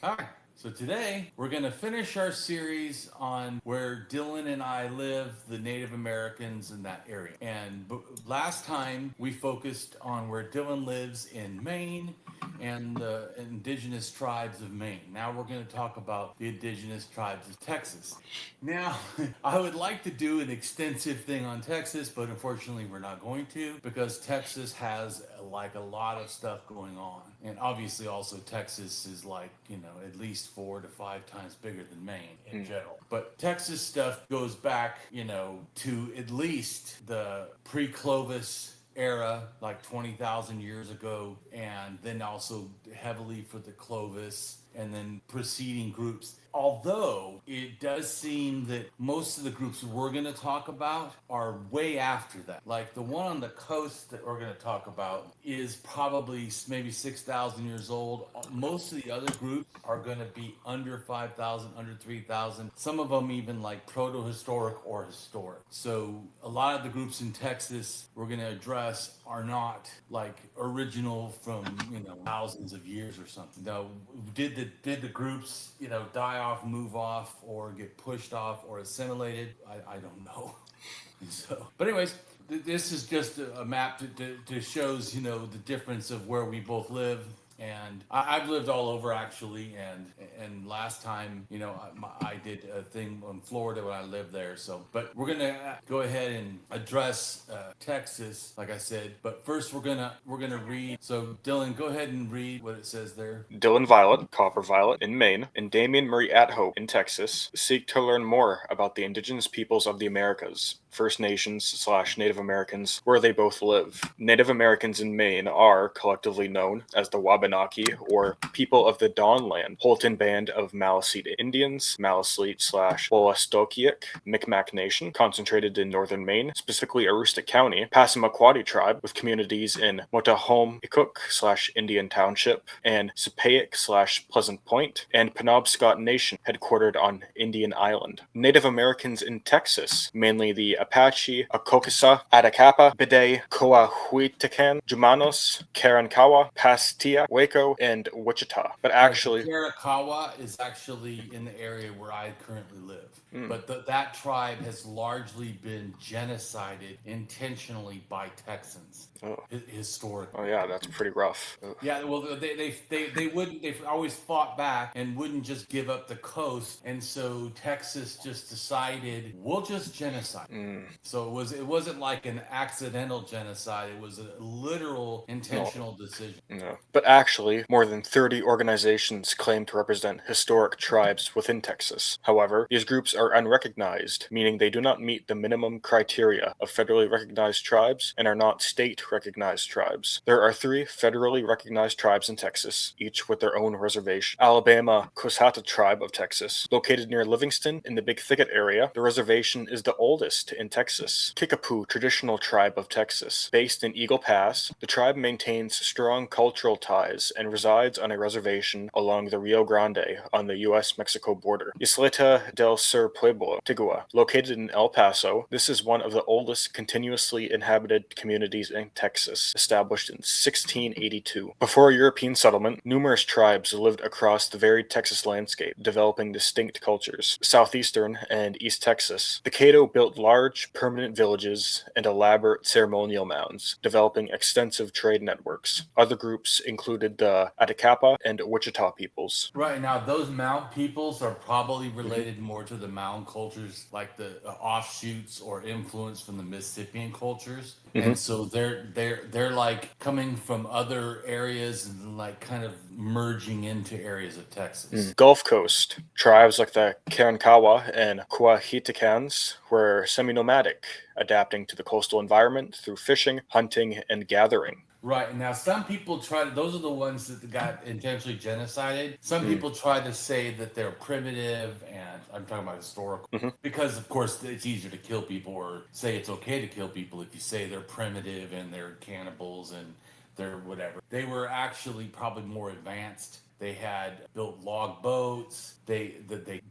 Hi. So today we're going to finish our series on where Dylan and I live, the Native Americans in that area. And last time we focused on where Dylan lives in Maine and the indigenous tribes of Maine. Now we're going to talk about the indigenous tribes of Texas. Now, I would like to do an extensive thing on Texas, but unfortunately we're not going to because Texas has like a lot of stuff going on. And obviously also Texas is like, at least 4 to 5 times bigger than Maine in general. But Texas stuff goes back, to at least the pre-Clovis era, like 20,000 years ago, and then also heavily for the Clovis and then preceding groups. Although it does seem that most of the groups we're going to talk about are way after that. Like the one on the coast that we're going to talk about is probably maybe 6,000 years old. Most of the other groups are going to be under 5,000, under 3,000. Some of them even like proto-historic or historic. So a lot of the groups in Texas we're going to address are not like original from, thousands of years or something. Now, did the groups, die off, move off, or get pushed off or assimilated? I don't know. So, but anyways, this is just a map to shows, the difference of where we both live. And I've lived all over actually, and last time, I did a thing in Florida when I lived there. So, but we're gonna go ahead and address Texas, like I said. But first, we're gonna read. So, Dylan, go ahead and read what it says there. Dylan Violette, CopperViolette in Maine, and Damien Marie AtHope in Texas seek to learn more about the indigenous peoples of the Americas, First Nations/Native Americans, where they both live. Native Americans in Maine are collectively known as the Wabanaki, or people of the Dawnland, Holton Band of Maliseet Indians, Maliseet/Wolastoqiyik, Micmac Nation, concentrated in northern Maine, specifically Aroostook County, Passamaquoddy tribe, with communities in Motahomekuk/Indian Township, and Passaic/Pleasant Point, and Penobscot Nation, headquartered on Indian Island. Native Americans in Texas, mainly the Apache, Akokisa, Atakapa, Bidai, Coahuiltecan, Jumanos, Karankawa, Pastia, Waco, and Wichita. But actually, Karankawa is actually in the area where I currently live. But that tribe has largely been genocided intentionally by Texans. Historically. oh yeah, that's pretty rough. Yeah, well, they wouldn't. They've always fought back and wouldn't just give up the coast, and so Texas just decided we'll just genocide. So it wasn't like an accidental genocide. It was a literal, intentional decision. No. But actually, more than 30 organizations claim to represent historic tribes within Texas. However, these groups are unrecognized, meaning they do not meet the minimum criteria of federally recognized tribes and are not state-recognized tribes. There are 3 federally recognized tribes in Texas, each with their own reservation. Alabama Coushatta Tribe of Texas, located near Livingston in the Big Thicket area. The reservation is the oldest in Texas. Kickapoo Traditional Tribe of Texas, based in Eagle Pass, the tribe maintains strong cultural ties and resides on a reservation along the Rio Grande on the U.S.-Mexico border. Isleta del Sur Pueblo, Tigua, located in El Paso, this is one of the oldest continuously inhabited communities in Texas, established in 1682. Before European settlement, numerous tribes lived across the varied Texas landscape, developing distinct cultures. Southeastern and East Texas, the Caddo built large, permanent villages and elaborate ceremonial mounds, developing extensive trade networks. Other groups included the Atakapa and Wichita peoples. Right now, those mound peoples are probably related more to the mound cultures, like the offshoots or influence from the Mississippian cultures. And so they're like coming from other areas and like kind of merging into areas of Texas. Gulf Coast, tribes like the Karankawa and Coahuiltecans were semi-nomadic, adapting to the coastal environment through fishing, hunting, and gathering. Right. Now, some people try to, those are the ones that got intentionally genocided. Some people try to say that they're primitive, and I'm talking about historical, because, of course, it's easier to kill people or say it's okay to kill people if you say they're primitive and they're cannibals and they're whatever. They were actually probably more advanced. They had built log boats. They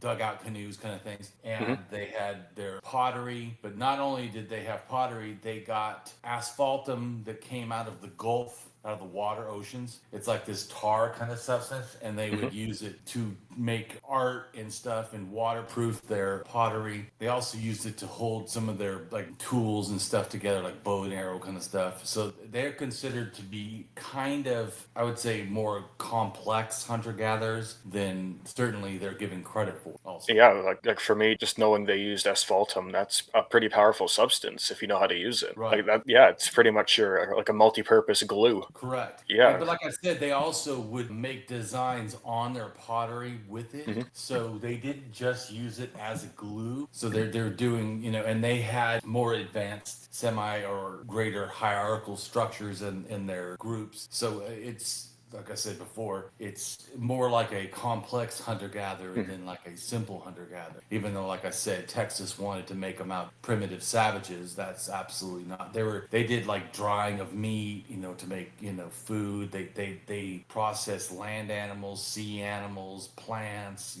dug out canoes, kind of things, and they had their pottery. But not only did they have pottery, they got asphaltum that came out of the Gulf out of the water oceans. It's like this tar kind of substance, and they would use it to make art and stuff and waterproof their pottery. They also used it to hold some of their like tools and stuff together, like bow and arrow kind of stuff. So they're considered to be kind of, I would say, more complex hunter-gatherers than certainly they're given credit for also. Yeah, like for me, just knowing they used asphaltum, that's a pretty powerful substance if you know how to use it. Right. Like that, yeah, it's pretty much your like a multi-purpose glue. Correct. Yeah. But like I said, they also would make designs on their pottery with it. So they didn't just use it as a glue. So they're doing, and they had more advanced semi or greater hierarchical structures in their groups. So it's like I said before, it's more like a complex hunter-gatherer than like a simple hunter-gatherer. Even though, like I said, Texas wanted to make them out primitive savages, that's absolutely not. They did like drying of meat, to make food. They processed land animals, sea animals, plants,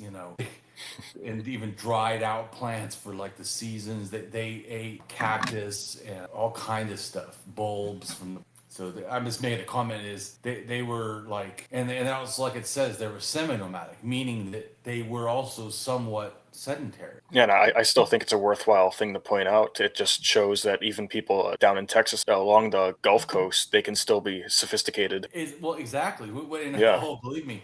and even dried out plants for like the seasons. They ate cactus and all kinds of stuff, bulbs from the. So I'm just making a comment is they were like, and that was like it says, they were semi-nomadic, meaning that they were also somewhat sedentary. Yeah, and I still think it's a worthwhile thing to point out. It just shows that even people down in Texas, along the Gulf Coast, they can still be sophisticated. Well, exactly. Yeah. Oh, believe me,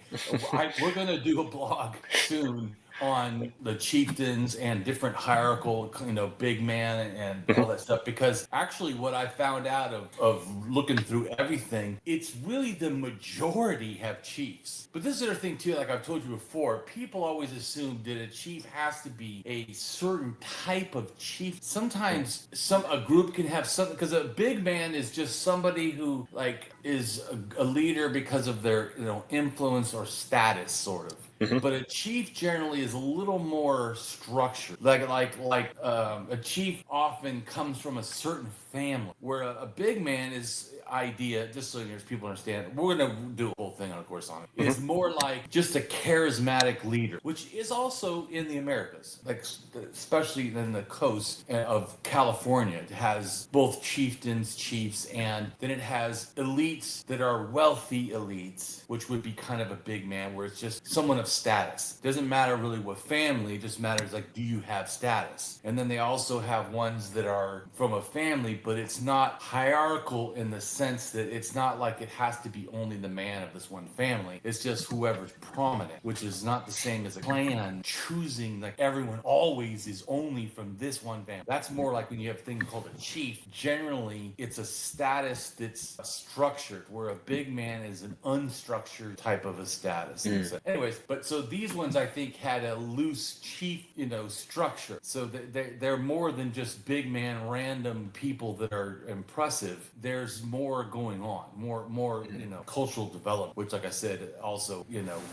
we're going to do a blog soon on the chieftains and different hierarchical, big man and all that stuff. Because actually, what I found out of looking through everything, it's really the majority have chiefs. But this is the other thing too. Like I've told you before, people always assume that a chief has to be a certain type of chief. Sometimes a group can have something, because a big man is just somebody who like is a leader because of their influence or status, sort of. But a chief generally is a little more structured. Like a chief often comes from a certain family, where a big man is idea, just so people understand, we're going to do a whole thing, of course, on it. It's more like just a charismatic leader, which is also in the Americas, like especially in the coast of California. It has both chieftains, chiefs, and then it has elites that are wealthy elites, which would be kind of a big man, where it's just someone of status. Doesn't matter really what family, it just matters like, do you have status? And then they also have ones that are from a family, but it's not hierarchical in the sense that it's not like it has to be only the man of this one family. It's just whoever's prominent, which is not the same as a clan choosing like everyone always is only from this one family. That's more like when you have a thing called a chief. Generally, it's a status that's structured, where a big man is an unstructured type of a status. So anyways, but so these ones I think had a loose chief, structure. So they're more than just big man, random people that are impressive. There's more going on, more cultural development, which, like I said, also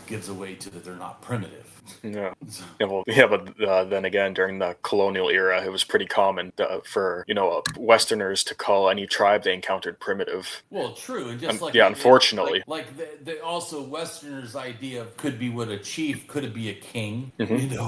gives away to that they're not primitive. But then again, during the colonial era, it was pretty common for Westerners to call any tribe they encountered primitive. Well, true, and just unfortunately, the also Westerners' idea of could be what a chief could be a king,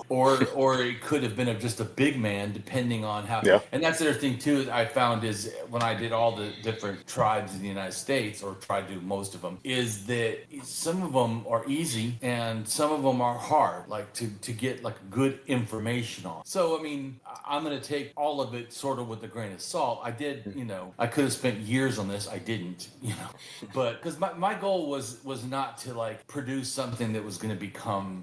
or it could have been just a big man, depending on how. Yeah. And that's the other thing too I found is when I did all the different tribes in the United States, or tried to do most of them, is that some of them are easy and some of them are hard, like to get like good information on. So I mean, I'm going to take all of it sort of with a grain of salt. I did, I could have spent years on this. I didn't, but because my goal was not to like produce something that was going to become,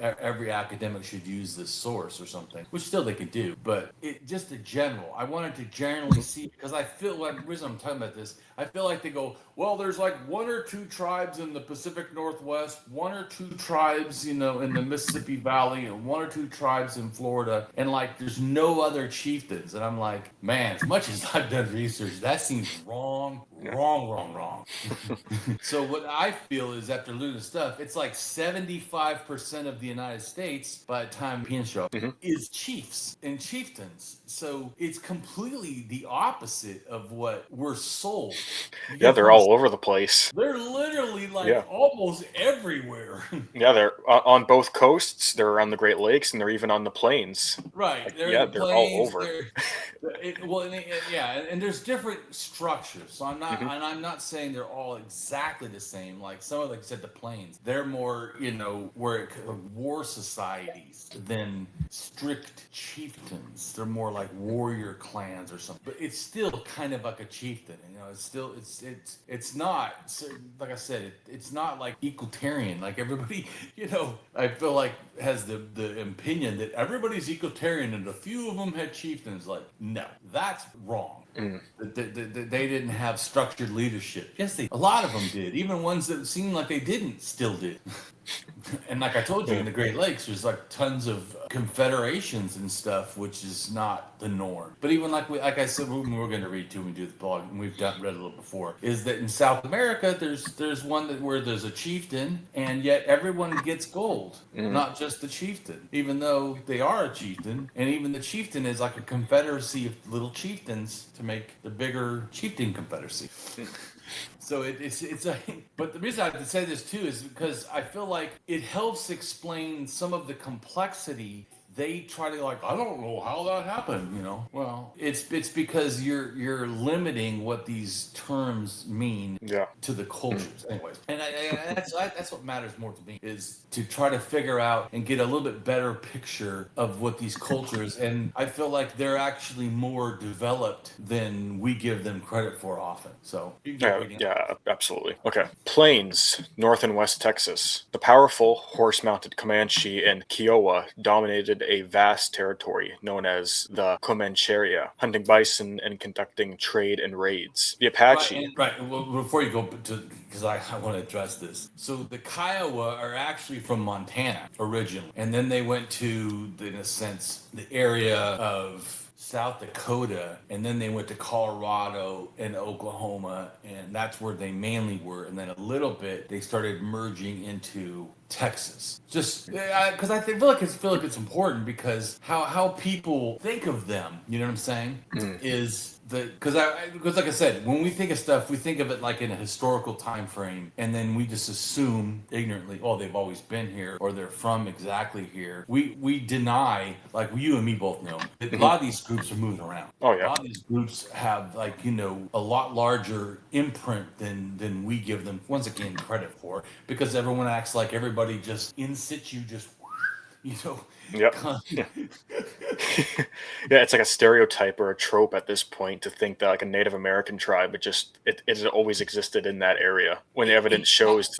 every academic should use this source or something, which still they could do, but it just a general. I wanted to generally see, because I feel like the reason I'm talking about this, I feel like they go, well, there's like one or two tribes in the Pacific Northwest, one or two tribes, in the Mississippi Valley, and one or two tribes in Florida, and like there's no other chieftains. And I'm like, man, as much as I've done research, that seems wrong. So what I feel is, after looking at stuff, it's like 75% of the United States, by the time Europeans show up, is chiefs and chieftains. So it's completely the opposite of what we're sold. gold. You Yeah, get they're from all over the place. they're literally like Yeah. almost everywhere. Yeah, they're on both coasts, they're around the Great Lakes, and they're even on the plains. Right, Like, they're in yeah, the they're all plains. over. Yeah, and there's different structures. So Hmm. I'm not saying they're all exactly the same. Like some of, like you said, the plains, they're more, where war societies than strict chieftains. They're more like warrior clans or something. But it's still kind of like a chieftain. It's still it's not like I said, it's not like egalitarian. Like everybody, I feel like has the opinion that everybody's egalitarian and a few of them had chieftains. Like, no, that's wrong. Mm. They didn't have structured leadership. Yes, a lot of them did. Even ones that seemed like they didn't still did. And like I told you, in the Great Lakes, there's like tons of confederations and stuff, which is not the norm. But even like I said, we're going to read too. We do the blog, and we've read a little before. Is that in South America, there's one where there's a chieftain, and yet everyone gets gold, not just the chieftain, even though they are a chieftain, and even the chieftain is like a confederacy of little chieftains to make the bigger chieftain confederacy. So but the reason I have to say this too is because I feel like it helps explain some of the complexity. They try to, like, I don't know how that happened, Well, it's because you're limiting what these terms mean to the cultures, anyways. And that's what matters more to me, is to try to figure out and get a little bit better picture of what these cultures. And I feel like they're actually more developed than we give them credit for often. So Yeah, absolutely. Okay. Plains, North and West Texas. The powerful horse-mounted Comanche and Kiowa dominated a vast territory known as the Comancheria, hunting bison and conducting trade and raids. The Apache. Right. Well, before you go to, because I want to address this. So the Kiowa are actually from Montana originally, and then they went to, in a sense, the area of South Dakota, and then they went to Colorado and Oklahoma, and that's where they mainly were. And then a little bit they started merging into Texas. Just because I feel like it's important, because how people think of them, you know what I'm saying, is because like I said, when we think of stuff, we think of it like in a historical time frame, and then we just assume ignorantly, oh, they've always been here, or they're from exactly here. We deny, like you and me both know, that a lot of these groups are moving around. Oh, yeah. A lot of these groups have, like, a lot larger imprint than we give them, once again, credit for, because everyone acts like everybody just in situ, just Yep. Yeah. Yeah, it's like a stereotype or a trope at this point to think that like a Native American tribe, it has always existed in that area. When evidence shows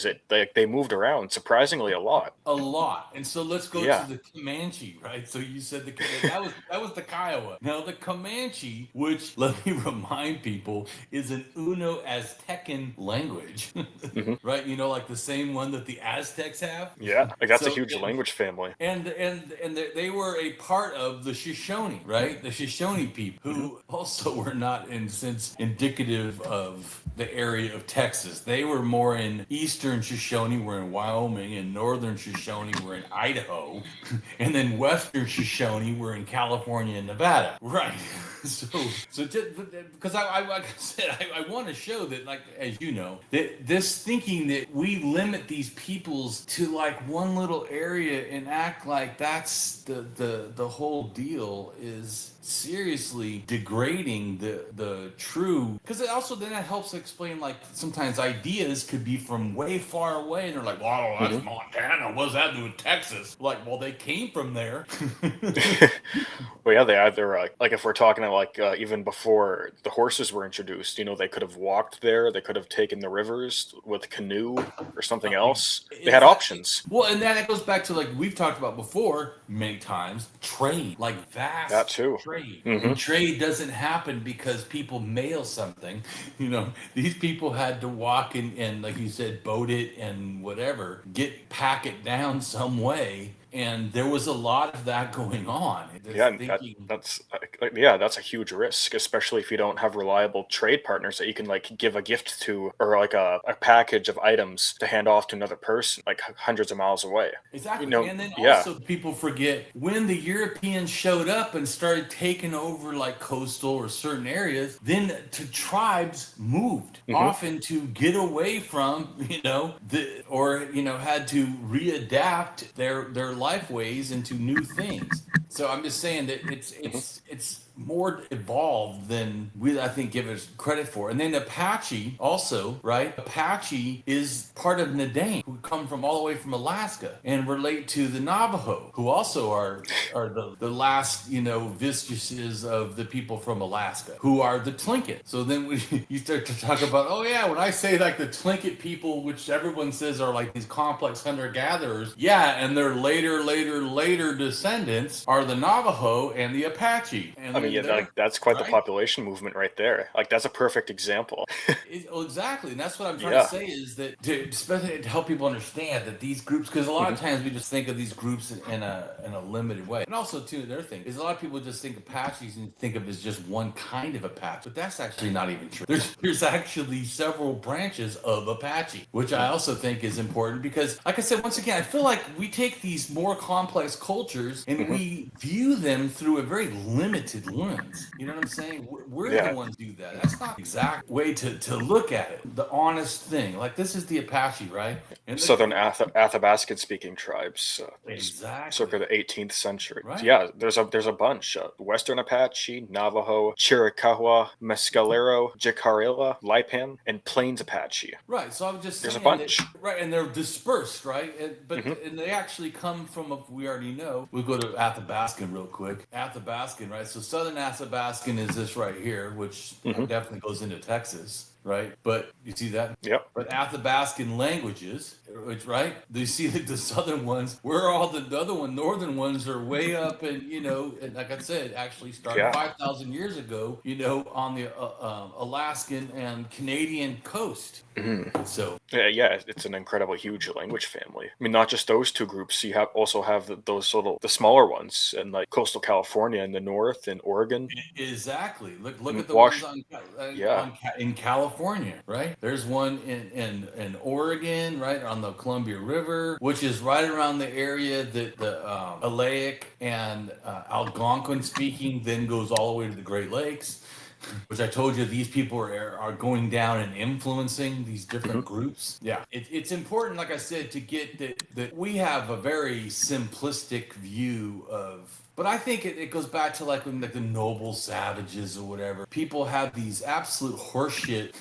it, they moved around surprisingly a lot. A lot. And so let's go to the Comanche, right? So you said that was the Kiowa. Now the Comanche, which, let me remind people, is an Uno-Aztecan language, right? Like the same one that the Aztecs have. Yeah, like that's a huge language family. And they were a part of the Shoshone, right? The Shoshone people, who also were not, in a sense, indicative of the area of Texas. They were more in eastern Shoshone, were in Wyoming, and northern Shoshone were in Idaho, and then western Shoshone were in California and Nevada. Right. So just because like I said, I want to show that, like, as you know, that this thinking that we limit these peoples to like one little area and act like that's the whole deal is seriously degrading the true, because it also then that helps explain, like, sometimes ideas could be from way far away, and they're like, well, that's Montana, what does that do with Texas? Like, well, they came from there. Well, yeah, they either like if we're talking like even before the horses were introduced, they could have walked there, they could have taken the rivers with canoe or something else. They had options. Well, and that goes back to, like, we've talked about before many times, trade, like vast That too. trade. And trade doesn't happen because people mail something. These people had to walk and like you said, boat it and whatever, pack it down some way. And there was a lot of that going on. Yeah, that's yeah, that's a huge risk, especially if you don't have reliable trade partners that you can like give a gift to, or like a package of items to hand off to another person like hundreds of miles away. Exactly. And then Yeah. also people forget when the Europeans showed up and started taking over like coastal or certain areas, then tribes moved often to get away from, had to readapt their life ways into new things. So I'm just saying that it's more evolved than we, I think, give it credit for. And then Apache also, right? Apache is part of Nadane, who come from all the way from Alaska and relate to the Navajo, who also are the last, vestiges of the people from Alaska, who are the Tlingit. So then you start to talk about, oh yeah, when I say like the Tlingit people, which everyone says are like these complex hunter-gatherers, yeah, and their later descendants are the Navajo and the Apache. And I mean, yeah, that's quite the population movement right there. Like, that's a perfect example. Exactly, and that's what I'm trying to say is that, especially to help people understand that these groups, because a lot of times we just think of these groups in a limited way. And also, too, their thing is a lot of people just think Apaches and think of as just one kind of Apache, but that's actually not even true. There's actually several branches of Apache, which I also think is important because, like I said, once again, I feel like we take these more complex cultures and we view them through a very limited lens. You know what I'm saying? We're the ones who do that. That's not the exact way to look at it. The honest thing. Like, this is the Apache, right? And Southern Athabascan speaking tribes, exactly. circa the 18th century. Right. So yeah, there's a bunch. Western Apache, Navajo, Chiricahua, Mescalero, Jicarilla, Lipan, and Plains Apache. Right. So I'm just saying, there's a bunch. Right, and they're dispersed, right? And they actually come from, we already know. We'll go to Athabascan real quick. Athabascan, right? So Southern Athabascan is this right here, which definitely goes into Texas. Right, but you see that? Yep. But Athabascan languages, which you see the southern ones, where all the other northern ones are way up, and and like I said, actually started 5,000 years ago, on the Alaskan and Canadian coast. So yeah, it's an incredibly huge language family. I mean, not just those two groups. You also have those the smaller ones in like coastal California in the north and Oregon. Exactly. Look at the ones in California, right? There's one in Oregon, right on the Columbia River, which is right around the area that the Alaic and Algonquin speaking then goes all the way to the Great Lakes. Which I told you, these people are going down and influencing these different groups. Yeah, it's important, like I said, to get that we have a very simplistic view of. But I think it goes back to like when the noble savages or whatever. People have these absolute horseshit,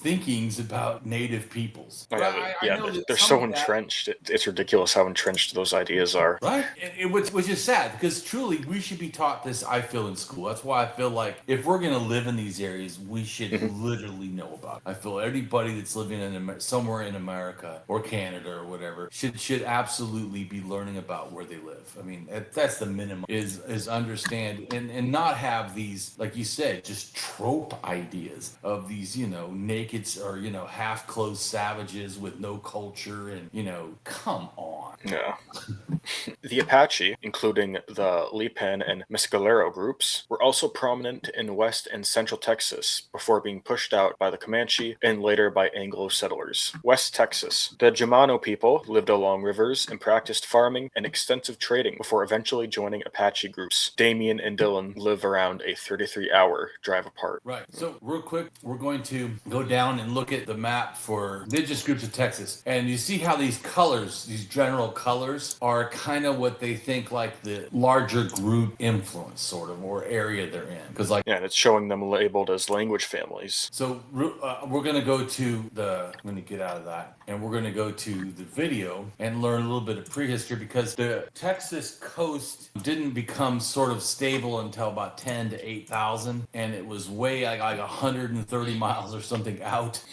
thinkings about native peoples. They're so entrenched. It's ridiculous how entrenched those ideas are. Right, which is sad because truly we should be taught this. I feel in school. That's why I feel like if we're gonna live in these areas, we should literally know about it. I feel everybody that's living in somewhere in America or Canada or whatever should absolutely be learning about where they live. I mean, that's the minimum is understand and not have these, like you said, just trope ideas of these naked or half clothed savages with no culture and come on. Yeah. The Apache, including the Lipan and Mescalero groups, were also prominent in West and Central Texas before being pushed out by the Comanche and later by Anglo settlers. West Texas. The Jumano people lived along rivers and practiced farming and extensive trading before eventually joining Apache groups. Damien and Dylan live around a 33-hour drive apart. Right. So real quick, we're going to go down and look at the map for indigenous groups of Texas. And you see how these colors, these general colors, are kind of what they think like the larger group influence sort of, or area they're in. Because it's showing them labeled as language families. So we're going to go to I'm going to get out of that. And we're going to go to the video and learn a little bit of prehistory because the Texas coast didn't become sort of stable until about 10 to 8,000. And it was way like 130 miles or something out,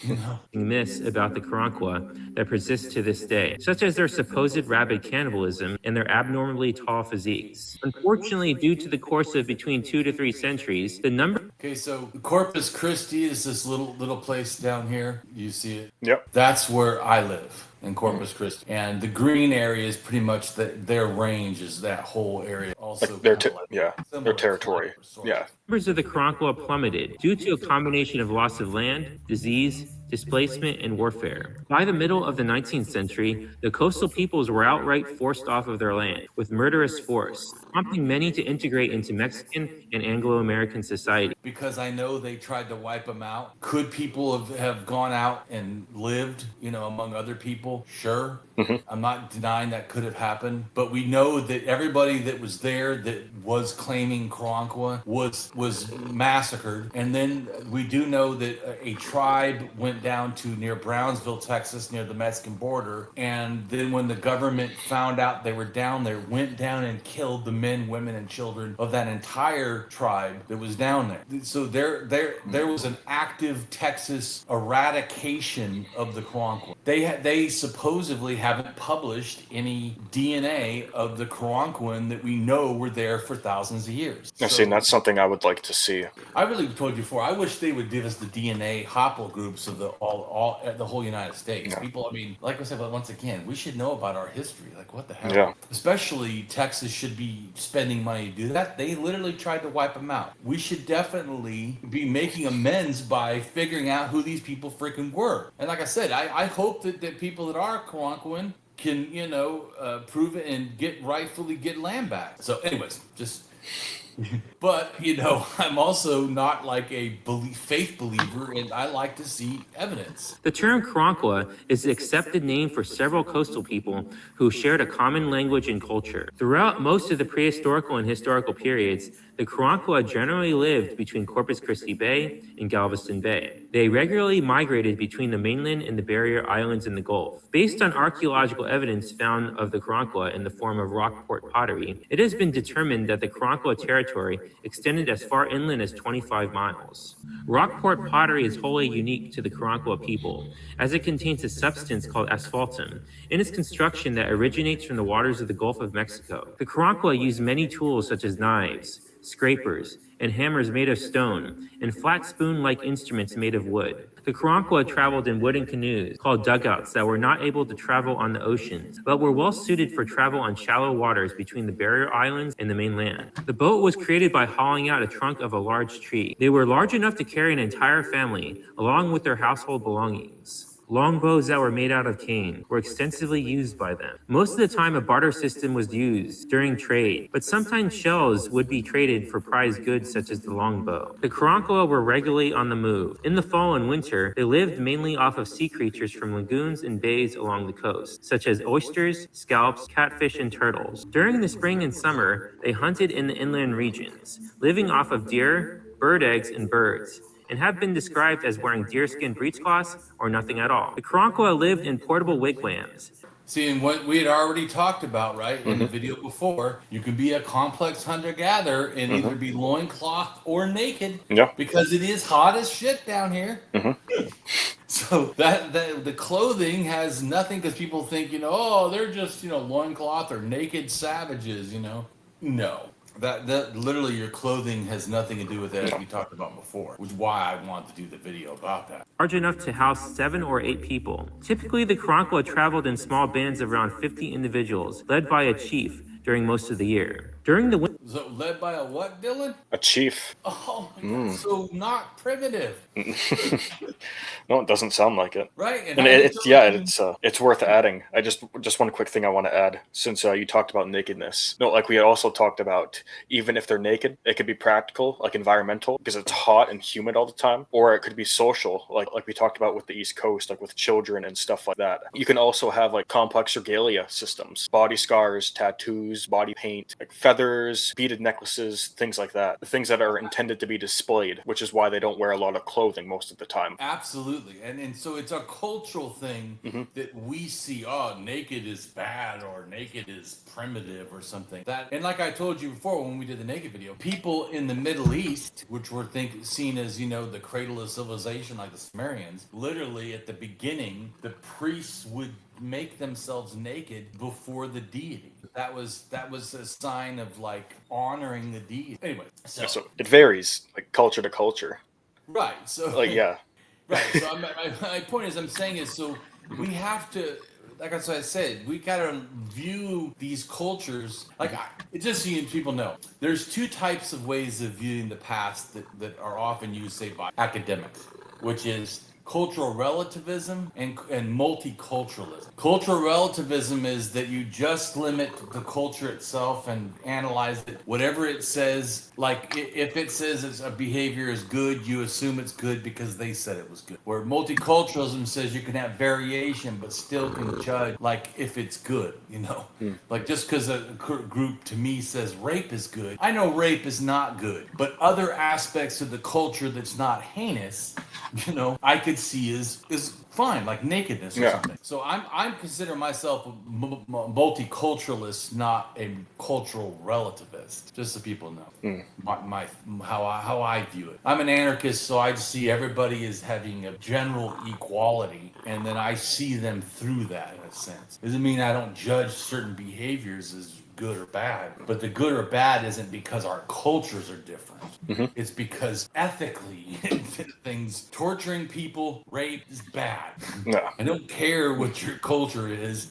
Myths about the Karankawa that persist to this day, such as their supposed rabid cannibalism and their abnormally tall physiques. Unfortunately, due to the course of between 2 to 3 centuries, the number... Okay, so Corpus Christi is this little place down here. You see it? Yep. That's where I live. In Corpus Christi. And the green area is pretty much their range is that whole area all also their kind of like their similar territory. climate, sort Yeah. of. Numbers of the Karankawa plummeted due to a combination of loss of land, disease, displacement, and warfare. By the middle of the 19th century, the coastal peoples were outright forced off of their land with murderous force, prompting many to integrate into Mexican and Anglo-American society. Because I know they tried to wipe them out. Could people have gone out and lived, among other people? Sure. I'm not denying that could have happened, but we know that everybody that was there that was claiming Karankawa was massacred. And then we do know that a tribe went down to near Brownsville, Texas, near the Mexican border. And then when the government found out they were down there, went down and killed the men, women, and children of that entire tribe that was down there. So there was an active Texas eradication of the Karankawa. They supposedly haven't published any DNA of the Karankawan that we know were there for thousands of years. I see, and that's something I would like to see. I really told you before. I wish they would give us the DNA haplogroups of the whole United States. People, I mean, like I said, but once again, we should know about our history. Like, what the hell? Yeah. Especially Texas should be spending money to do that. They literally tried to wipe them out. We should definitely be making amends by figuring out who these people freaking were. And like I said, I hope that people that are Karankawan can, prove it and rightfully get land back. So anyways, just... But, I'm also not like a faith believer, and I like to see evidence. The term Karankawa is the accepted name for several coastal people who shared a common language and culture. Throughout most of the prehistorical and historical periods, the Karankawa generally lived between Corpus Christi Bay and Galveston Bay. They regularly migrated between the mainland and the barrier islands in the Gulf. Based on archaeological evidence found of the Karankawa in the form of Rockport pottery, it has been determined that the Karankawa territory extended as far inland as 25 miles. Rockport pottery is wholly unique to the Karankawa people, as it contains a substance called asphaltum in its construction that originates from the waters of the Gulf of Mexico. The Karankawa use many tools such as knives, scrapers, and hammers made of stone, and flat spoon-like instruments made of wood. The Karankawa traveled in wooden canoes, called dugouts, that were not able to travel on the oceans, but were well suited for travel on shallow waters between the barrier islands and the mainland. The boat was created by hauling out a trunk of a large tree. They were large enough to carry an entire family, along with their household belongings. Longbows that were made out of cane were extensively used by them. Most of the time, a barter system was used during trade, but sometimes shells would be traded for prized goods such as the longbow. The Karankawa were regularly on the move. In the fall and winter, they lived mainly off of sea creatures from lagoons and bays along the coast, such as oysters, scallops, catfish, and turtles. During the spring and summer, they hunted in the inland regions, living off of deer, bird eggs, and birds, and have been described as wearing deerskin breechcloths or nothing at all. The Karankawa lived in portable wigwams. See, and what we had already talked about, right, in the video before, you can be a complex hunter-gatherer and either be loincloth or naked, because it is hot as shit down here. So that the clothing has nothing, because people think, they're just, loincloth or naked savages, No. That literally your clothing has nothing to do with that, as we talked about before, which is why I wanted to do the video about that. Large enough to house 7 or 8 people. Typically, the Karankawa traveled in small bands of around 50 individuals, led by a chief during most of the year. During the winter... So led by a what, Dylan? A chief. Oh my God, so not primitive. No, it doesn't sound like it. Right, and it's worth adding. I just one quick thing I want to add, since you talked about nakedness. No, like we also talked about, even if they're naked, it could be practical, like environmental, because it's hot and humid all the time, or it could be social, like we talked about with the East Coast, like with children and stuff like that. You can also have like complex regalia systems, body scars, tattoos, body paint, like feathers, beaded necklaces, things like that. The things that are intended to be displayed, which is why they don't wear a lot of clothing most of the time. Absolutely. And so it's a cultural thing that we see, naked is bad or naked is primitive or something. And like I told you before when we did the naked video, people in the Middle East, which were seen as, the cradle of civilization, like the Sumerians, literally at the beginning, the priests would make themselves naked before the deity. That was a sign of like honoring the deity. Anyway, so it varies like culture to culture. Right. So like, yeah. Right. So my point is, I'm saying is, so we have to, like I said, we gotta view these cultures just so people know. There's two types of ways of viewing the past that are often used, say, by academics, which is cultural relativism and multiculturalism. Cultural relativism is that you just limit the culture itself and analyze it. Whatever it says, like if it says a behavior is good, you assume it's good because they said it was good. Where multiculturalism says you can have variation but still can judge like if it's good, Like just because a group to me says rape is good, I know rape is not good, but other aspects of the culture that's not heinous, I could see is fine, like nakedness or something. So I'm consider myself a multiculturalist, not a cultural relativist. Just so people know how I view it. I'm an anarchist, so I see everybody as having a general equality, and then I see them through that in a sense. Doesn't mean I don't judge certain behaviors as good or bad, but the good or bad isn't because our cultures are different. It's because ethically things, torturing people, rape is bad. I don't care what your culture is.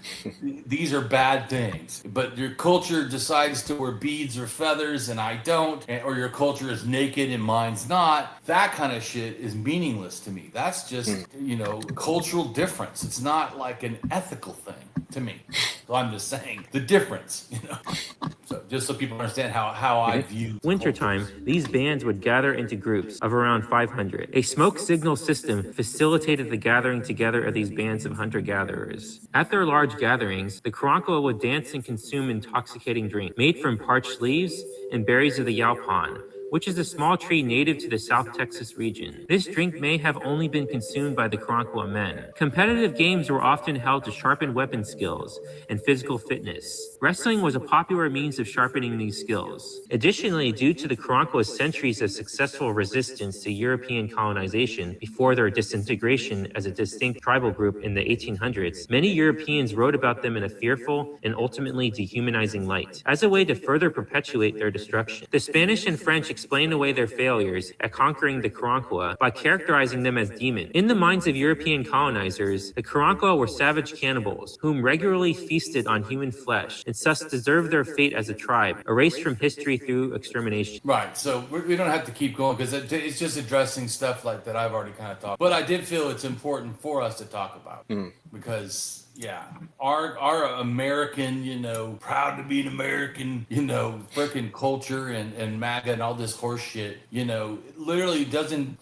These are bad things. But your culture decides to wear beads or feathers and I don't, or your culture is naked and mine's not. That kind of shit is meaningless to me. That's just, cultural difference. It's not like an ethical thing to me. So I'm just saying the difference, So just so people understand how I view Wintertime, these bands would gather into groups of around 500. A smoke signal system facilitated the gathering together of these bands of hunter-gatherers. At their large gatherings, the Karankawa would dance and consume intoxicating drink made from parched leaves and berries of the yaupan, which is a small tree native to the South Texas region. This drink may have only been consumed by the Karankawa men. Competitive games were often held to sharpen weapon skills and physical fitness. Wrestling was a popular means of sharpening these skills. Additionally, due to the Karankawa's centuries of successful resistance to European colonization before their disintegration as a distinct tribal group in the 1800s, many Europeans wrote about them in a fearful and ultimately dehumanizing light, as a way to further perpetuate their destruction. The Spanish and French explain away their failures at conquering the Karankawa by characterizing them as demons. In the minds of European colonizers, the Karankawa were savage cannibals whom regularly feasted on human flesh and thus deserved their fate as a tribe, erased from history through extermination. Right, so we don't have to keep going because it's just addressing stuff like that I've already kind of talked. But I did feel it's important for us to talk about because. Yeah, our American, proud to be an American, freaking culture and MAGA and all this horse shit, literally doesn't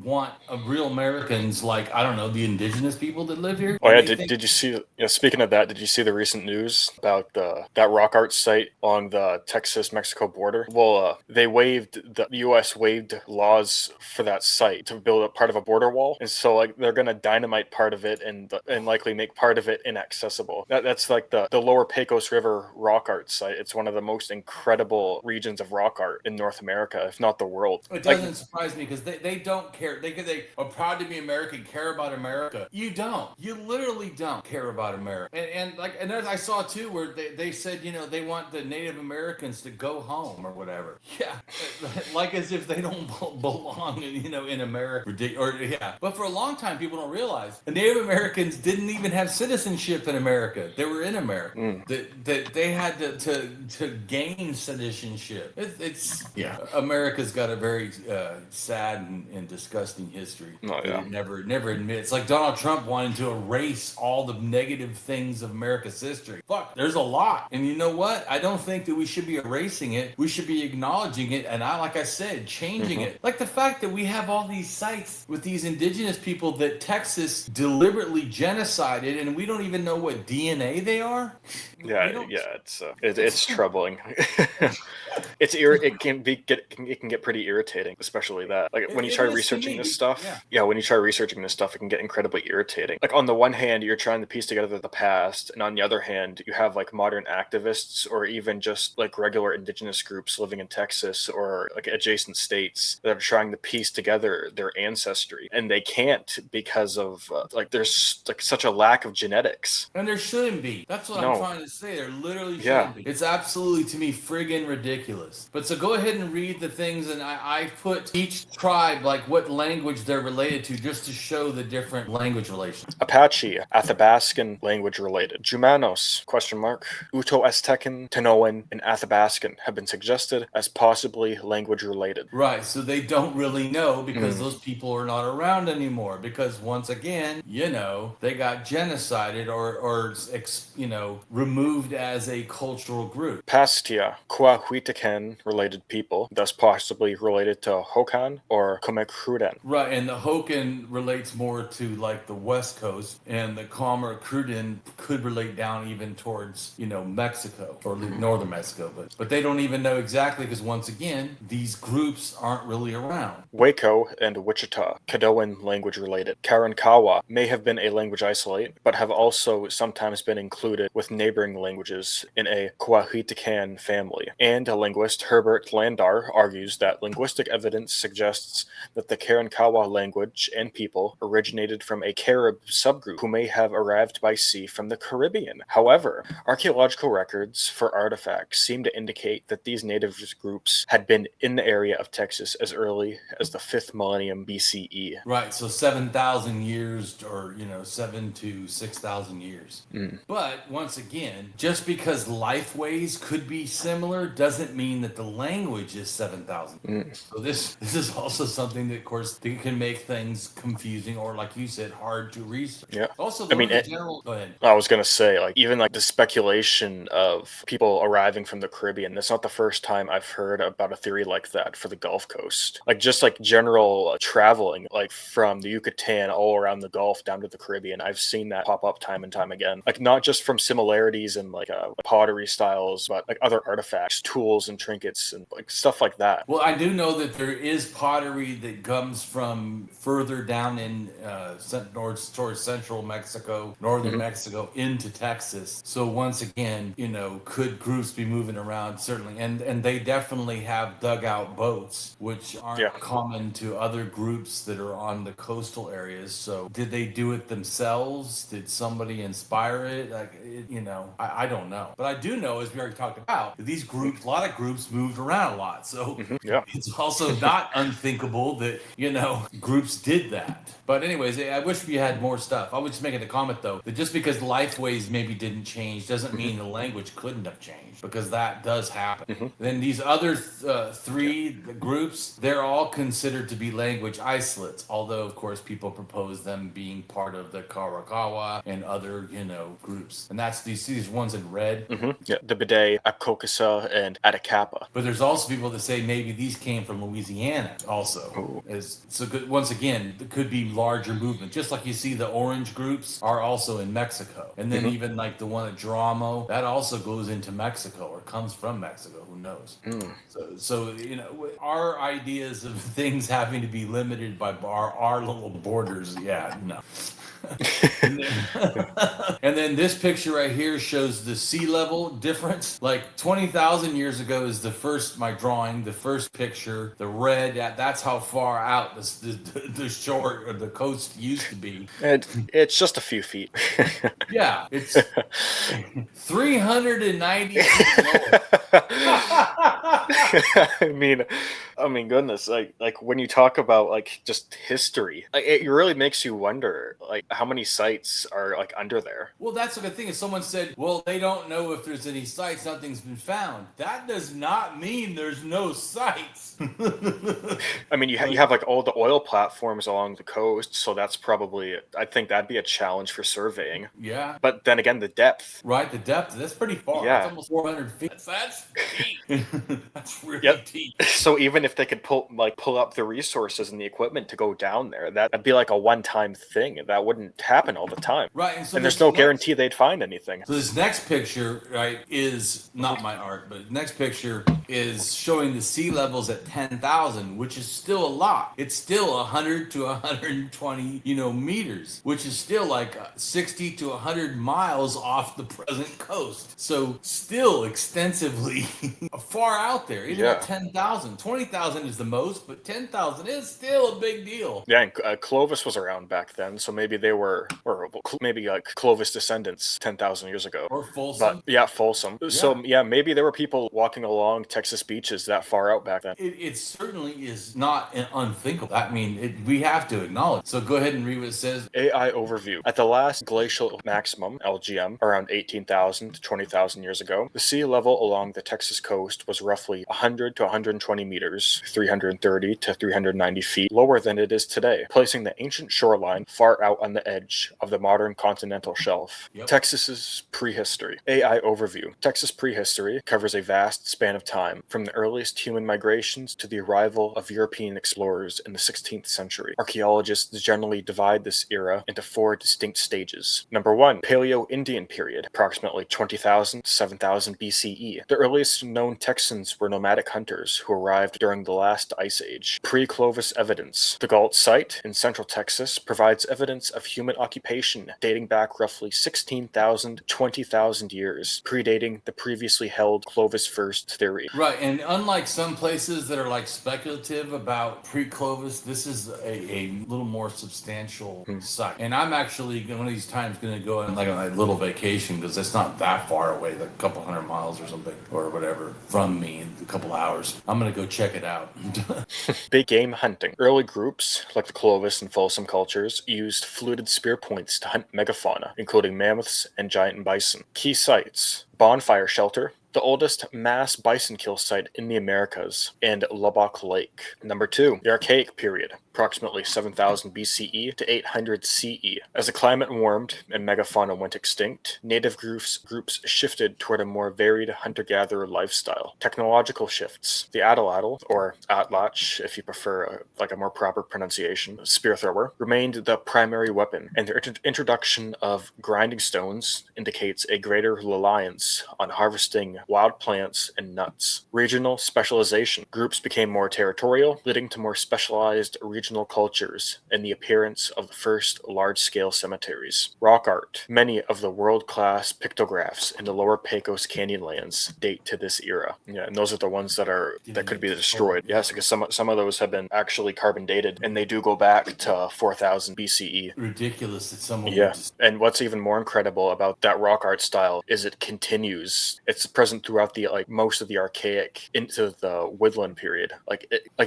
want real Americans like, I don't know, the indigenous people that live here. Oh yeah, did you see? Speaking of that, did you see the recent news about that rock art site on the Texas-Mexico border? Well, the U.S. waived laws for that site to build a part of a border wall, and so like they're gonna dynamite part of it and likely make part of it inaccessible. That's like the Lower Pecos River rock art site. It's one of the most incredible regions of rock art in North America, if not the world. It doesn't surprise me because they don't care. They are proud to be American, care about America. You don't. You literally don't care about America. And as I saw too, where they said, they want the Native Americans to go home or whatever. Yeah, like as if they don't belong, in America. But for a long time, people don't realize the Native Americans didn't even have citizenship in America. They were in America. That they had to gain citizenship. America's got a very sad and disgusting history. It never admits. Like Donald Trump wanted to erase all the negative things of America's history. Fuck, there's a lot. And you know what? I don't think that we should be erasing it. We should be acknowledging it. And like I said, changing it. Like the fact that we have all these sites with these indigenous people that Texas deliberately genocided, and we don't even know what DNA they are. It's troubling. It can get pretty irritating, especially that. Like when you try researching this stuff. When you try researching this stuff, it can get incredibly irritating. Like on the one hand, you're trying to piece together the past, and on the other hand, you have like modern activists or even just like regular indigenous groups living in Texas or like adjacent states that are trying to piece together their ancestry, and they can't because of there's like such a lack of genetics. And there shouldn't be. That's what I'm trying to say there literally Yeah. shouldn't be. It's absolutely, to me, friggin' ridiculous. But so go ahead and read the things, and I put each tribe, like what language they're related to, just to show the different language relations. Apache, Athabascan language related. Jumanos, question mark. Uto-Aztecan, Tanoan, and Athabascan have been suggested as possibly language related. Right, so they don't really know because those people are not around anymore. Because once again, they got genocided or removed as a cultural group. Pastia, Coahuiltecan related people, thus possibly related to Hokan or Comanche. Right, and the Hokan relates more to like the West Coast, and the Comanche could relate down even towards Mexico or northern Mexico, but they don't even know exactly because once again these groups aren't really around. Waco and Wichita, Caddoan language related. Karankawa may have been a language isolate, but have also sometimes been included with neighboring languages in a Coahuiltecan family. And a linguist, Herbert Landar, argues that linguistic evidence suggests that the Karankawa language and people originated from a Carib subgroup who may have arrived by sea from the Caribbean. However, archaeological records for artifacts seem to indicate that these native groups had been in the area of Texas as early as the 5th millennium BCE. Right, so 7,000 years or 7 to 6,000 years. But once again, just because lifeways could be similar doesn't mean that the language is 7,000. So this is also something that, of course, can make things confusing or, like you said, hard to research. Yeah. Also, I mean, go ahead. I was going to say, even the speculation of people arriving from the Caribbean, that's not the first time I've heard about a theory like that for the Gulf Coast. Just general traveling, from the Yucatan all around the Gulf down to the Caribbean, I've seen that pop up time and time again. Not just from similarities in pottery styles, but other artifacts, tools and trinkets and stuff like that. Well, I do know that there is pottery that comes from further down in towards central Mexico, northern Mexico, into Texas. So once again, could groups be moving around? Certainly, and they definitely have dugout boats, which aren't common to other groups that are on the coastal areas. So did they do it themselves? Did somebody inspire it? I don't know. But I do know, as we already talked about, that these groups, a lot of groups moved around a lot. So it's also not unthinkable that, groups did that. But anyways, I wish we had more stuff. I was just making a comment, though, that just because lifeways maybe didn't change doesn't mean the language couldn't have changed, because that does happen. Then these other three groups, they're all considered to be language isolates, although, of course, people propose them being part of the Karankawa and other, groups. And that's these ones in red. Yeah, the Bidai, Akokisa, and Atakapa. But there's also people that say maybe these came from Louisiana also. Once again, it could be larger movement. Just like you see the orange groups are also in Mexico. And then even the one at Dramo, that also goes into Mexico or comes from Mexico. Who knows? So our ideas of things having to be limited by our little borders, no. And then this picture right here shows the sea level difference. 20,000 years ago is the first picture. The red, that's how far out the shore or the coast used to be. And it's just a few feet. Yeah, it's 390 feet lower. I mean, goodness, when you talk about just history, it really makes you wonder how many sites are under there. Well, that's the good thing. Is someone said, well, they don't know if there's any sites. Nothing's been found. That does not mean there's no sites. I mean, you have all the oil platforms along the coast, so that's probably, I think that'd be a challenge for surveying. Yeah. But then again, the depth. Right, the depth, that's pretty far. Yeah. That's almost 400 feet. That's deep. That's really deep. So even if they could pull up the resources and the equipment to go down there, that'd be a one-time thing. That wouldn't happen all the time. Right. And there's no guarantee they'd find anything. So this next picture, right, is not my art, but the next picture is showing the sea levels at 10,000, which is still a lot. It's still 100 to 120, meters, which is still 60 to 100 miles off the present coast. So still extensively far out there. Even at 10,000. 20,000 is the most, but 10,000 is still a big deal. Yeah, and Clovis was around back then, so maybe they were, or maybe like Clovis descendants 10,000 years ago. Or Folsom. But yeah, Folsom. Yeah. So yeah, maybe there were people walking along Texas beaches that far out back then. It certainly is not unthinkable. I mean, we have to acknowledge. So go ahead and read what it says. AI overview. At the last glacial maximum, LGM, around 18,000 to 20,000 years ago, the sea level along the Texas coast was roughly 100 to 120 meters, 330 to 390 feet lower than it is today, placing the ancient shoreline far out on the edge of the modern continental shelf. Yep. Texas's prehistory. AI overview. Texas prehistory covers a vast span of time, from the earliest human migrations to the arrival of European explorers in the 16th century. Archaeologists generally divide this era into 4 distinct stages. Number 1, Paleo-Indian period, approximately 20,000 to 7,000 BCE. The earliest known Texans were nomadic hunters who arrived during the last ice age. Pre-Clovis evidence. The Galt site in central Texas provides evidence of human occupation dating back roughly 16,000 to 20,000 years, predating the previously held Clovis first theory. Right, and unlike some places that are like speculative about pre-Clovis, this is a little more substantial site. And I'm actually one of these times going to go on like a little vacation, because it's not that far away, like a couple hundred miles or something, or whatever, from me in a couple hours. I'm going to go check it out. Big game hunting. Early groups, like the Clovis and Folsom cultures, used fluted spear points to hunt megafauna, including mammoths and giant bison. Key sites: Bonfire Shelter, the oldest mass bison kill site in the Americas, and Lubbock Lake. Number 2, the Archaic period, approximately 7,000 BCE to 800 CE. As the climate warmed and megafauna went extinct, native groups shifted toward a more varied hunter-gatherer lifestyle. Technological shifts. The atlatl, or atlach if you prefer a more proper pronunciation, spear thrower, remained the primary weapon, and the introduction of grinding stones indicates a greater reliance on harvesting wild plants and nuts. Regional specialization. Groups became more territorial, leading to more specialized regional cultures and the appearance of the first large-scale cemeteries. Rock art. Many of the world-class pictographs in the lower Pecos Canyonlands date to this era. Yeah, and those are the ones that could be destroyed. Yes, because some of those have been actually carbon dated, and they do go back to 4,000 BCE. Ridiculous that someone And what's even more incredible about that rock art style is it continues. It's present throughout the most of the Archaic into the Woodland period.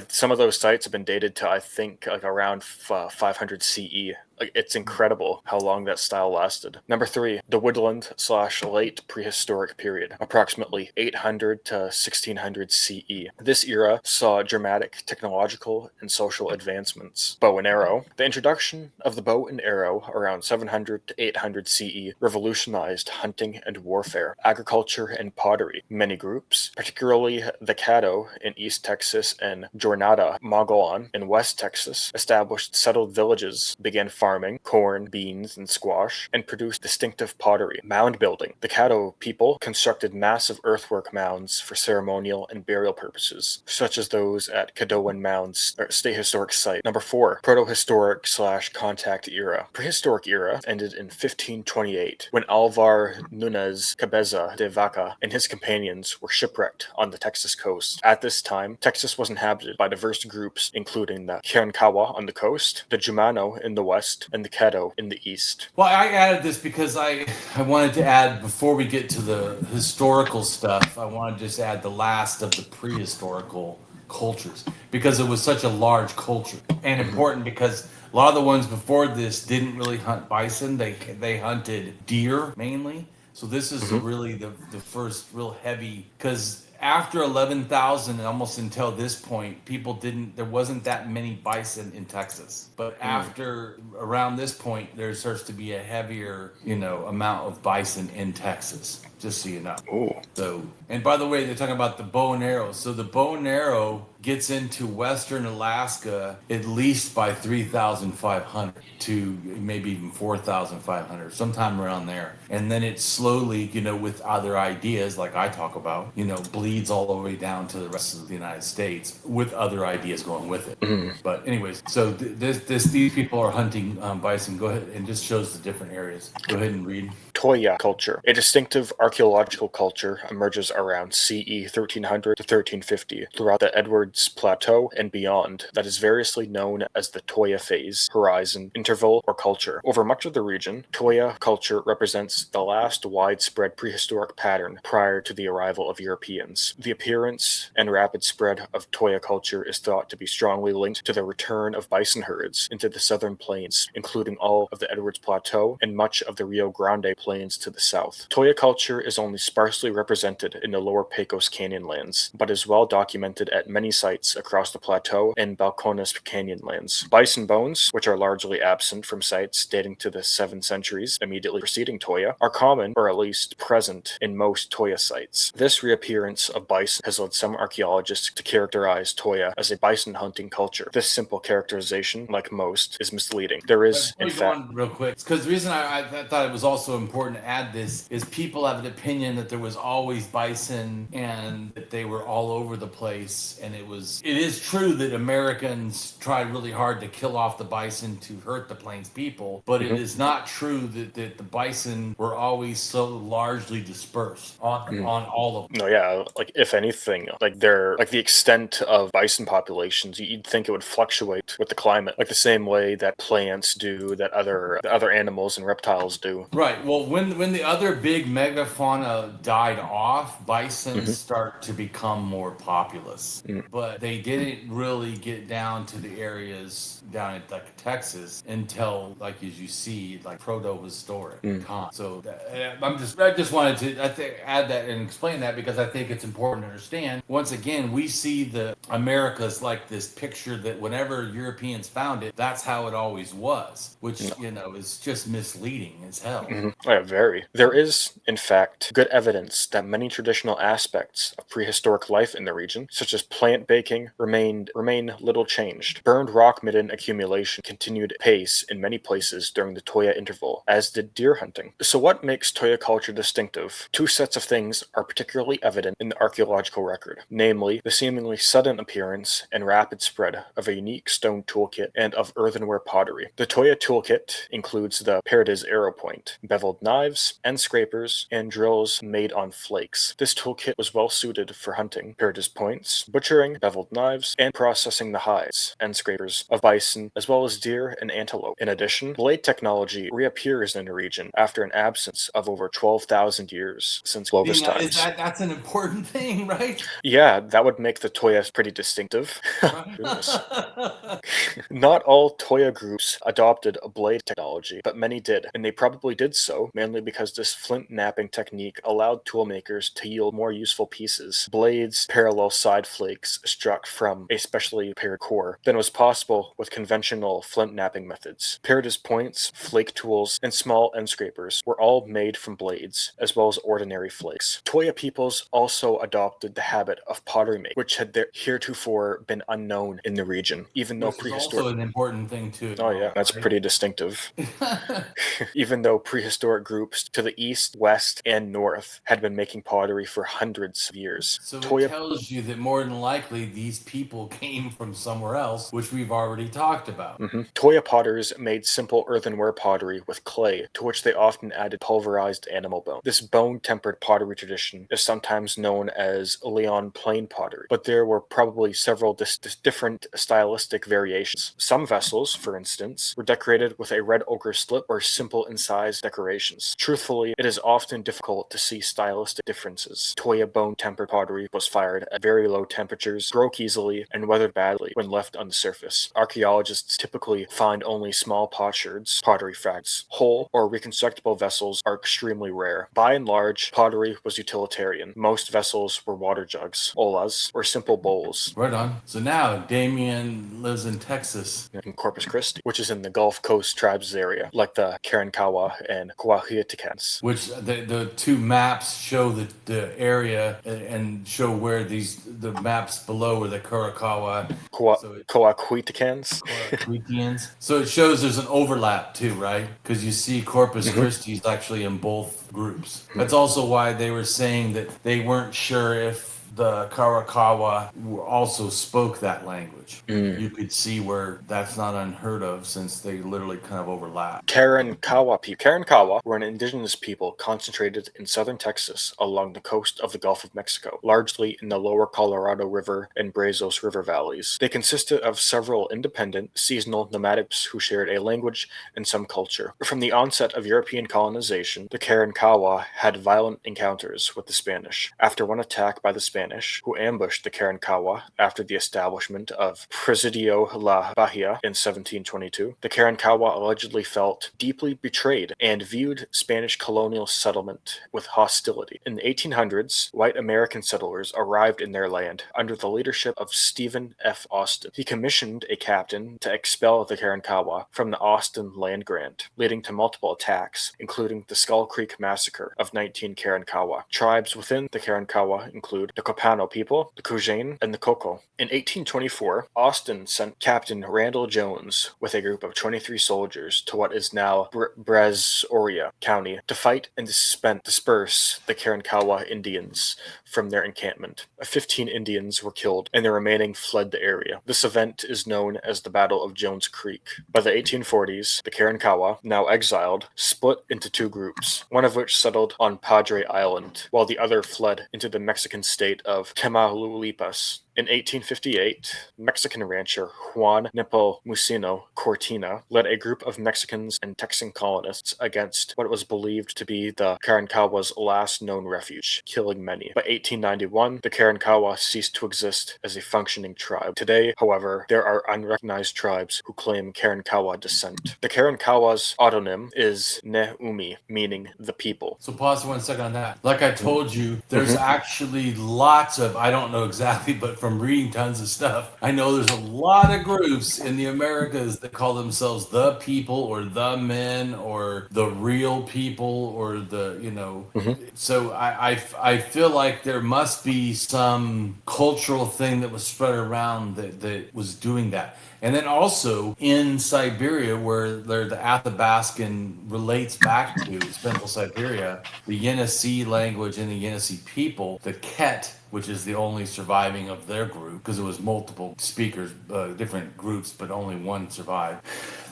Some of those sites have been dated to, I think, around 500 CE. It's incredible how long that style lasted. Number 3, the Woodland/late prehistoric period, approximately 800 to 1600 CE. This era saw dramatic technological and social advancements. Bow and arrow. The introduction of the bow and arrow around 700 to 800 CE revolutionized hunting and warfare, agriculture and pottery. Many groups, particularly the Caddo in East Texas and Jornada Mogollon in West Texas, established settled villages, began farming corn, beans, and squash, and produced distinctive pottery. Mound building. The Caddo people constructed massive earthwork mounds for ceremonial and burial purposes, such as those at Caddoan Mounds, State Historic Site. Number 4, Protohistoric/Contact era. Prehistoric era ended in 1528, when Alvar Nunez Cabeza de Vaca and his companions were shipwrecked on the Texas coast. At this time, Texas was inhabited by diverse groups, including the Karankawa on the coast, the Jumano in the west, and the Caddo in the east. Well, I added this because I wanted to add, before we get to the historical stuff, I want to just add the last of the prehistorical cultures, because it was such a large culture, and important because a lot of the ones before this didn't really hunt bison. They hunted deer mainly. So this is really the first real heavy, because after 11,000 and almost until this point, there wasn't that many bison in Texas. But after around this point, there starts to be a heavier, amount of bison in Texas, just so you know. Ooh. So, and by the way, they're talking about the bow and arrow. So the bow and arrow gets into western Alaska at least by 3,500 to maybe even 4,500, sometime around there. And then it slowly, with other ideas like I talk about, bleeds all the way down to the rest of the United States with other ideas going with it. But anyways, so these people are hunting bison. Go ahead, and just shows the different areas. Go ahead and read. Toya culture. A distinctive archaeological culture emerges around CE 1300 to 1350 throughout the Edwards Plateau and beyond that is variously known as the Toya phase, horizon, interval, or culture. Over much of the region, Toya culture represents the last widespread prehistoric pattern prior to the arrival of Europeans. The appearance and rapid spread of Toya culture is thought to be strongly linked to the return of bison herds into the southern plains, including all of the Edwards Plateau and much of the Rio Grande Plains to the south. Toya culture is only sparsely represented in the lower Pecos Canyonlands, but is well documented at many sites across the plateau and Balcones Canyonlands. Bison bones, which are largely absent from sites dating to the 7 centuries immediately preceding Toya, are common, or at least present, in most Toya sites. This reappearance of bison has led some archaeologists to characterize Toya as a bison hunting culture. This simple characterization, like most, is misleading. There is, in fact, real quick, because the reason I thought it was also important to add this is people have an opinion that there was always bison and that they were all over the place, and it is true that Americans tried really hard to kill off the bison to hurt the plains people, but it is not true that the bison were always so largely dispersed on all of them. No, yeah, like if anything, like the extent of bison populations, you'd think it would fluctuate with the climate, like the same way that plants do, that other animals and reptiles do. Right. Well, when the other big megafauna died off, bison start to become more populous. But they didn't really get down to the areas down at like Texas until, like as you see, like proto-historic time. So I just wanted to add that and explain that because I think it's important to understand. Once again, we see the Americas like this picture that whenever Europeans found it, that's how it always was, which is just misleading as hell. Yeah, very. There is, in fact, good evidence that many traditional aspects of prehistoric life in the region, such as plant baking, remain little changed. Burned rock midden accumulation continued pace in many places during the Toya interval, as did deer hunting. So what makes Toya culture distinctive? Two sets of things are particularly evident in the archaeological record, namely the seemingly sudden appearance and rapid spread of a unique stone toolkit and of earthenware pottery. The Toya toolkit includes the Paradis arrow point, beveled knives, end scrapers, and drills made on flakes. This toolkit was well suited for hunting, Paradis points, butchering, beveled knives, and processing the hides, end scrapers, of bison, as well as deer and antelope. In addition, blade technology reappears in the region after an absence of over 12,000 years since Clovis times. That's an important thing, right? Yeah, that would make the Toya pretty distinctive. Not all Toya groups adopted a blade technology, but many did, and they probably did so mainly because this flint knapping technique allowed toolmakers to yield more useful pieces, blades, parallel side flakes struck from a specially paired core, than was possible with conventional flint knapping methods. Paradis points, flake tools, and small end scrapers were all made from blades, as well as ordinary flakes. Toya peoples also adopted the habit of pottery making, which had heretofore been unknown in the region, even though also an important thing too. Oh yeah, that's pretty distinctive. Even though prehistoric groups to the east, west, and north had been making pottery for hundreds of years. So it tells you that more than likely these people came from somewhere else, which we've already talked about. Toya potters made simple earthenware pottery with clay, to which they often added pulverized animal bone. This bone-tempered pottery tradition is sometimes known as Leon plain pottery, but there were probably several different stylistic variations. Some vessels, for instance, were decorated with a red ochre slip or simple incised decorations. Truthfully, it is often difficult to see stylistic differences. Toya bone-tempered pottery was fired at very low temperatures, broke easily, and weathered badly when left on the surface. Archaeologists typically find only small potsherds, pottery fragments. Whole or reconstructible vessels are extremely rare. By and large, pottery was utilitarian. Most vessels were water jugs, olas, or simple bowls. Right on. So now Damien lives in Texas. In Corpus Christi, which is in the Gulf Coast tribes area, like the Karankawa and Coahuiltecans. Which the two maps show the area and show where the maps below are the Karankawa. Coahuiltecans. So it shows there's an overlap too, right? Because you see Corpus Christi is actually in both groups. That's also why they were saying that they weren't sure if the Karankawa also spoke that language. You could see where that's not unheard of since they literally kind of overlap. Karankawa people. Karankawa were an indigenous people concentrated in southern Texas along the coast of the Gulf of Mexico, largely in the lower Colorado River and Brazos River valleys. They consisted of several independent, seasonal nomadics who shared a language and some culture. From the onset of European colonization, the Karankawa had violent encounters with the Spanish. After one attack by the Spanish, who ambushed the Karankawa after the establishment of Presidio La Bahia in 1722, the Karankawa allegedly felt deeply betrayed and viewed Spanish colonial settlement with hostility. In the 1800s, white American settlers arrived in their land under the leadership of Stephen F. Austin. He commissioned a captain to expel the Karankawa from the Austin land grant, leading to multiple attacks, including the Skull Creek Massacre of 19 Karankawa. Tribes within the Karankawa include the Copano people, the Cujane, and the Coco. In 1824, Austin sent Captain Randall Jones with a group of 23 soldiers to what is now Brazoria County to fight and disperse the Karankawa Indians from their encampment. 15 Indians were killed, and the remaining fled the area. This event is known as the Battle of Jones Creek. By the 1840s, the Karankawa, now exiled, split into two groups, one of which settled on Padre Island, while the other fled into the Mexican state of Tamaulipas. In 1858, Mexican rancher Juan Nepomuceno Cortina led a group of Mexicans and Texan colonists against what was believed to be the Karankawa's last known refuge, killing many. By 1891, the Karankawa ceased to exist as a functioning tribe. Today, however, there are unrecognized tribes who claim Karankawa descent. The Karankawa's autonym is Ne'umi, meaning the people. So pause for 1 second on that. Like I told you, there's actually lots of, I don't know exactly, but from reading tons of stuff, I know there's a lot of groups in the Americas that call themselves the people or the men or the real people or the, so I feel like there must be some cultural thing that was spread around that was doing that. And then also in Siberia, where the Athabascan relates back to Central Siberia, the Yenisei language and the Yenisei people, the Ket, which is the only surviving of their group, because it was multiple speakers, different groups, but only one survived.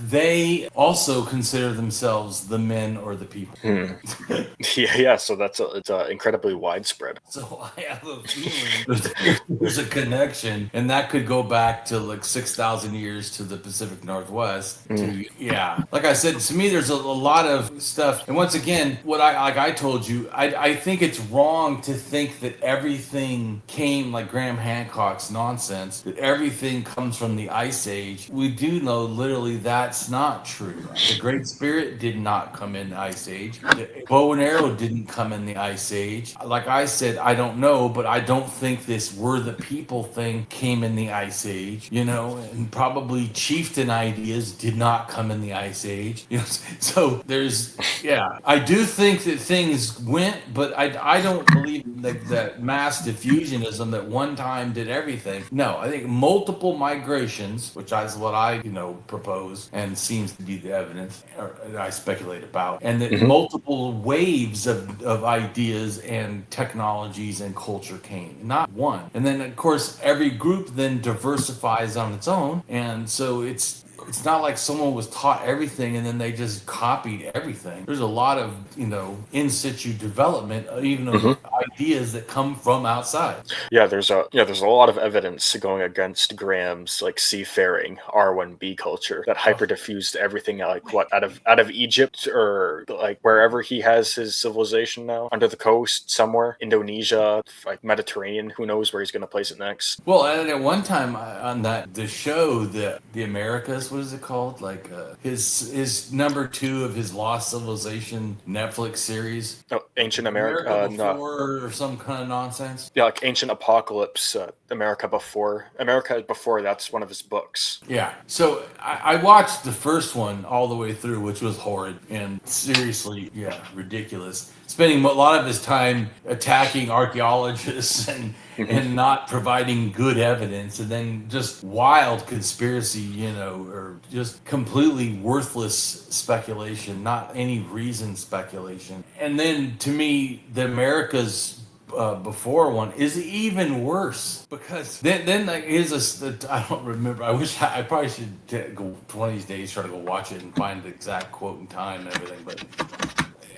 They also consider themselves the men or the people. Yeah, so it's incredibly widespread. So I have a feeling there's a connection, and that could go back to like 6,000 years to the Pacific Northwest. Like I said, to me, there's a lot of stuff. And once again, what I told you, I think it's wrong to think that everything came like Graham Hancock's nonsense, that everything comes from the Ice Age. We do know literally that's not true. The Great Spirit did not come in the Ice Age. The bow and arrow didn't come in the Ice Age. Like I said, I don't know, but I don't think this "we're the people" thing came in the Ice Age, and probably chieftain ideas did not come in the Ice Age. So there's, I do think that things went, but I don't believe that mass diffusionism that one time did everything. No, I think multiple migrations, which is what I, propose and seems to be the evidence, or I speculate about, and that multiple waves of ideas and technologies and culture came, not one. And then, of course, every group then diversifies on its own, and so it's not like someone was taught everything and then they just copied everything. There's a lot of, in situ development, even of ideas that come from outside. Yeah, there's a lot of evidence going against Graham's like seafaring R1B culture that hyper-diffused everything out of Egypt or like wherever he has his civilization now, under the coast somewhere, Indonesia, like Mediterranean. Who knows where he's going to place it next? Well, and at one time on the show, the Americas, what is it called? Like his number 2 of his Lost Civilization Netflix series. Oh, Ancient America Before, or some kind of nonsense. Yeah, like Ancient Apocalypse, America Before. That's one of his books. Yeah. So I watched the first one all the way through, which was horrid and seriously, ridiculous. Spending a lot of his time attacking archaeologists and not providing good evidence, and then just wild conspiracy, or just completely worthless speculation, not any reason speculation. And then to me, the Americas before one is even worse, because then like I don't remember. I probably should go one of these days try to go watch it and find the exact quote and time and everything. But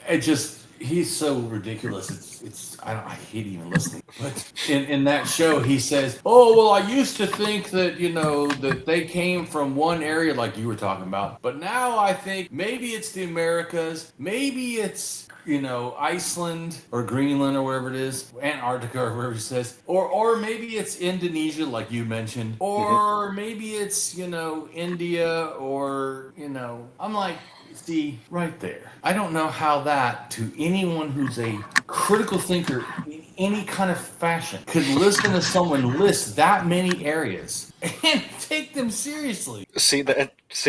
it just, he's so ridiculous. I hate even listening. But in that show, he says, "Oh well, I used to think that that they came from one area like you were talking about, but now I think maybe it's the Americas, maybe it's Iceland or Greenland or wherever it is, Antarctica or wherever he says, or maybe it's Indonesia like you mentioned, or maybe it's India or I'm like." See, right there. I don't know how that, to anyone who's a critical thinker in any kind of fashion, could listen to someone list that many areas and take them seriously. See,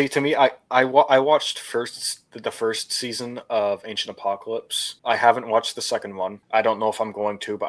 to me, I watched the first season of Ancient Apocalypse. I haven't watched the second one. I don't know if I'm going to, but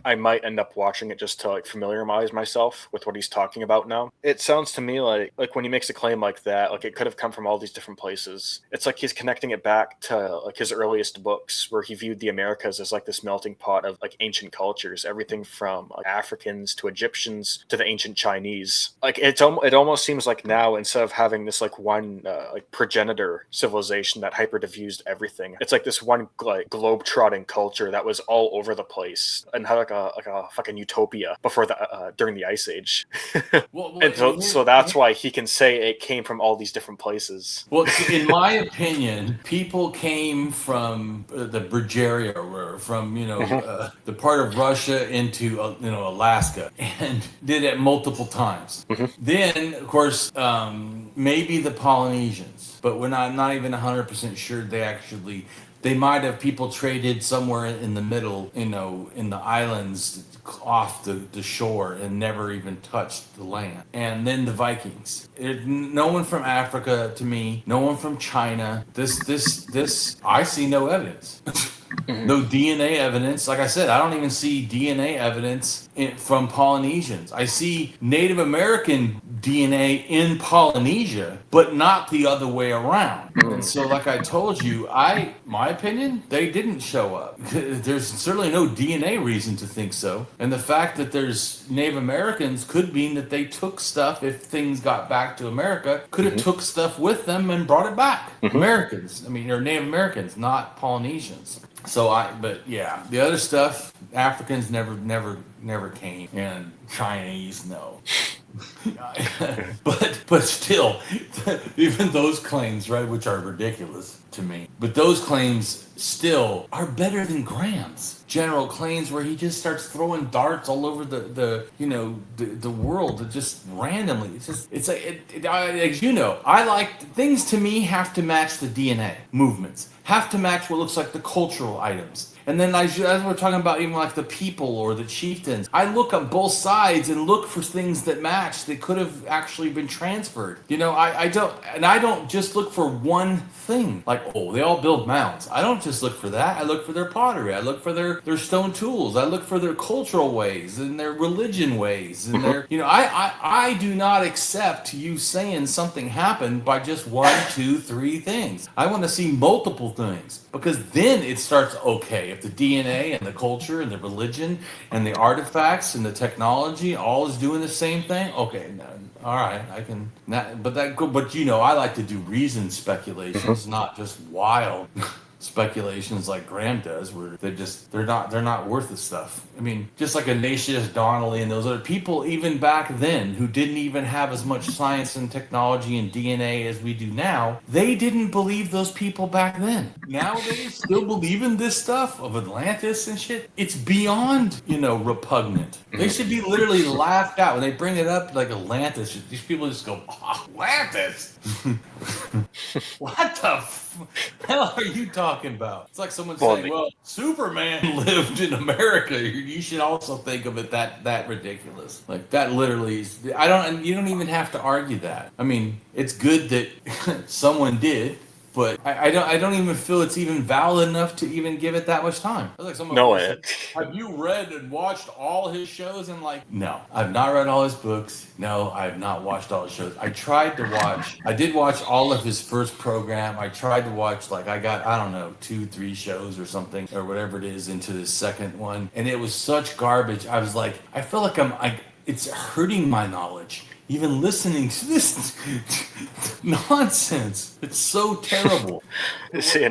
I might end up watching it just to like familiarize myself with what he's talking about now. It sounds to me like when he makes a claim like that, like it could have come from all these different places. It's like he's connecting it back to like his earliest books, where he viewed the Americas as like this melting pot of like ancient cultures, everything from like Africans to Egyptians to the ancient Chinese. Like it almost seems like now, instead of having this like one like progenitor civilization that hyper diffused everything, it's like this one like globe-trotting culture that was all over the place and had like a fucking utopia before the during the Ice Age. And so that's why he can say it came from all these different places. Well, in my opinion, people came from the Bulgaria, or from the part of Russia into Alaska, and did it multiple times. Then, of course, maybe the Polynesians, but we're not even 100% sure they might have people traded somewhere in the middle, in the islands off the shore and never even touched the land. And then the Vikings. No one from Africa to me, no one from China. This I see no evidence. No DNA evidence. Like I said, I don't even see DNA evidence from Polynesians. I see Native American DNA in Polynesia, but not the other way around. And so, like I told you, my opinion, they didn't show up. There's certainly no DNA reason to think so. And the fact that there's Native Americans could mean that they took stuff, if things got back to America, could have took stuff with them and brought it back. Americans, or Native Americans, not Polynesians. But yeah, the other stuff, Africans never came, and Chinese, no. but still, even those claims, right, which are ridiculous to me, but those claims still are better than Graham's general claims, where he just starts throwing darts all over the world, just randomly. It's like I like things, to me, have to match the DNA movements, have to match what looks like the cultural items. And then as we're talking about even like the people or the chieftains, I look at both sides and look for things that match, that could have actually been transferred. I don't just look for one thing. Like, they all build mounds. I don't just look for that. I look for their pottery. I look for their stone tools. I look for their cultural ways and their religion ways. And their, I do not accept you saying something happened by just 1, 2, 3 things. I want to see multiple things, because then it starts, okay, if the DNA and the culture and the religion and the artifacts and the technology all is doing the same thing, okay, no, all right, I can. But I like to do reasoned speculations, not just wild speculations like Graham does, where they're not worth the stuff. Just like Ignatius Donnelly and those other people, even back then, who didn't even have as much science and technology and DNA as we do now, they didn't believe those people back then. Now they still believe in this stuff of Atlantis and shit. It's beyond, repugnant. They should be literally laughed out when they bring it up, like Atlantis. These people just go, Atlantis? What the hell are you talking about? It's like someone saying, well, Superman lived in America. You should also think of it that ridiculous. Like, that literally is, you don't even have to argue that. It's good that someone did, but I don't even feel it's even valid enough to even give it that much time. That's like someone No, said, have you read and watched all his shows? And like, no, I've not read all his books. No, I've not watched all his shows. I did watch all of his first program. I tried to watch, like, I don't know, 2-3 shows or something, or whatever it is, into the second one. And it was such garbage. I was like, I feel like it's hurting my knowledge even listening to this nonsense. It's so terrible. See,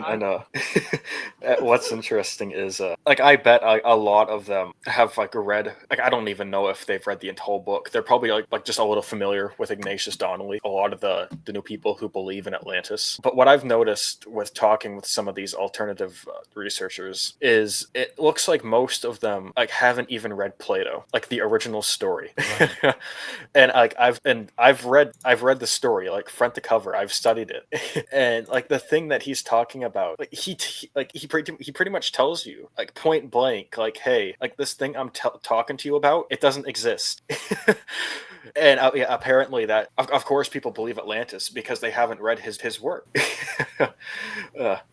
what's interesting is, like, I bet a lot of them have, like, read, like, I don't even know if they've read the whole book. They're probably, like just a little familiar with Ignatius Donnelly, a lot of the new people who believe in Atlantis. But what I've noticed with talking with some of these alternative researchers is it looks like most of them, like, haven't even read Plato, like the original story. Right. And, like, I've read the story, like, front to cover. I've studied it. And, like, the thing that he's talking about, like, he pretty much tells you, like, point blank, like, hey, like, this thing I'm talking to you about, it doesn't exist. And yeah, apparently that, of course, people believe Atlantis because they haven't read his work.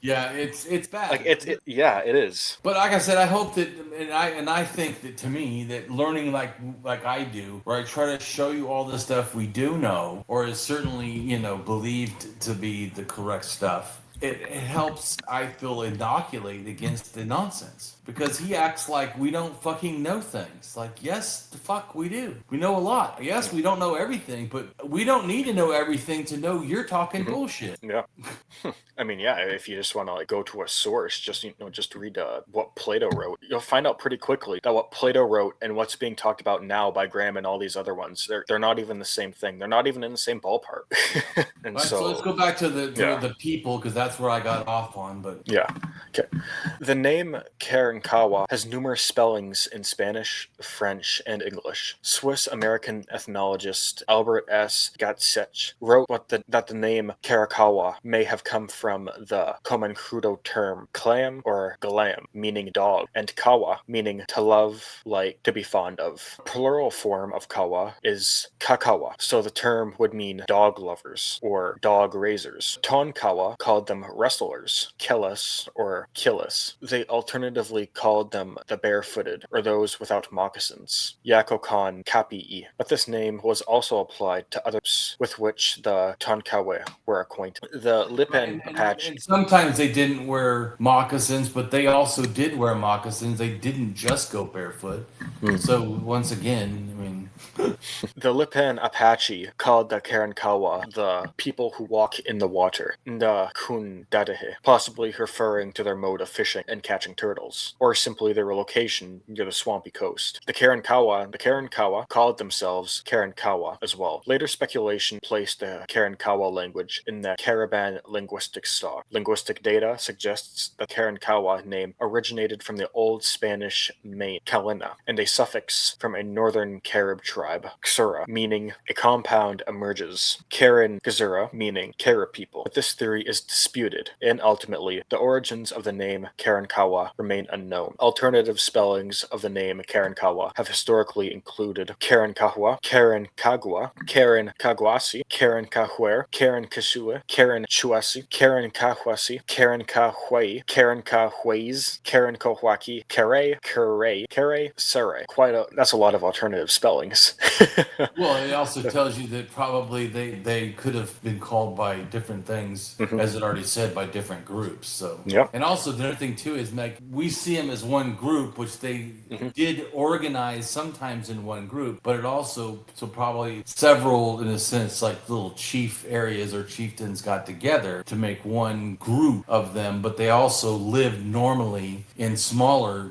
Yeah, it's bad. Like, yeah, it is. But like I said, I hope that, and I think that, to me, that learning like I do, where I try to show you all the stuff we do know, or is certainly, believed to be the correct stuff. It helps, I feel, inoculate against the nonsense, because he acts like we don't fucking know things. Like, yes, the fuck we do. We know a lot. Yes, we don't know everything, but we don't need to know everything to know you're talking bullshit. Yeah. I mean, yeah, if you just want to, like, go to a source, just read what Plato wrote, you'll find out pretty quickly that what Plato wrote and what's being talked about now by Graham and all these other ones, they're not even the same thing. They're not even in the same ballpark. And right, so let's go back to the people, because that's where I got off on. But yeah, okay. The name Karankawa has numerous spellings in Spanish, French, and English. Swiss-American ethnologist Albert S. Gatzech wrote that the name Karankawa may have come from the Comanche term clam or galam, meaning dog, and kawa, meaning to love, like to be fond of. The plural form of kawa is kakawa, so the term would mean dog lovers or dog raisers. Tonkawa called them wrestlers, killis or killis. They alternatively called them the barefooted or those without moccasins, Yakokan Kapii. But this name was also applied to others with which the Tonkawa were acquainted. The Lipan Apache. And sometimes they didn't wear moccasins, but they also did wear moccasins. They didn't just go barefoot. So once again, I mean, the Lipan Apache called the Karankawa the people who walk in the water, the Kun Dadehe, possibly referring to their mode of fishing and catching turtles, or simply their location near the swampy coast. The Karankawa called themselves Karankawa as well. Later speculation placed the Karankawa language in the Caravan linguistic stock. Linguistic data suggests the Karankawa name originated from the Old Spanish Maine, Kalina, and a suffix from a northern Carib tribe, Xura, meaning a compound emerges, Karen Gazura, meaning Carib people. But this theory is disputed, and ultimately, the origins of the name Karankawa remain unknown. Alternative spellings of the name Karankawa have historically included Karankawa, Karankagua, Karankagwasi, Karankahuer, Karankashua, Karanchuasi, Karankahwasi, Karankahwai, Karankahuais, Karankohwaki, Kare, Sare. That's a lot of alternative spellings. Well, it also tells you that probably they could have been called by different things, as it already said, by different groups. So, and also the other thing too is, like, we see them as one group, which they did organize sometimes in one group, but it also, so probably several, in a sense, like little chief areas or chieftains got together to make one group of them, but they also lived normally in smaller,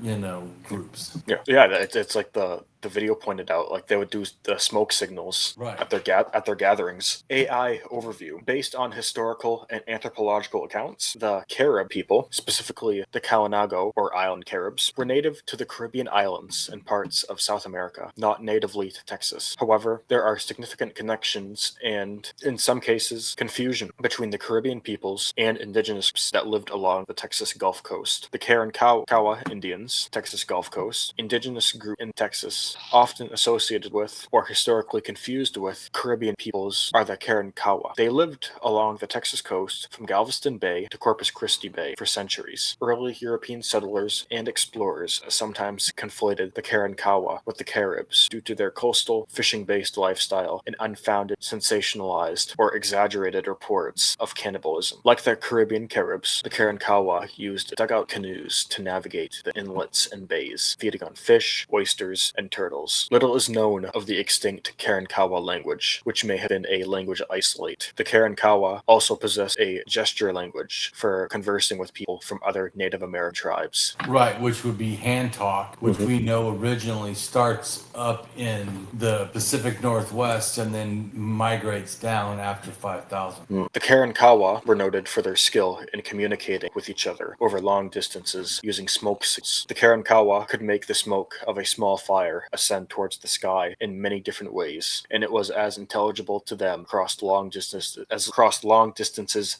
groups. Yeah, it's like the video pointed out, like, they would do the smoke signals at their gatherings. AI overview. Based on historical and anthropological accounts, the Carib people, specifically the Kalinago or island Caribs, were native to the Caribbean islands and parts of South America, not natively to Texas. However, there are significant connections and, in some cases, confusion between the Caribbean peoples and indigenous that lived along the Texas Gulf Coast. The Karankawa Indians, Texas Gulf Coast, indigenous group in Texas, Indians, often associated with or historically confused with Caribbean peoples, are the Karankawa. They lived along the Texas coast from Galveston Bay to Corpus Christi Bay for centuries. Early European settlers and explorers sometimes conflated the Karankawa with the Caribs due to their coastal, fishing-based lifestyle and unfounded, sensationalized, or exaggerated reports of cannibalism. Like the Caribbean Caribs, the Karankawa used dugout canoes to navigate the inlets and bays, feeding on fish, oysters, and turtles. Little is known of the extinct Karankawa language, which may have been a language isolate. The Karankawa also possess a gesture language for conversing with people from other Native American tribes. Right, which would be hand talk, which we know originally starts up in the Pacific Northwest and then migrates down after 5,000. The Karankawa were noted for their skill in communicating with each other over long distances using smoke signals. The Karankawa could make the smoke of a small fire ascend towards the sky in many different ways, and it was as intelligible to them across long distances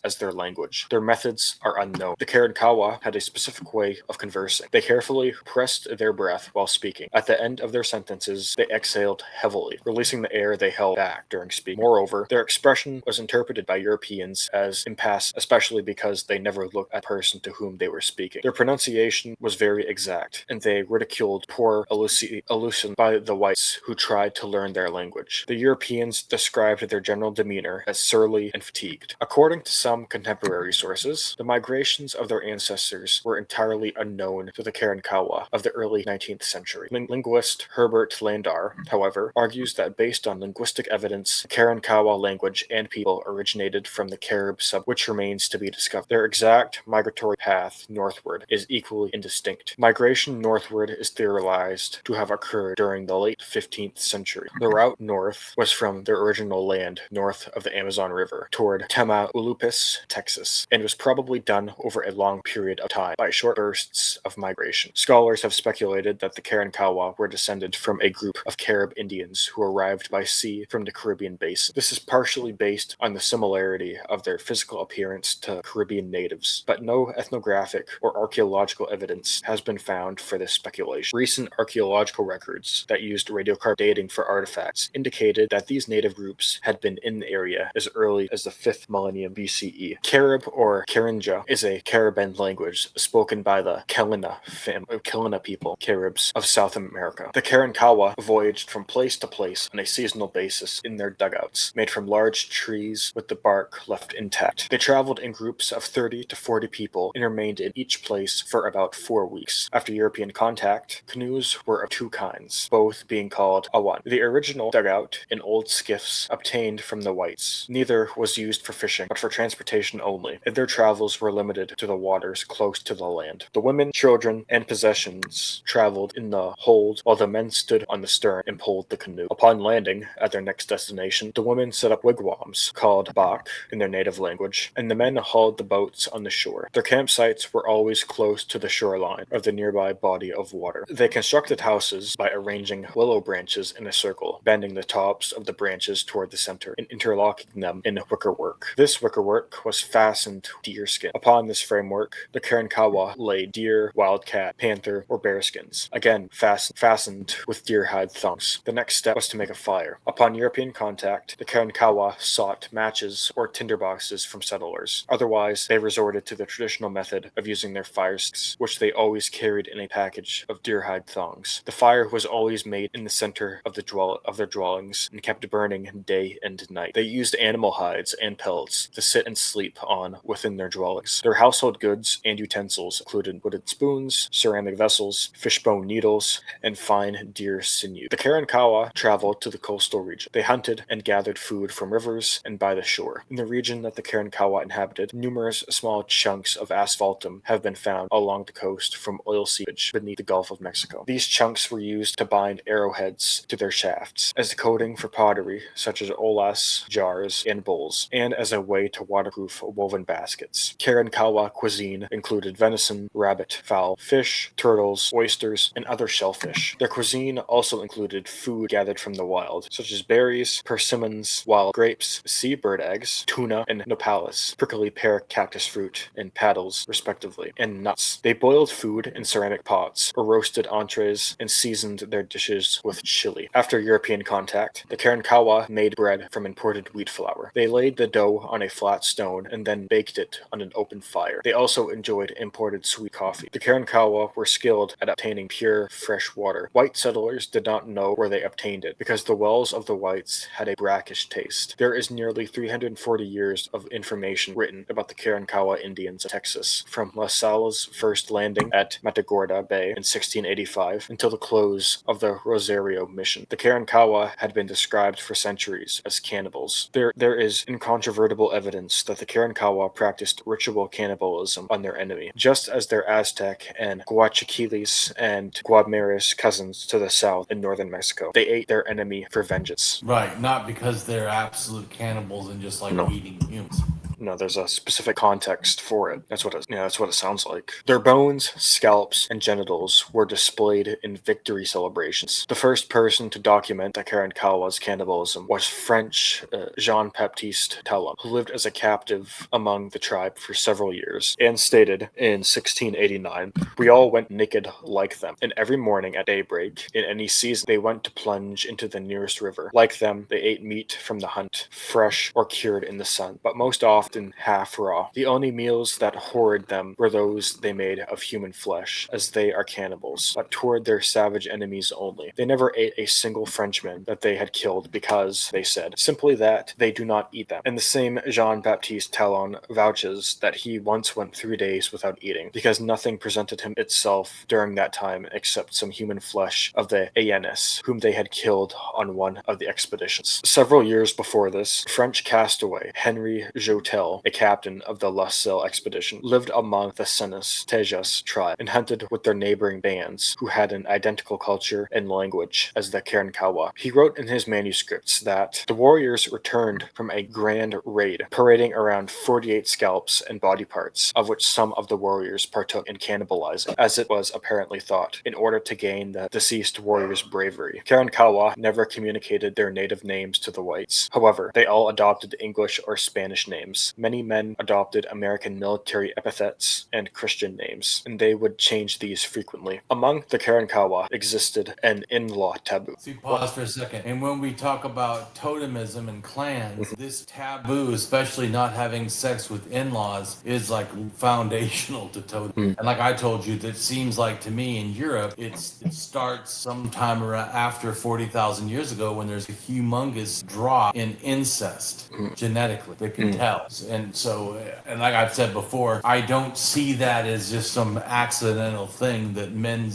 as their language. Their methods are unknown. The Karankawa had a specific way of conversing. They carefully pressed their breath while speaking. At the end of their sentences, they exhaled heavily, releasing the air they held back during speaking. Moreover, their expression was interpreted by Europeans as impassive, especially because they never looked at the person to whom they were speaking. Their pronunciation was very exact, and they ridiculed poor elucidation by the whites who tried to learn their language. The Europeans described their general demeanor as surly and fatigued. According to some contemporary sources, the migrations of their ancestors were entirely unknown to the Karankawa of the early 19th century. Linguist Herbert Landar, however, argues that based on linguistic evidence, the Karankawa language and people originated from the Carib sub, which remains to be discovered. Their exact migratory path northward is equally indistinct. Migration northward is theorized to have occurred during the late 15th century. The route north was from their original land north of the Amazon River toward Tamaulipas, Texas, and was probably done over a long period of time by short bursts of migration. Scholars have speculated that the Karankawa were descended from a group of Carib Indians who arrived by sea from the Caribbean basin. This is partially based on the similarity of their physical appearance to Caribbean natives, but no ethnographic or archaeological evidence has been found for this speculation. Recent archaeological records that used radiocarbon dating for artifacts indicated that these native groups had been in the area as early as the 5th millennium BCE. Carib or Karinja is a Caribbean language spoken by the Kalina people, Caribs of South America. The Karankawa voyaged from place to place on a seasonal basis in their dugouts, made from large trees with the bark left intact. They traveled in groups of 30 to 40 people and remained in each place for about 4 weeks. After European contact, canoes were of two kinds, both being called awan. The original dugout and old skiffs obtained from the whites. Neither was used for fishing, but for transportation only, and their travels were limited to the waters close to the land. The women, children, and possessions traveled in the hold, while the men stood on the stern and pulled the canoe. Upon landing at their next destination, the women set up wigwams, called bak in their native language, and the men hauled the boats on the shore. Their campsites were always close to the shoreline of the nearby body of water. They constructed houses by arranging willow branches in a circle, bending the tops of the branches toward the center, and interlocking them in wickerwork. This wickerwork was fastened to deer skin. Upon this framework, the Karankawa laid deer, wildcat, panther, or bear skins, again fastened with deer hide thongs. The next step was to make a fire. Upon European contact, the Karankawa sought matches or tinderboxes from settlers. Otherwise, they resorted to the traditional method of using their fire sticks, which they always carried in a package of deer hide thongs. The fire was always made in the center of their dwellings and kept burning day and night. They used animal hides and pelts to sit and sleep on within their dwellings. Their household goods and utensils included wooden spoons, ceramic vessels, fishbone needles, and fine deer sinew. The Karankawa traveled to the coastal region. They hunted and gathered food from rivers and by the shore. In the region that the Karankawa inhabited, numerous small chunks of asphaltum have been found along the coast from oil seepage beneath the Gulf of Mexico. These chunks were used to bind arrowheads to their shafts, as a coating for pottery, such as olas, jars, and bowls, and as a way to waterproof woven baskets. Karankawa cuisine included venison, rabbit, fowl, fish, turtles, oysters, and other shellfish. Their cuisine also included food gathered from the wild, such as berries, persimmons, wild grapes, seabird eggs, tuna, and nopales, prickly pear cactus fruit, and paddles, respectively, and nuts. They boiled food in ceramic pots, or roasted entrees and seasoned seasoned their dishes with chili. After European contact, the Karankawa made bread from imported wheat flour. They laid the dough on a flat stone and then baked it on an open fire. They also enjoyed imported sweet coffee. The Karankawa were skilled at obtaining pure, fresh water. White settlers did not know where they obtained it because the wells of the whites had a brackish taste. There is nearly 340 years of information written about the Karankawa Indians of Texas, from La Salle's first landing at Matagorda Bay in 1685 until the close of the Rosario mission. The Karankawa had been described for centuries as cannibals. There is incontrovertible evidence that the Karankawa practiced ritual cannibalism on their enemy, just as their Aztec and Guachiquiles and Guadmares cousins to the south in northern Mexico. They ate their enemy for vengeance. Right, not because they're absolute cannibals and just like eating humans. No, there's a specific context for it. That's what it sounds like. Their bones, scalps, and genitals were displayed in victory celebrations. The first person to document the Karankawa's cannibalism was French Jean-Baptiste Talon, who lived as a captive among the tribe for several years, and stated in 1689, "We all went naked like them, and every morning at daybreak, in any season, they went to plunge into the nearest river. Like them, they ate meat from the hunt, fresh or cured in the sun, but most often half raw. The only meals that horrid them were those they made of human flesh, as they are cannibals, but toward their savage enemies only. They never ate a single Frenchman that they had killed because, they said, simply that they do not eat them." And the same Jean-Baptiste Talon vouches that he once went 3 days without eating, because nothing presented him itself during that time except some human flesh of the Ayenes, whom they had killed on one of the expeditions. Several years before this, French castaway Henry Joutel, a captain of the La Salle expedition, lived among the Senes Tejas tribe and hunted with their neighboring bands, who had an identical culture and language as the Karankawa. He wrote in his manuscripts that the warriors returned from a grand raid, parading around 48 scalps and body parts, of which some of the warriors partook in cannibalizing, as it was apparently thought, in order to gain the deceased warriors' bravery. Karankawa never communicated their native names to the whites. However, they all adopted English or Spanish names. Many men adopted American military epithets and Christian names, and they would change these frequently. Among the Karankawa existed an in-law taboo. See, pause for a second. And when we talk about totemism and clans, this taboo, especially not having sex with in-laws, is like foundational to totem. And like I told you, that seems like to me in Europe, it starts sometime around after 40,000 years ago, when there's a humongous drop in incest genetically. They can tell. And so, and like I've said before, I don't see that as just some accidental thing that men,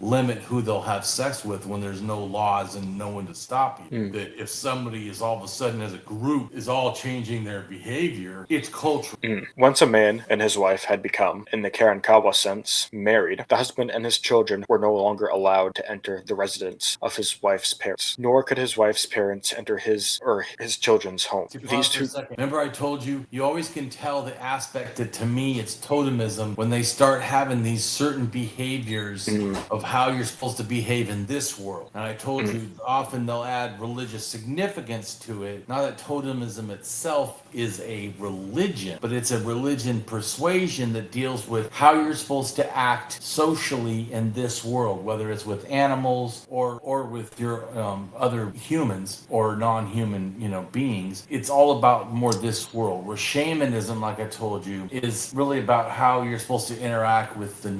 limit who they'll have sex with when there's no laws and no one to stop you. That if somebody is all of a sudden as a group is all changing their behavior, it's cultural. Once a man and his wife had become, in the Karankawa sense, married, the husband and his children were no longer allowed to enter the residence of his wife's parents, nor could his wife's parents enter his or his children's home. These two. Remember, I told you, you always can tell the aspect that to me it's totemism when they start having these certain behaviors of how you're supposed to behave in this world. And I told you, often they'll add religious significance to it. Not that totemism itself is a religion, but it's a religion persuasion that deals with how you're supposed to act socially in this world, whether it's with animals or with your other humans or non-human, beings. It's all about more this world, where shamanism, like I told you, is really about how you're supposed to interact with the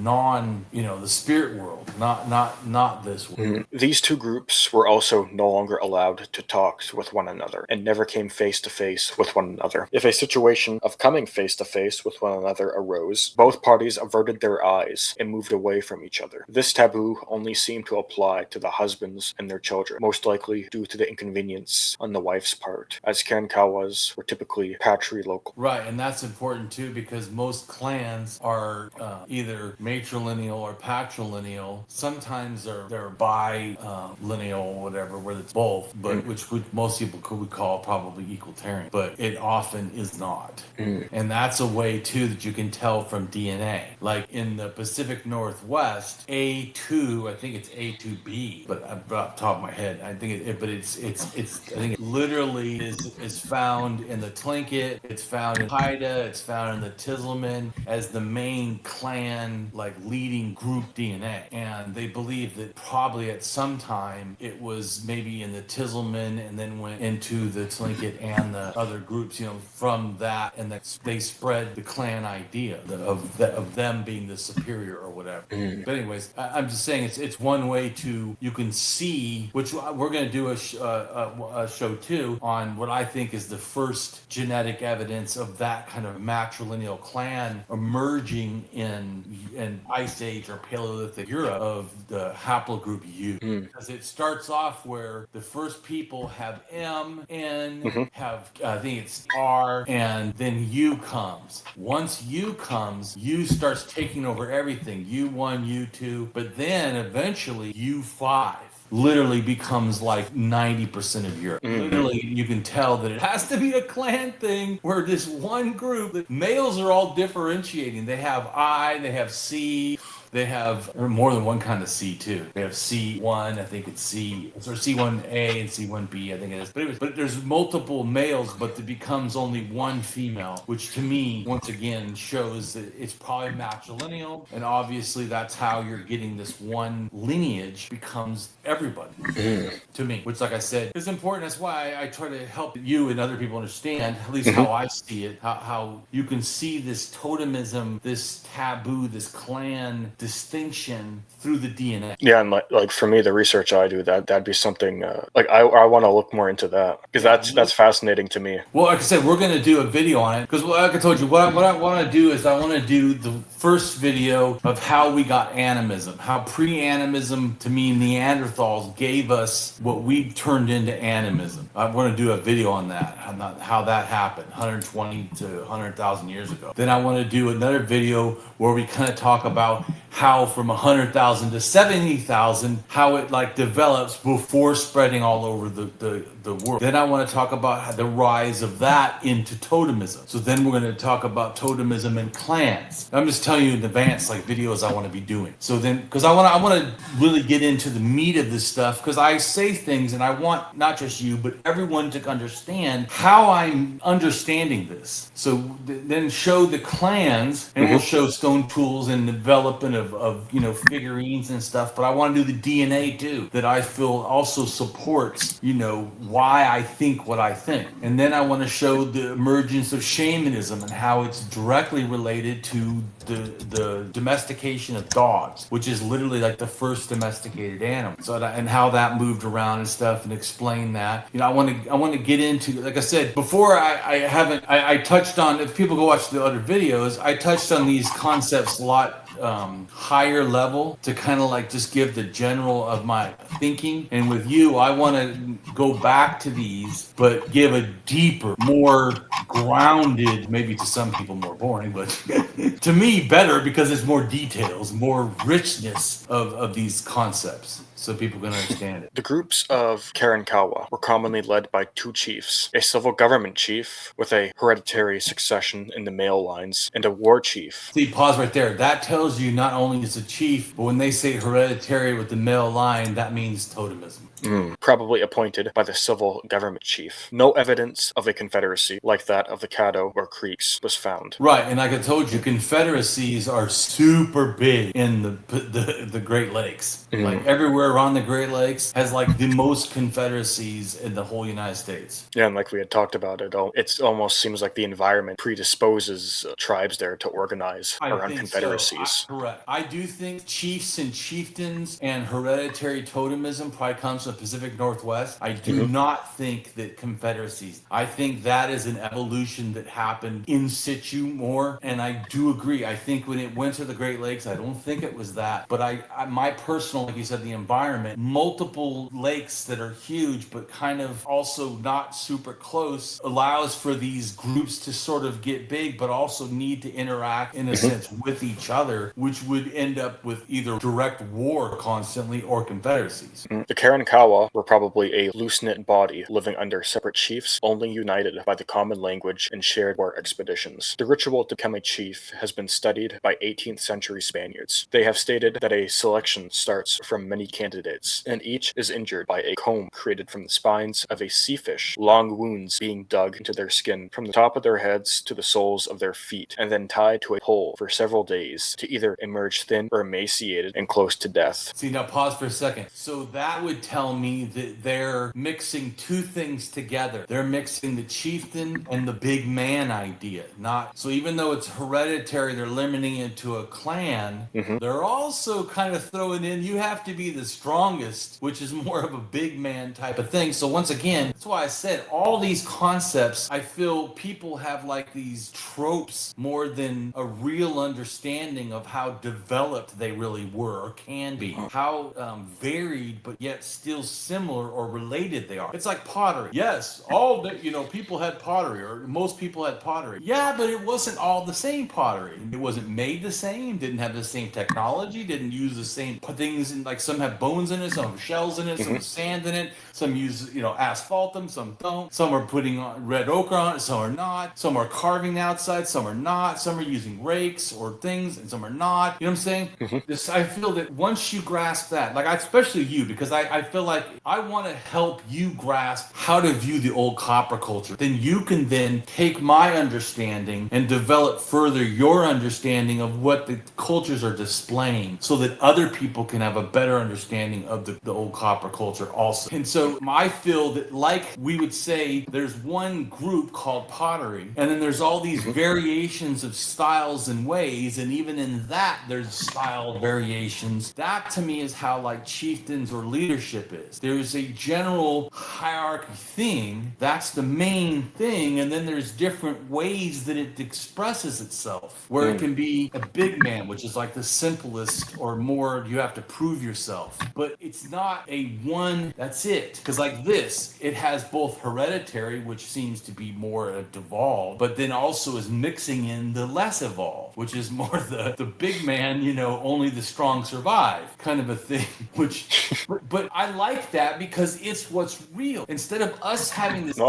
the spirit world, not this world. These two groups were also no longer allowed to talk with one another and never came face to face with one another. If a situation of coming face to face with one another arose, both parties averted their eyes and moved away from each other. This taboo only seemed to apply to the husbands and their children, most likely due to the inconvenience on the wife's part, as Karankawas were typically patrilocal. Right, and that's important too, because most clans are either matrilineal or patrilineal. Sometimes they're bilineal or whatever, where it's both, but which most people would call probably equalitarian, but it often is not. And that's a way too that you can tell from DNA. Like in the Pacific Northwest, A2, I think it's A2B, but off the top of my head, I think it literally is found in the Tlingit it. It's found in Haida. It's found in the Tizelman as the main clan, like leading group DNA. And they believe that probably at some time it was maybe in the Tizelman and then went into the Tlingit and the other groups, from that, and that they spread the clan idea of them being the superior or whatever. But anyways, I'm just saying it's one way you can see, which we're going to do a show too on what I think is the first genetic evidence of that kind of matrilineal clan emerging in Ice Age or Paleolithic Europe of the haplogroup U. Because it starts off where the first people have M, N, have I think it's R, and then U comes. Once U comes, U starts taking over everything. U1, U2, but then eventually U5 literally becomes like 90% of Europe. Literally, you can tell that it has to be a clan thing where this one group, the males are all differentiating. They have I, they have C, they have more than one kind of C too. They have C1, I think it's C, or C1A and C1B, I think it is. But there's multiple males, but it becomes only one female, which to me, once again, shows that it's probably matrilineal, and obviously that's how you're getting this one lineage becomes everybody. To me, which, like I said, is important. That's why I try to help you and other people understand, at least how I see it, how you can see this totemism, this taboo, this clan distinction through the DNA. Yeah, and like for me, the research I do, that'd be something I want to look more into that, because that's fascinating to me. Well, like I said, we're going to do a video on it because, like I told you, what I want to do is I want to do the first video of how we got animism, how pre-animism, to me, Neanderthals gave us what we turned into animism. I want to do a video on that, how that happened 120 to 100,000 years ago. Then I want to do another video where we kind of talk about how from 100,000 to 70,000, how it like develops before spreading all over the world. Then I want to talk about the rise of that into totemism. So then we're going to talk about totemism and clans. I'm just telling you in advance, like videos I want to be doing. So then, because I want to really get into the meat of this stuff, because I say things and I want not just you, but everyone to understand how I'm understanding this. So then show the clans, and we'll show stone tools and development of figurines and stuff. But I want to do the DNA too, that I feel also supports, why I think what I think. And then I want to show the emergence of shamanism and how it's directly related to the domestication of dogs, which is literally like the first domesticated animal. So and how that moved around and stuff, and explain that. I want to get into, like I said before, I touched on, if people go watch the other videos, I touched on these concepts a lot higher level to kind of like just give the general of my thinking. And with you, I want to go back to these, but give a deeper, more grounded, maybe to some people more boring, but to me better, because it's more details, more richness of these concepts, so people can understand it. The groups of Karankawa were commonly led by two chiefs, a civil government chief with a hereditary succession in the male lines, and a war chief. See, pause right there. That tells you not only is a chief, but when they say hereditary with the male line, that means totemism. Probably appointed by the civil government chief. No evidence of a confederacy like that of the Caddo or Creeks was found. Right, and like I told you, confederacies are super big in the Great Lakes. Like everywhere around the Great Lakes has like the most confederacies in the whole United States. Yeah, and like we had talked about it almost seems like the environment predisposes tribes there to organize around confederacies. So. Correct. I do think chiefs and chieftains and hereditary totemism probably comes from the Pacific Northwest. I do not think that confederacies. I think that is an evolution that happened in situ more, and I do agree. I think when it went to the Great Lakes, I don't think it was that, but my personal, like you said, the environment, multiple lakes that are huge but kind of also not super close, allows for these groups to sort of get big but also need to interact in a sense with each other, which would end up with either direct war constantly or confederacies. The Karankawa were probably a loose-knit body living under separate chiefs, only united by the common language and shared war expeditions. The ritual to become a chief has been studied by 18th century Spaniards. They have stated that a selection starts from many candidates candidates, and each is injured by a comb created from the spines of a sea fish, long wounds being dug into their skin from the top of their heads to the soles of their feet, and then tied to a pole for several days to either emerge thin or emaciated and close to death. See, now pause for a second. So that would tell me that they're mixing two things together. They're mixing the chieftain and the big man idea. Not so even though it's hereditary, they're limiting it to a clan. They're also kind of throwing in you have to be the strongest, which is more of a big man type of thing. So once again, that's why I said all these concepts, I feel people have like these tropes more than a real understanding of how developed they really were or can be, how varied but yet still similar or related they are. It's like pottery. Yes, all the people had pottery, or most people had pottery. Yeah, but it wasn't all the same pottery. It wasn't made the same, didn't have the same technology, didn't use the same things. And like some have bones in it, some have shells in it, some have sand in it, some use asphalt them, some don't. Some are putting on red ochre on it, some are not. Some are carving the outside, some are not. Some are using rakes or things, and some are not. You know what I'm saying? I feel that once you grasp that, like especially you, because I feel like I want to help you grasp how to view the old copper culture. Then you can then take my understanding and develop further your understanding of what the cultures are displaying, so that other people can have a better understanding of the old copper culture also. And so I feel that, like we would say, there's one group called pottery, and then there's all these variations of styles and ways, and even in that there's style variations. That to me is how like chieftains or leadership is. There's a general hierarchy thing, that's the main thing, and then there's different ways that it expresses itself, where it can be a big man, which is like the simplest, or more you have to prove yourself, but it's not a one that's it. Because like this, it has both hereditary, which seems to be more evolved, but then also is mixing in the less evolved, which is more the big man, only the strong survive kind of a thing. But I like that because it's what's real. Instead of us having this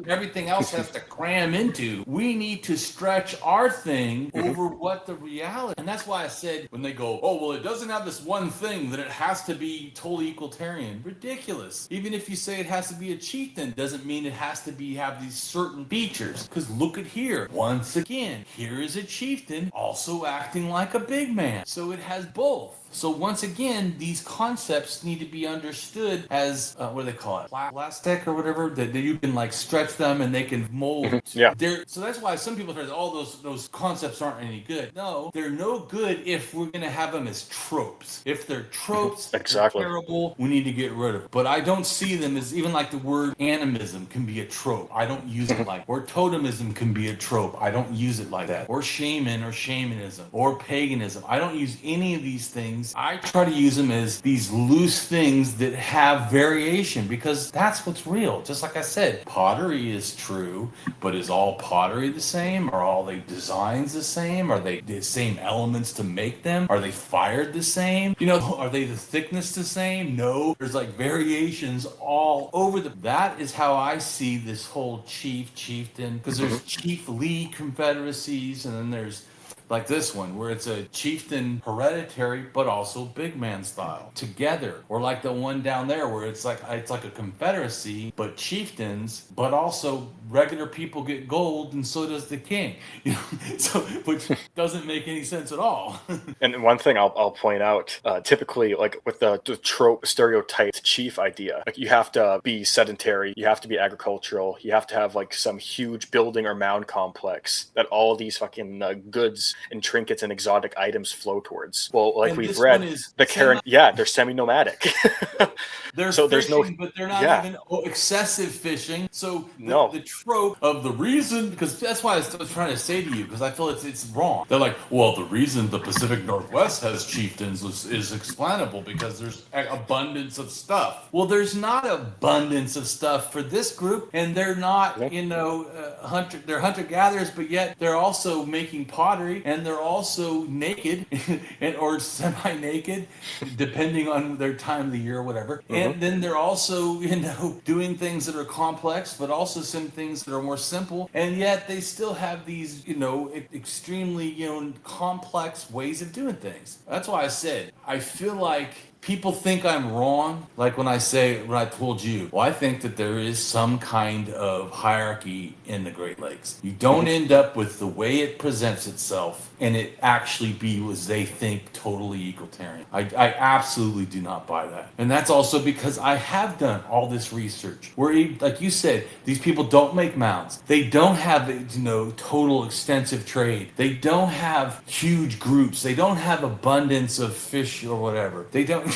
everything else has to cram into, we need to stretch our thing over what the reality. And that's why I said when they go, oh well, it doesn't have this one thing that it has to be totally egalitarian. Ridiculous. Even if you say it has to be a chieftain, doesn't mean it has to have these certain features. Because look at here. Once again, here is a chieftain also acting like a big man. So it has both. So once again, these concepts need to be understood as what do they call it? Plastic or whatever, that you can like stretch them and they can mold. So that's why some people say all those concepts aren't any good. No, they're no good if we're going to have them as tropes. If they're tropes, they're terrible, we need to get rid of them. But I don't see them as, even like the word animism can be a trope. I don't use it like, or totemism can be a trope. I don't use it like that. Or shaman or shamanism or paganism. I don't use any of these things. I try to use them as these loose things that have variation, because that's what's real. Just like I said, pottery is true, but is all pottery the same? Are all the designs the same? Are they the same elements to make them? Are they fired the same? Are they the thickness the same? No. There's like variations all over that is how I see this whole chieftain, because there's chiefly confederacies, and then there's like this one, where it's a chieftain hereditary, but also big man style together. Or like the one down there, where it's like a confederacy, but chieftains, but also regular people get gold, and so does the king. So which doesn't make any sense at all. And one thing I'll point out, typically, like with the trope stereotyped chief idea, like you have to be sedentary, you have to be agricultural, you have to have like some huge building or mound complex that all these fucking goods and trinkets and exotic items flow towards. Well, like we've read, they're semi-nomadic. They're so fishing, there's no, but they're not even excessive fishing. So the trope of the reason, because that's why I was trying to say to you, because I feel it's wrong. They're like, well, the reason the Pacific Northwest has chieftains is explainable because there's abundance of stuff. Well, there's not abundance of stuff for this group, and they're not, they're hunter-gatherers, but yet they're also making pottery, and they're also naked or semi-naked, depending on their time of the year or whatever. And then they're also, doing things that are complex, but also some things that are more simple. And yet they still have these, extremely, complex ways of doing things. That's why I said, I feel like people think I'm wrong. Like when I told you, well, I think that there is some kind of hierarchy in the Great Lakes. You don't end up with the way it presents itself and it actually be as they think totally egalitarian. I absolutely do not buy that. And that's also because I have done all this research where, like you said, these people don't make mounds. They don't have, total extensive trade. They don't have huge groups. They don't have abundance of fish or whatever. They don't,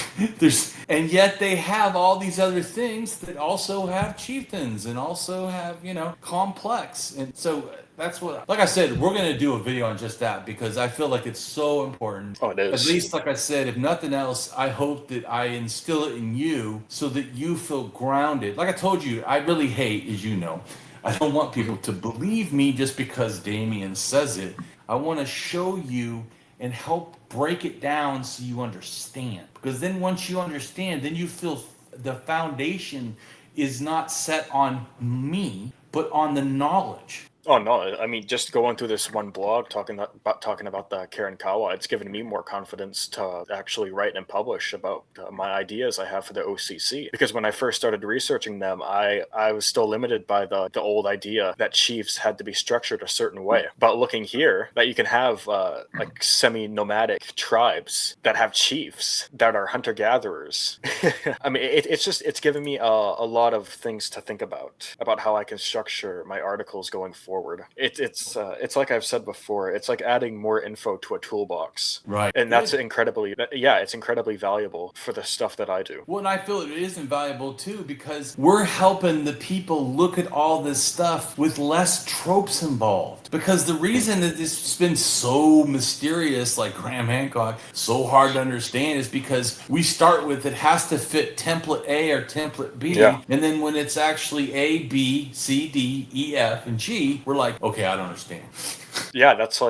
and yet they have all these other things that also have chieftains and also have, complex. And so that's what, like I said, we're going to do a video on just that because I feel like it's so important. Oh, it is. At least, like I said, if nothing else, I hope that I instill it in you so that you feel grounded. Like I told you, I really hate, as you know, I don't want people to believe me just because Damien says it. I want to show you and help break it down so you understand. Because then once you understand, then you feel the foundation is not set on me, but on the knowledge. Oh no! I mean, just going through this one blog talking about the Karankawa, it's given me more confidence to actually write and publish about my ideas I have for the OCC. Because when I first started researching them, I was still limited by the old idea that chiefs had to be structured a certain way. But looking here, that you can have like semi-nomadic tribes that have chiefs that are hunter-gatherers. I mean, it's given me a lot of things to think about how I can structure my articles going forward. It's like I've said before, it's like adding more info to a toolbox, right? And that's it's incredibly valuable for the stuff that I do. Well, and I feel it is invaluable too because we're helping the people look at all this stuff with less tropes involved. Because the reason that this has been so mysterious, like Graham Hancock, so hard to understand, is because we start with it has to fit template A or template B, and then when it's actually A, B, C, D, E, F, and G, we're like, okay, I don't understand. Yeah, that's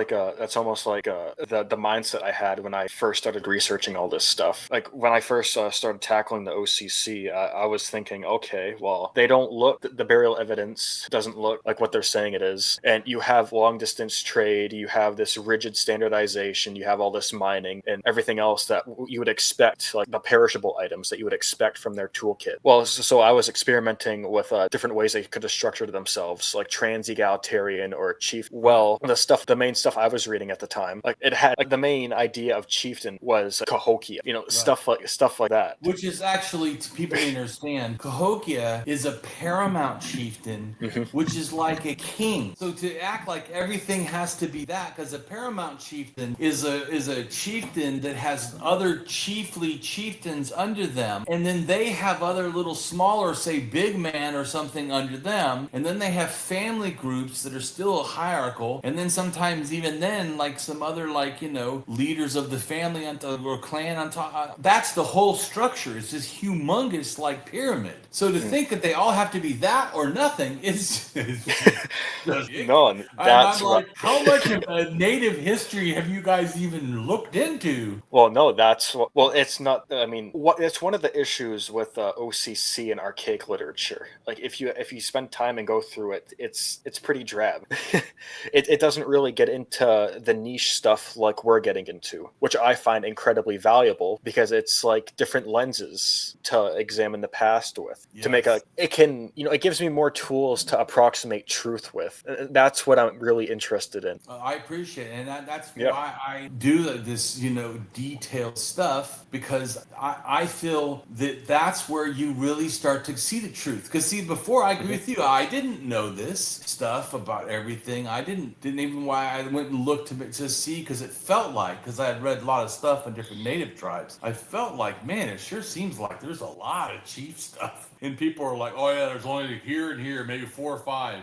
almost like the mindset I had when I first started researching all this stuff. Like when I first started tackling the OCC, I was thinking, okay, well, they don't look, the burial evidence doesn't look like what they're saying it is. And you have long distance trade, you have this rigid standardization, you have all this mining and everything else that you would expect, like the perishable items that you would expect from their toolkit. Well, so I was experimenting with different ways they could have structured themselves, like trans-egalitarian or chief. Well, the main stuff I was reading at the time, like it had like the main idea of chieftain was Cahokia, stuff like that. Which is actually, to people to understand, Cahokia is a paramount chieftain, which is like a king. So to act like everything has to be that, because a paramount chieftain is a chieftain that has other chieftains under them, and then they have other little smaller, say big man or something under them, and then they have family groups that are still hierarchical, and then sometimes even then, like some other, leaders of the family or clan on top. That's the whole structure. It's this humongous, pyramid. So to think that they all have to be that or nothing is no, that's I'm like, how much of native history have you guys even looked into? Well, no, it's not. I mean, it's one of the issues with OCC and archaic literature. Like if you spend time and go through it, it's pretty drab. It doesn't really get into the niche stuff like we're getting into, which I find incredibly valuable because it's like different lenses to examine the past with. Yes. To make it gives me more tools to approximate truth with. That's what I'm really interested in. I appreciate it, and that's why I do this, detailed stuff, because I feel that that's where you really start to see the truth. Because see, before I agree with you, I didn't know this stuff about everything. I didn't even why I went and looked to see, because it felt like, because I had read a lot of stuff on different native tribes, I felt like, man, it sure seems like there's a lot of chief stuff. And people are like, oh yeah, there's only here and here, maybe 4 or 5,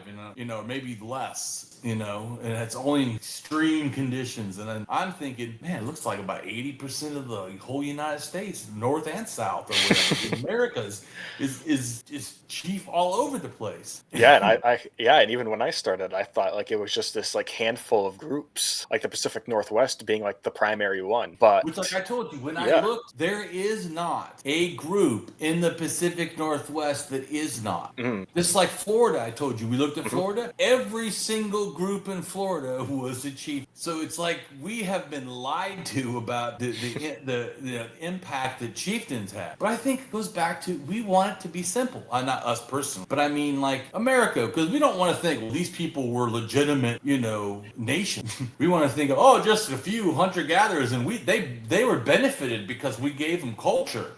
maybe less. And it's only in extreme conditions. And then I'm thinking, man, it looks like about 80% of the whole United States, North and South, or whatever, the Americas, is chief all over the place. Yeah, and and even when I started, I thought like it was just this like like handful of groups, like the Pacific Northwest being like the primary one. But which, like I told you, when I yeah. looked, there is not a group in the Pacific Northwest that is not. Just like Florida, I told you, we looked at Florida. Every single group in Florida was a chief. So it's like we have been lied to about the impact that chieftains have. But I think it goes back to we want it to be simple. Not us personally, but I mean like America, because we don't want to think, well, these people were legitimate, nation. We want to think of, oh, just a few hunter-gatherers, and they were benefited because we gave them culture.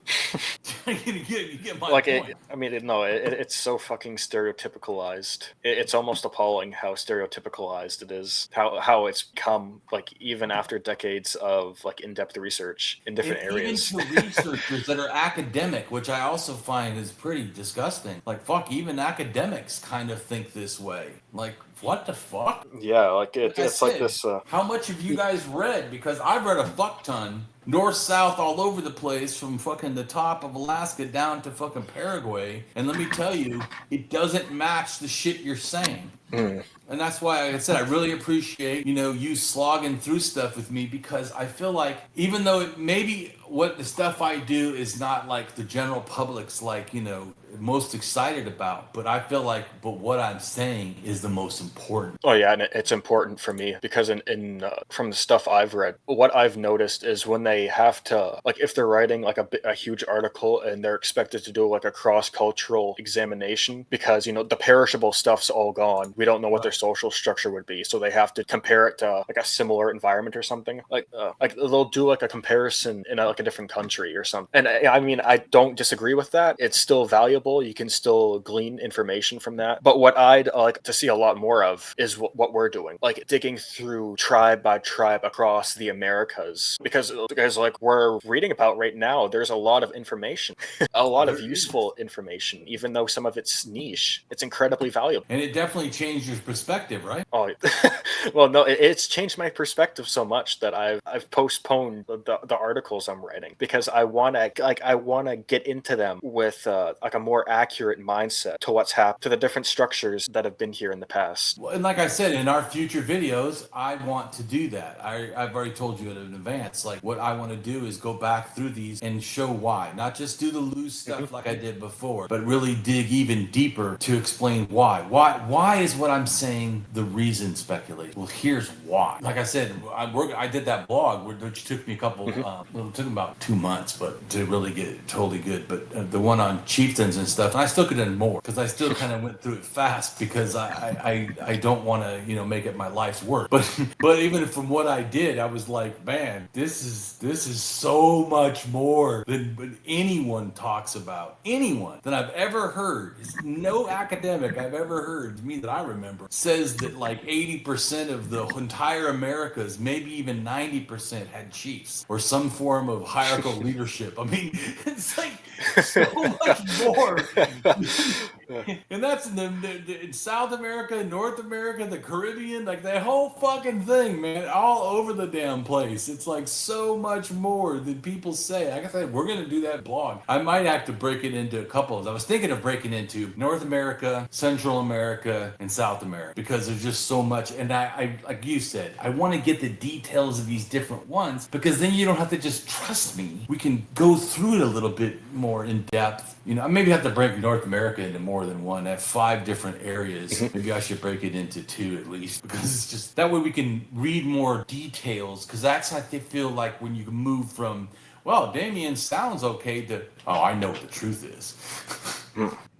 you get my Like point. it's so fucking stereotypicalized. It's almost appalling how stereotypicalized it is. How it's come, like, even after decades of like in-depth research in different areas. Even to researchers that are academic, which I also find is pretty disgusting. Like, fuck, even academics kind of think this way. Like, what the fuck? Yeah, like it's said, like this. How much have you guys read? Because I've read a fuck ton. North, south, all over the place, from fucking the top of Alaska down to fucking Paraguay. And let me tell you, it doesn't match the shit you're saying. And that's why, like I said, I really appreciate, you slogging through stuff with me, because I feel like even though maybe what the stuff I do is not like the general public's like, most excited about, but I feel like, what I'm saying is the most important. Oh yeah, and it's important for me because in from the stuff I've read, what I've noticed is when they have to, like, if they're writing like a huge article and they're expected to do like a cross-cultural examination, because the perishable stuff's all gone, we don't know what their social structure would be, so they have to compare it to like a similar environment or something. Like they'll do like a comparison in a different country or something. And I mean, I don't disagree with that. It's still valuable. You can still glean information from that. But what I'd like to see a lot more of is what we're doing, like digging through tribe by tribe across the Americas, because like we're reading about right now, there's a lot of information, a lot of useful information, even though some of it's niche. It's incredibly valuable. And it definitely changed your perspective, right? Oh, well, no, it's changed my perspective so much that I've postponed the articles I'm writing, because I want to get into them with like a more accurate mindset to what's happened, to the different structures that have been here in the past. Well, and like I said, in our future videos, I want to do that. I've already told you in advance, like what I want to do is go back through these and show why, not just do the loose stuff like I did before, but really dig even deeper to explain why. Why is what I'm saying the reason speculate? Well, here's why. Like I said, I did that blog, which took me a couple, it took me about 2 months, but to really get it totally good. But the one on chieftains and stuff, and I still could have done more, because I still kind of went through it fast, because I don't want to make it my life's work. But even from what I did, I was like, man, this is so much more than anyone talks about. Anyone that I've ever heard, no academic I've ever heard, to me that I remember, says that like 80% of the entire Americas, maybe even 90%, had chiefs or some form of hierarchical leadership. I mean, it's like so much more. And that's in South America, North America, the Caribbean, like that whole fucking thing, man, all over the damn place. It's like so much more than people say. Like I said, we're going to do that blog. I might have to break it into a couple of, I was thinking of breaking into North America, Central America, and South America, because there's just so much. And I like you said, I want to get the details of these different ones, because then you don't have to just trust me. We can go through it a little bit more in depth. I maybe have to break North America into more than one. I have 5 different areas. Maybe I should break it into 2 at least, because it's just that way we can read more details, because that's, I feel like, when you move from, well, Damien sounds okay, to, oh, I know what the truth is.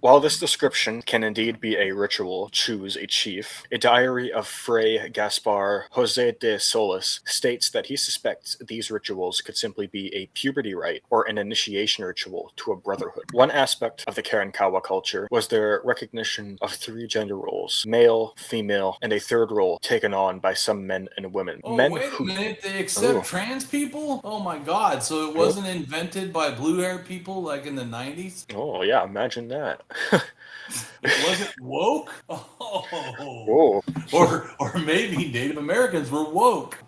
While this description can indeed be a ritual, choose a chief, a diary of Fray Gaspar Jose de Solis states that he suspects these rituals could simply be a puberty rite or an initiation ritual to a brotherhood. One aspect of the Karankawa culture was their recognition of 3 gender roles, male, female, and a third role taken on by some men and women. Oh, men wait a minute, they accept trans people? Oh my god, so it wasn't invented by blue-haired people like in the 90s? Oh yeah, imagine that. It wasn't woke? Oh. Whoa. Or maybe Native Americans were woke.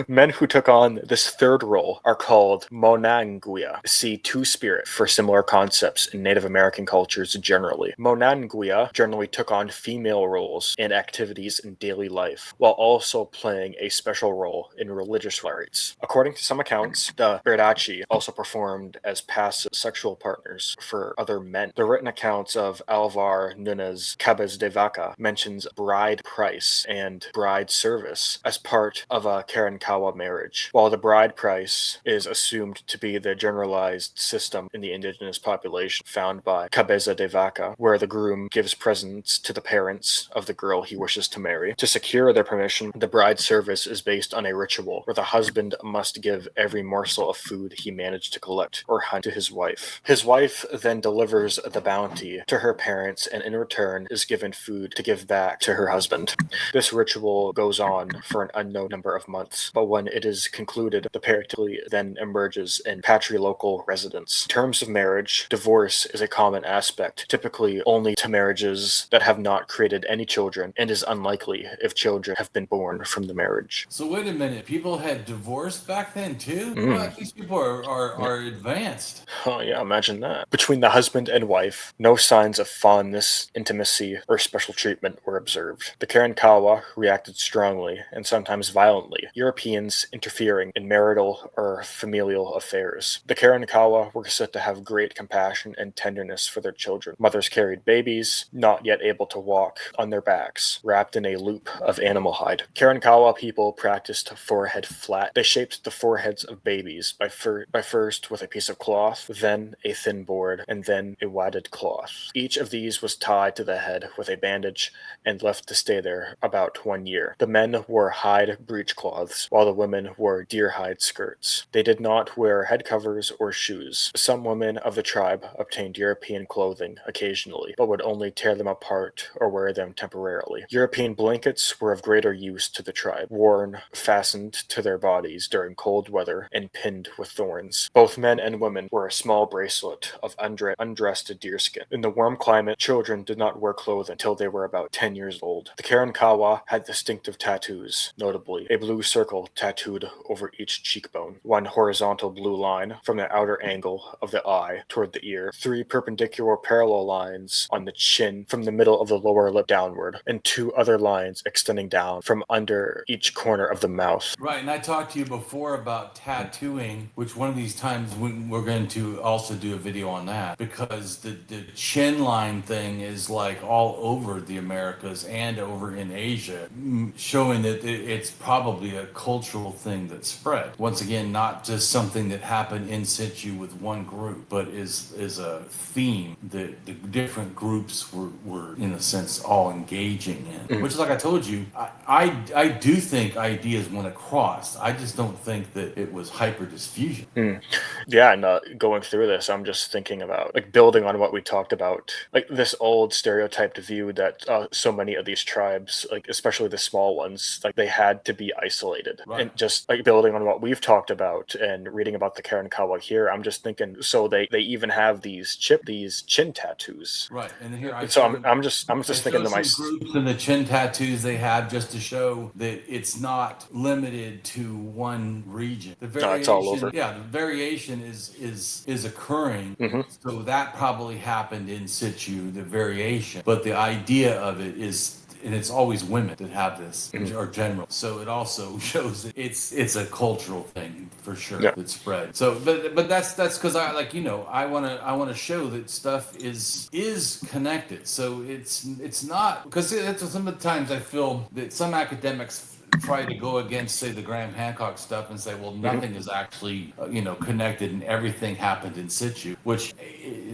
Men who took on this third role are called Monanguya. See Two-Spirit for similar concepts in Native American cultures generally. Monanguya generally took on female roles and activities in daily life, while also playing a special role in religious rites. According to some accounts, the Bidai also performed as passive sexual partners for other men. The written accounts of Alvar Nunes Cabez de Vaca mentions bride price and bride service as part of a Karankawa marriage, while the bride price is assumed to be the generalized system in the indigenous population found by Cabeza de Vaca, where the groom gives presents to the parents of the girl he wishes to marry. To secure their permission, the bride service is based on a ritual where the husband must give every morsel of food he managed to collect or hunt to his wife. His wife then delivers the bounty to her parents and in return is given food to give back to her husband. This ritual goes on for an unknown number of months, but when it is concluded, the pair typically then emerges in patrilocal residence. In terms of marriage, divorce is a common aspect, typically only to marriages that have not created any children, and is unlikely if children have been born from the marriage. So wait a minute, people had divorce back then too? Well, these people are advanced. Oh yeah, imagine that. Between the husband and wife, no signs of fondness, intimacy, or special treatment were observed. The Karankawa reacted strongly and sometimes violently, Europeans interfering in marital or familial affairs. The Karankawa were said to have great compassion and tenderness for their children. Mothers carried babies, not yet able to walk, on their backs, wrapped in a loop of animal hide. Karankawa people practiced forehead flat. They shaped the foreheads of babies by first with a piece of cloth, then a thin board, and then a wadded cloth. Each of these was tied to the head with a bandage and left to stay there about 1 year. The men wore hide breechcloths, while the women wore deer hide skirts. They did not wear head covers or shoes. Some women of the tribe obtained European clothing occasionally, but would only tear them apart or wear them temporarily. European blankets were of greater use to the tribe, worn fastened to their bodies during cold weather and pinned with thorns. Both men and women wore a small bracelet of undressed deerskin. In the warm climate, children did not wear clothing until they were about 10 years old. The Karankawa had distinctive tattoos, notably a blue circle tattooed over each cheekbone, one horizontal blue line from the outer angle of the eye toward the ear, 3 perpendicular parallel lines on the chin from the middle of the lower lip downward, and 2 other lines extending down from under each corner of the mouth. Right, and I talked to you before about tattooing, which one of these times we're going to also do a video on that, because the chin line thing is like all over the Americas and over in Asia, showing that it's probably a cultural thing that spread. Once again, not just something that happened in situ with one group, but is a theme that the different groups were in a sense all engaging in. Which is, like I told you, I do think ideas went across. I just don't think that it was hyper diffusion. Yeah, and going through this, I'm just thinking about like building on what we talked about, like this old stereotyped view that so many of these tribes, like especially the small ones, like they had to be isolated. Right. And just like building on what we've talked about and reading about the Karankawa here, I'm just thinking, so they even have these chin tattoos. Right, and here I'm just thinking to myself, groups and the chin tattoos they have just to show that it's not limited to one region. The variation, it's all over. Yeah, the variation is occurring. So that probably happened in situ, the variation. But the idea of it is, and it's always women that have this, or general. So it also shows that it's a cultural thing for sure that spread. So, but that's because I want to show that stuff is connected. So it's not, because some of the times I feel that some academics try to go against, say, the Graham Hancock stuff and say, well, nothing is actually, connected and everything happened in situ, which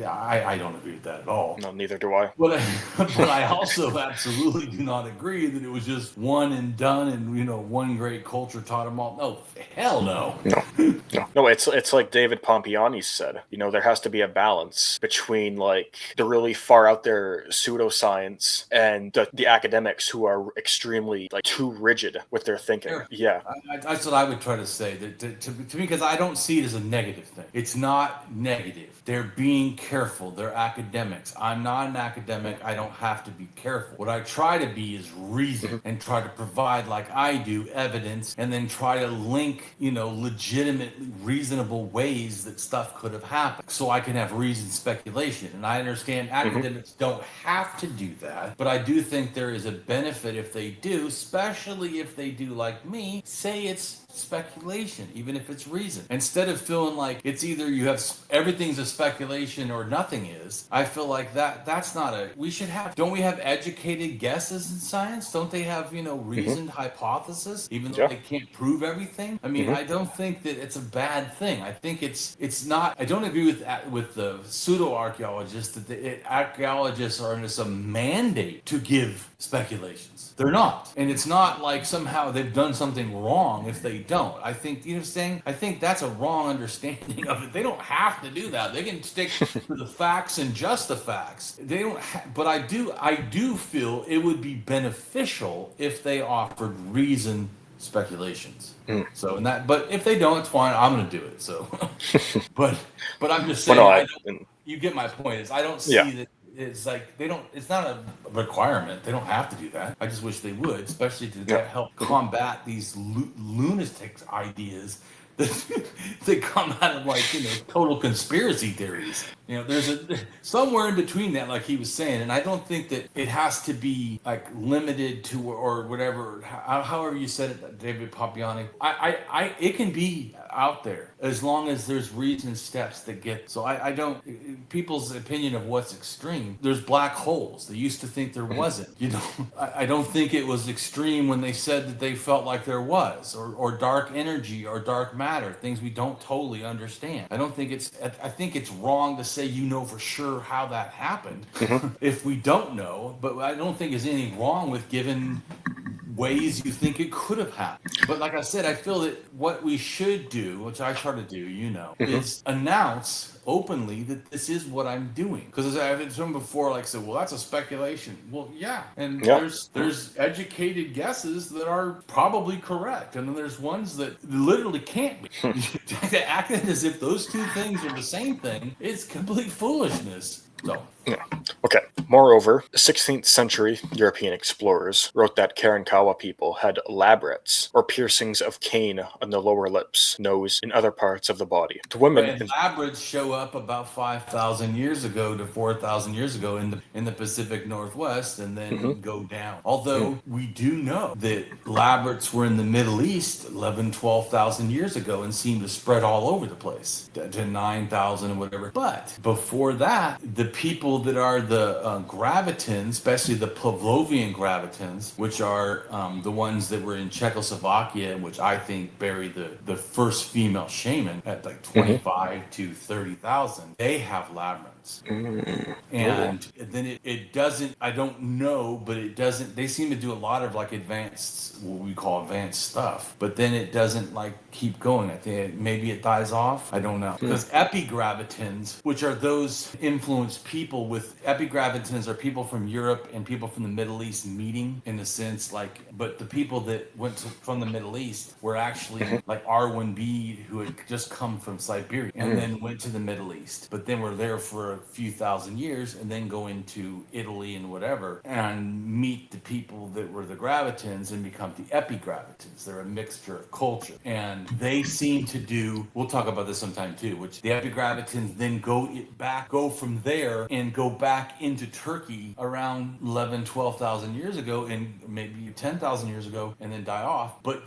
I don't agree with that at all. No, neither do I. But I also absolutely do not agree that it was just one and done and, one great culture taught them all. No, hell no. No, it's like David Pompiani said, there has to be a balance between like the really far out there pseudoscience and the academics who are extremely like too rigid with their thinking. Sure. Yeah. That's what I would try to say, that to me, because I don't see it as a negative thing. It's not negative. they're being careful. They're academics. I'm not an academic. I don't have to be careful. What I try to be is reason and try to provide, like I do, evidence, and then try to link, legitimately reasonable ways that stuff could have happened so I can have reasoned speculation. And I understand academics don't have to do that, but I do think there is a benefit if they do, especially if they do, like me, say it's speculation, even if it's reason. Instead of feeling like it's either you have everything's a speculation or nothing is, I feel like that's not don't we have educated guesses in science? Don't they have, reasoned hypothesis, even though they can't prove everything? I mean, I don't think that it's a bad thing. I think it's not, I don't agree with the pseudo-archaeologists that the archaeologists are under some mandate to give speculations. They're not. And it's not like somehow they've done something wrong if they don't. I think, what I'm saying? I think that's a wrong understanding of it. They don't have to do that. They can stick to the facts and just the facts. They don't but I do feel it would be beneficial if they offered reasoned speculations. So but if they don't, it's fine. I'm going to do it. So but I'm just saying you get my point. Is I don't see that it's like it's not a requirement. They don't have to do that. I just wish they would, especially to help combat these lunatic ideas that come out of total conspiracy theories. There's somewhere in between that, like he was saying, and I don't think that it has to be like limited to or whatever. However you said it, David Papiani. It can be out there as long as there's reasoned steps that get. So I don't. People's opinion of what's extreme. There's black holes. They used to think there wasn't. I don't think it was extreme when they said that they felt like there was, or dark energy or dark matter, things we don't totally understand. I think it's wrong to say for sure how that happened if we don't know, but I don't think there's anything wrong with giving ways you think it could have happened. But like I said, I feel that what we should do, which I try to do, is announce openly that this is what I'm doing. Because I've said before, like said, well, that's a speculation. Well, yeah, and there's educated guesses that are probably correct, and then there's ones that literally can't be. Acting as if those two things are the same thing is complete foolishness. So. Yeah. Okay. Moreover, 16th century European explorers wrote that Karankawa people had labrets, or piercings of cane on the lower lips, nose, and other parts of the body. To women, labrets show up about 5,000 years ago to 4,000 years ago in the Pacific Northwest, and then go down. Although we do know that labrets were in the Middle East 11, 12,000 years ago and seemed to spread all over the place to 9,000 and whatever. But before that, the people that are the Gravitans, especially the Pavlovian Gravitans, which are the ones that were in Czechoslovakia, which I think buried the first female shaman at like 25 to 30,000. They have labyrinths. And then it doesn't, I don't know, but it doesn't, they seem to do a lot of like advanced, what we call advanced stuff, but then it doesn't like keep going. I think maybe it dies off. I don't know. Because epigravitans, which are those influenced people epigravitans are people from Europe and people from the Middle East meeting in a sense, but the people that went from the Middle East were actually like Arwen Bede, who had just come from Siberia and then went to the Middle East, but then were there for a few thousand years and then go into Italy and whatever and meet the people that were the Gravitans and become the epigravitans. They're a mixture of culture, and they seem to do, we'll talk about this sometime too, which the epigravitans then go from there and go back into Turkey around 11, 12,000 years ago and maybe 10,000 years ago and then die off, but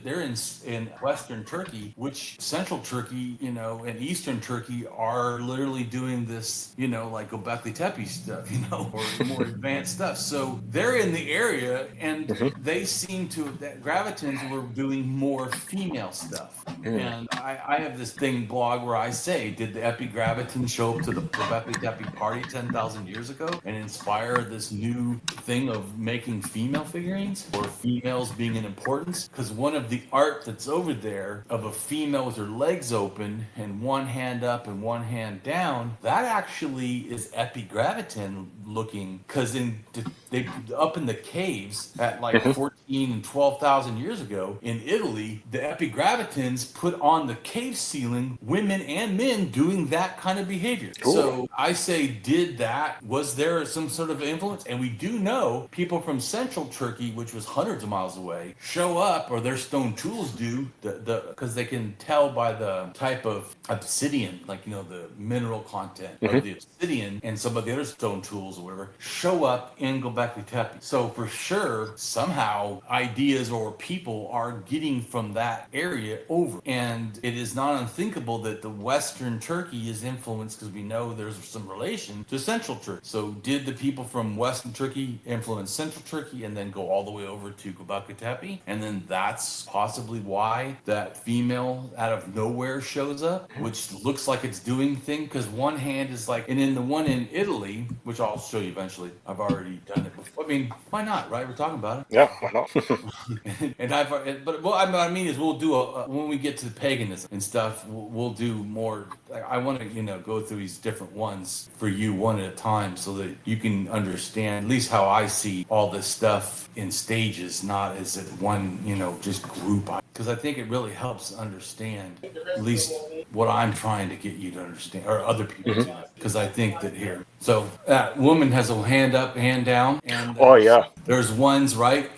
they're in Western Turkey, which Central Turkey, and Eastern Turkey are literally doing this, like Göbekli Tepe stuff, or more advanced stuff. So they're in the area and they seem that Gravitans were doing more female stuff. And I have this blog where I say, did the epigravitans show up to the Göbekli Tepe party 10,000 years ago and inspire this new thing of making female figurines or females being in importance? Because one of the art that's over there of a female with her legs open and one hand up and one hand down, that actually is epigravitan looking, because they up in the caves at like 14 and 12,000 years ago in Italy, the epigravitans put on the cave ceiling women and men doing that kind of behavior. Cool. So I say, was there some sort of influence? And we do know people from central Turkey, which was hundreds of miles away, show up, or their stone tools do, because they can tell by the type of obsidian, like, the mineral content of the obsidian, and some of the other stone tools or whatever show up in Göbekli Tepe. So for sure, somehow ideas or people are getting from that area over. And it is not unthinkable that the Western Turkey is influenced, because we know there's some relation to Central Turkey. So did the people from Western Turkey influence Central Turkey and then go all the way over to Göbekli Tepe? And then that's possibly why that female out of nowhere shows up, which looks like it's doing thing, because one hand is like, and in the one in Italy, which I'll show you eventually, I've already done it before. I mean, why not, right? We're talking about it. Yeah, why not? But what I mean is, we'll do when we get to paganism and stuff, we'll do more. I want to, go through these different ones for you one at a time, so that you can understand at least how I see all this stuff in stages, not as at one, just group. Because I think it really helps understand at least what I'm trying to get you to understand, or other people to. Because I think that here. So that woman has a hand up, hand down, and there's ones right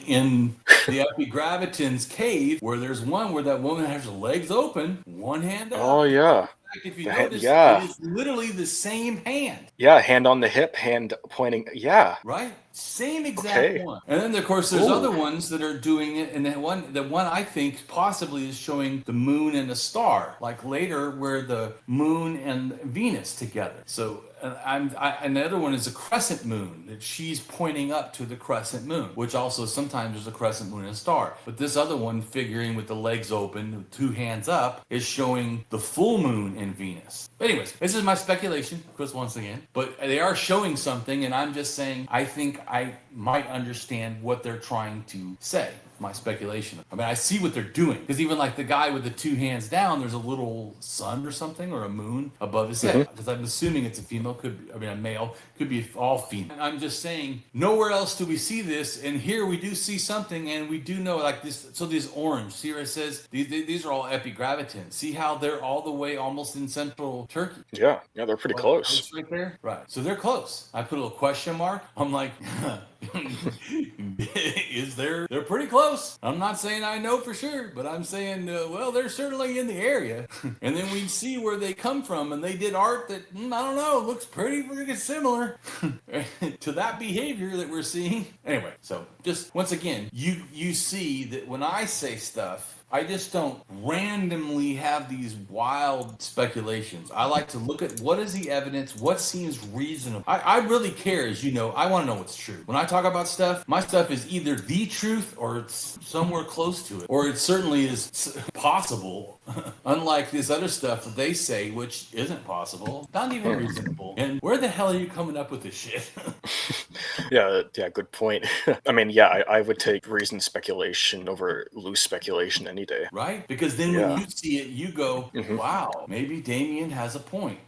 in the epigravitan's cave where there's one where that woman has her legs open, one hand up. Oh yeah. If you notice, it is literally the same hand. Yeah, hand on the hip, hand pointing. Yeah. Right? Same exact one. And then, of course, there's other ones that are doing it. And the one I think possibly is showing the moon and the star, like later where the moon and Venus together. So and the other one is a crescent moon, that she's pointing up to the crescent moon, which also sometimes there's a crescent moon and a star. But this other one, figuring with the legs open, with two hands up, is showing the full moon in Venus. But anyways, this is my speculation, Chris, once again. But they are showing something, and I'm just saying I think I might understand what they're trying to say. My speculation. I mean, I see what they're doing, because even like the guy with the two hands down, there's a little sun or something, or a moon above his head, because I'm assuming it's a female, a male, could be all female. And I'm just saying, nowhere else do we see this, and here we do see something, and we do know like this. So these orange, see where it says these are all epigravitans. See how they're all the way almost in central Turkey. Yeah, they're pretty close. Right there, right? So they're close. I put a little question mark. I'm like, they're pretty close. I'm not saying I know for sure, but I'm saying, they're certainly in the area. And then we see where they come from, and they did art that, I don't know, looks pretty freaking similar to that behavior that we're seeing. Anyway, so just once again, you see that when I say stuff, I just don't randomly have these wild speculations. I like to look at what is the evidence, what seems reasonable. I really care, as you know, I want to know what's true. When I talk about stuff, my stuff is either the truth or it's somewhere close to it. Or it certainly is possible, unlike this other stuff that they say, which isn't possible, not even reasonable. And where the hell are you coming up with this shit? Yeah, good point. I mean, I would take reasoned speculation over loose speculation any day. Right? Because then when you see it, you go, wow, maybe Damien has a point.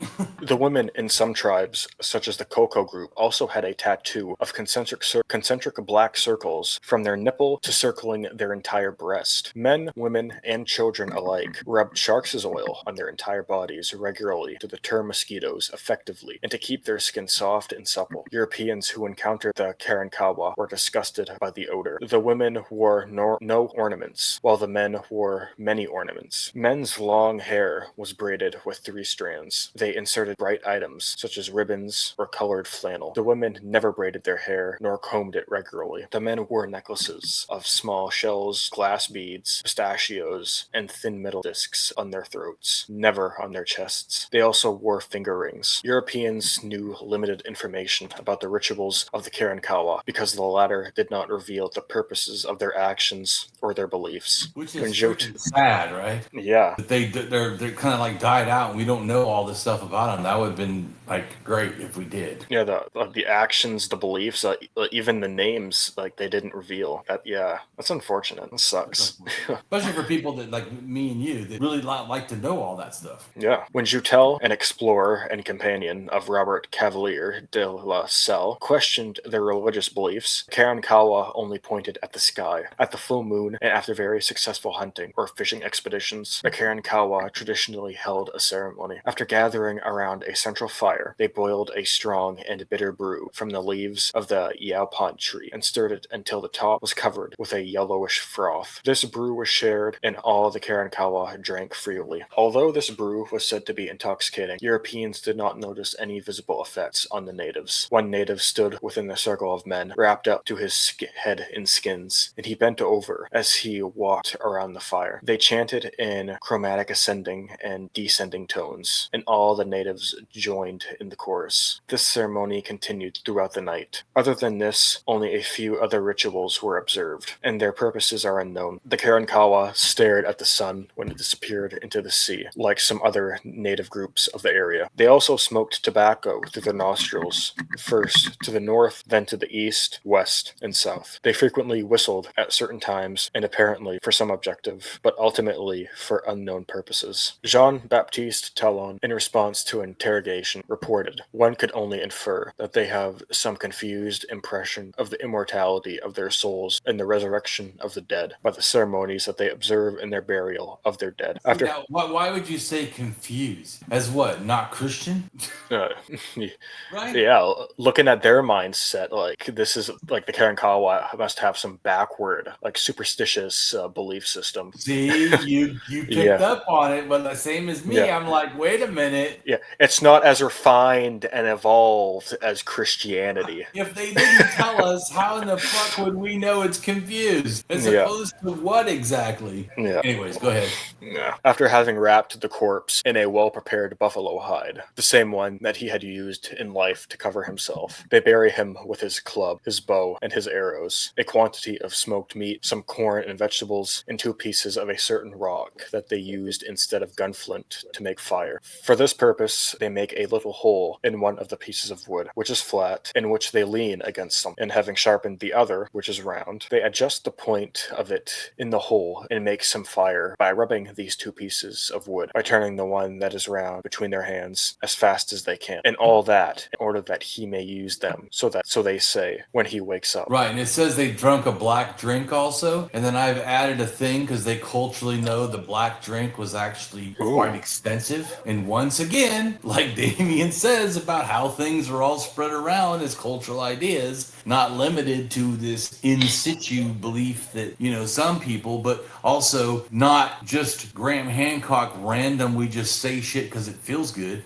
The women in some tribes, such as the Coco group, also had a tattoo of concentric black circles from their nipple to circling their entire breast. Men, women, and children alike rubbed shark's oil on their entire bodies regularly to deter mosquitoes effectively and to keep their skin soft and supple. Europeans who encountered the Karankawa were disgusted by the odor. The women wore no ornaments, while the men wore many ornaments. Men's long hair was braided with 3 strands. They inserted bright items, such as ribbons or colored flannel. The women never braided their hair, nor combed it regularly. The men wore necklaces of small shells, glass beads, pistachios, and thin metal discs on their throats, never on their chests. They also wore finger rings. Europeans knew limited information about the rituals of the Karankawa because the latter did not reveal the purposes of their actions or their beliefs. Which is When freaking sad, right? Yeah. That they're kind of like died out and we don't know all this stuff about them. That would have been like great if we did. Yeah, the actions, the beliefs, even the names, like they didn't reveal. That's unfortunate. It sucks. Especially for people that like me and you that really like to know all that stuff. Yeah. When Joutel, an explorer and companion of Robert Cavalier de la Salle, questioned their religious beliefs, Karankawa only pointed at the sky. At the full moon and after very successful hunting or fishing expeditions, the Karankawa traditionally held a ceremony. After gathering around a central fire, they boiled a strong and bitter brew from the leaves of the yaupon tree and stirred it until the top was covered with a yellowish froth. This brew was shared and all the Karankawa drank freely. Although this brew was said to be intoxicating, Europeans did not notice any visible effects on the natives. One native stood within the circle of men, wrapped up to his head in skins, and he bent over as he walked around the fire. They chanted in chromatic ascending and descending tones, and all the natives joined in the chorus. This ceremony continued throughout the night. Other than this, only a few other rituals were observed, and their purposes are unknown. The Karankawa stared at the sun when it disappeared into the sea, like some other native groups of the area. They also smoked tobacco through their nostrils, first to the north, then to the east, west, and south. They frequently whistled at certain times, and apparently for some objective, but ultimately for unknown purposes. Jean-Baptiste Talon, in response to an interrogation, reported, "One could only infer that they have some confused impression of the immortality of their souls and the resurrection of the dead by the ceremonies that they observe in their burial of their dead." After, now, why would you say confused? As what? Not Christian? Right? Yeah, looking at their mindset, like this is like the Karankawa must have some backward, like superstitious belief system. See, you picked up on it, but the same as me. Yeah. I'm like, wait a minute. Yeah, it's not as refined and evolved as Christianity. If they didn't tell us, how in the fuck would we know it's confused? As opposed to what exactly? Yeah. Anyways, go ahead. Yeah. After having wrapped the corpse in a well-prepared buffalo hide, the same one that he had used in life to cover himself, they bury him with his club, his bow, and his arrows, a quantity of smoked meat, some corn and vegetables, and 2 pieces of a certain rock that they used instead of gunflint to make fire. For this purpose, they make a little hole in one of the pieces of wood, which is flat, in which they lean against them, and having sharpened the other, which is round, they adjust the point of it in the hole and make some fire by rubbing these 2 pieces of wood, by turning the one that is round between their hands as fast as they can, and all that in order that he may use them, so they say, when he wakes up. Right, and it says they drunk a black drink also, and then I've added a thing because they culturally know the black drink was actually quite extensive. And once again, like Damien says about how things are all spread around as cultural ideas, not limited to this in situ belief that, some people, but also not just Graham Hancock random, we just say shit because it feels good.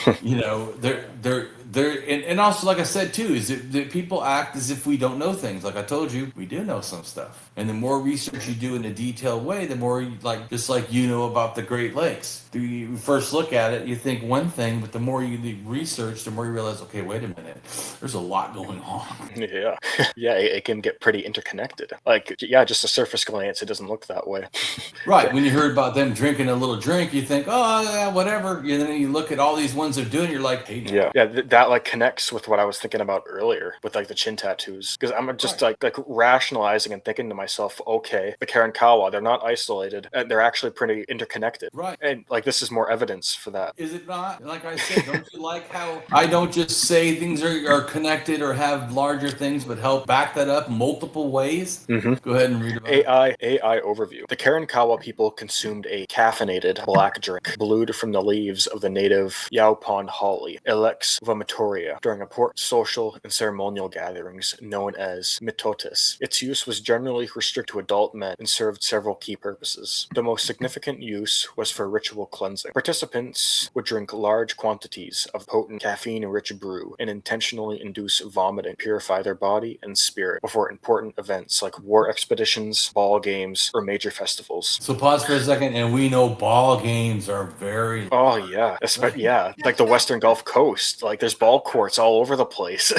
And also, like I said too, is that people act as if we don't know things. Like I told you, we do know some stuff. And the more research you do in a detailed way, the more just like about the Great Lakes. You first look at it, you think one thing, but the more you research, the more you realize, okay, wait a minute, there's a lot going on. Yeah. Yeah, it can get pretty interconnected. Just a surface glance, it doesn't look that way. Right. When you heard about them drinking a little drink, you think, oh, yeah, whatever. And then you look at all these ones they're doing, you're like, hey. Yeah, that connects with what I was thinking about earlier with the chin tattoos. Because I'm just like rationalizing and thinking to myself, okay, the Karankawa, they're not isolated, and they're actually pretty interconnected. Right. And this is more evidence for that. Is it not? Like I said, don't you like how I don't just say things are connected or have larger things, but help back that up multiple ways? Mm-hmm. Go ahead and read about it. AI overview. The Karankawa people consumed a caffeinated black drink brewed from the leaves of the native yaupon holly, Ilex vomitoria, during important social and ceremonial gatherings known as mitotis. Its use was generally restricted to adult men and served several key purposes. The most significant use was for ritual cleansing. Participants would drink large quantities of potent caffeine-rich brew and intentionally induce vomiting, purify their body and spirit before important events like war expeditions, ball games, or major festivals. So pause for a second, and we know ball games are very... Oh, yeah. Like the Western Gulf Coast. There's there's ball courts all over the place.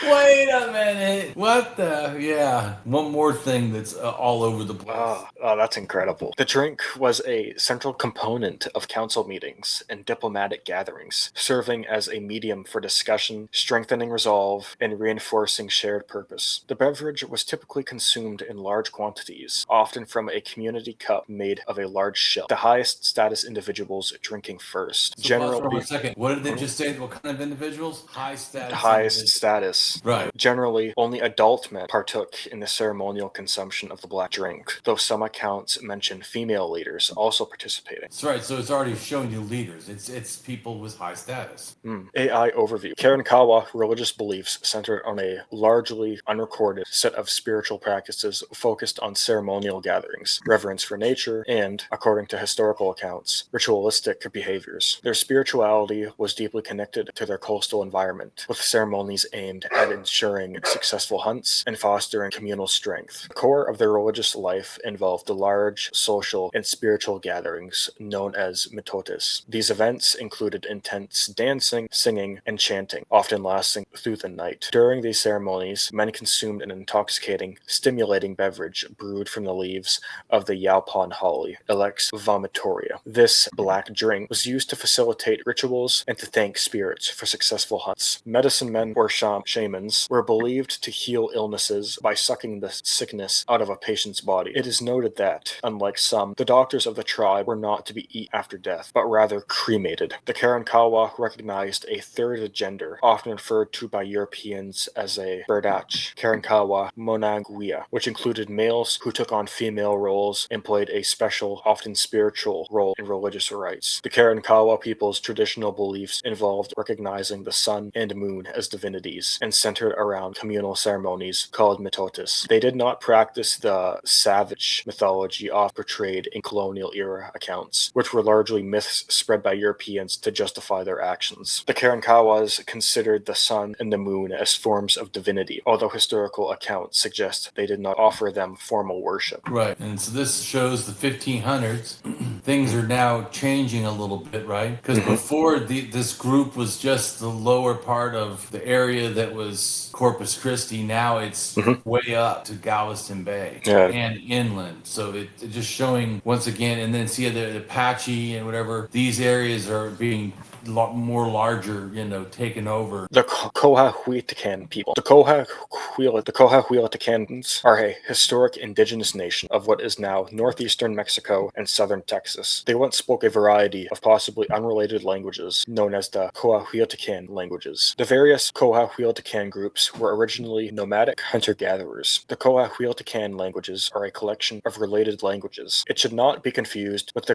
Wait a minute. What the? Yeah. One more thing that's all over the place. Oh, that's incredible. The drink was a central component of council meetings and diplomatic gatherings, serving as a medium for discussion, strengthening resolve, and reinforcing shared purpose. The beverage was typically consumed in large quantities, often from a community cup made of a large shell. The highest status individuals drinking first. So pause for 1 second. What did they just say? What kind of individuals? High status. Highest status. Right. Generally, only adult men partook in the ceremonial consumption of the black drink, though some accounts mention female leaders also participating. That's right. So it's already showing you leaders. It's people with high status. AI overview. Karankawa religious beliefs centered on a largely unrecorded set of spiritual practices focused on ceremonial gatherings, reverence for nature, and, according to historical accounts, ritualistic behaviors. Their spirituality was deeply connected to their coastal environment, with ceremonies aimed at ensuring successful hunts and fostering communal strength. The core of their religious life involved large social and spiritual gatherings known as mitotes. These events included intense dancing, singing, and chanting, often lasting through the night. During these ceremonies, men consumed an intoxicating, stimulating beverage brewed from the leaves of the yaupon holly, Ilex vomitoria. This black drink was used to facilitate rituals and to thank spirits for successful hunts. Medicine men or shamans were believed to heal illnesses by sucking the sickness out of a patient's body. It is noted that, unlike some, the doctors of the tribe were not to be eaten after death, but rather cremated. The Karankawa recognized a third gender, often referred to by Europeans as a berdach, Karankawa monaguia, which included males who took on female roles and played a special, often spiritual, role in religious rites. The Karankawa people's traditional beliefs involved recognizing the sun and moon as divinities and centered around communal ceremonies called mitotes. They did not practice the savage mythology often portrayed in colonial era accounts, which were largely myths spread by Europeans to justify their actions. The Karankawas considered the sun and the moon as forms of divinity, although historical accounts suggest they did not offer them formal worship. Right. And so this shows the 1500s. Things are now changing a little bit, right? Because before this group was just the lower part of the area that was Corpus Christi. Now it's way up to Galveston Bay and inland. So it just showing once again, and then see the Apache and whatever, these areas are being more larger, taken over. The Coahuiltecan people. The Coahuiltecans are a historic indigenous nation of what is now northeastern Mexico and southern Texas. They once spoke a variety of possibly unrelated languages known as the Coahuiltecan languages. The various Coahuiltecan groups were originally nomadic hunter-gatherers. The Coahuiltecan languages are a collection of related languages. It should not be confused with the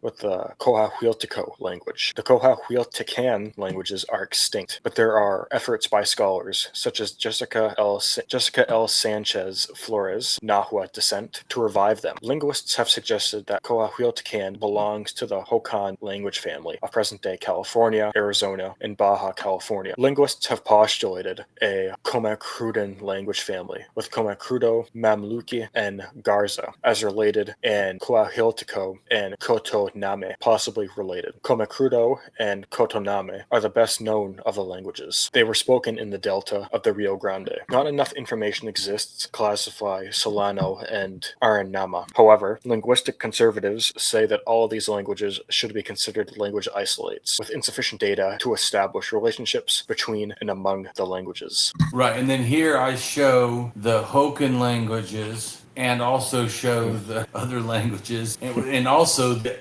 Coahuilteco language. The Coahuiltecan languages are extinct, but there are efforts by scholars such as Jessica L. Sanchez Flores, Nahua descent, to revive them. Linguists have suggested that Coahuiltecan belongs to the Hokan language family of present-day California, Arizona, and Baja California. Linguists have postulated a Comecrudan language family, with Comecrudo, Mamluki, and Garza as related, and Coahuilteco and Cotoname possibly related. Comecrudo and Cotoname are the best known of the languages. They were spoken in the delta of the Rio Grande. Not enough information exists to classify Solano and Aranama. However, linguistic conservatives say that all of these languages should be considered language isolates, with insufficient data to establish relationships between and among the languages. Right, and then here I show the Hokan languages and also show the other languages, and also the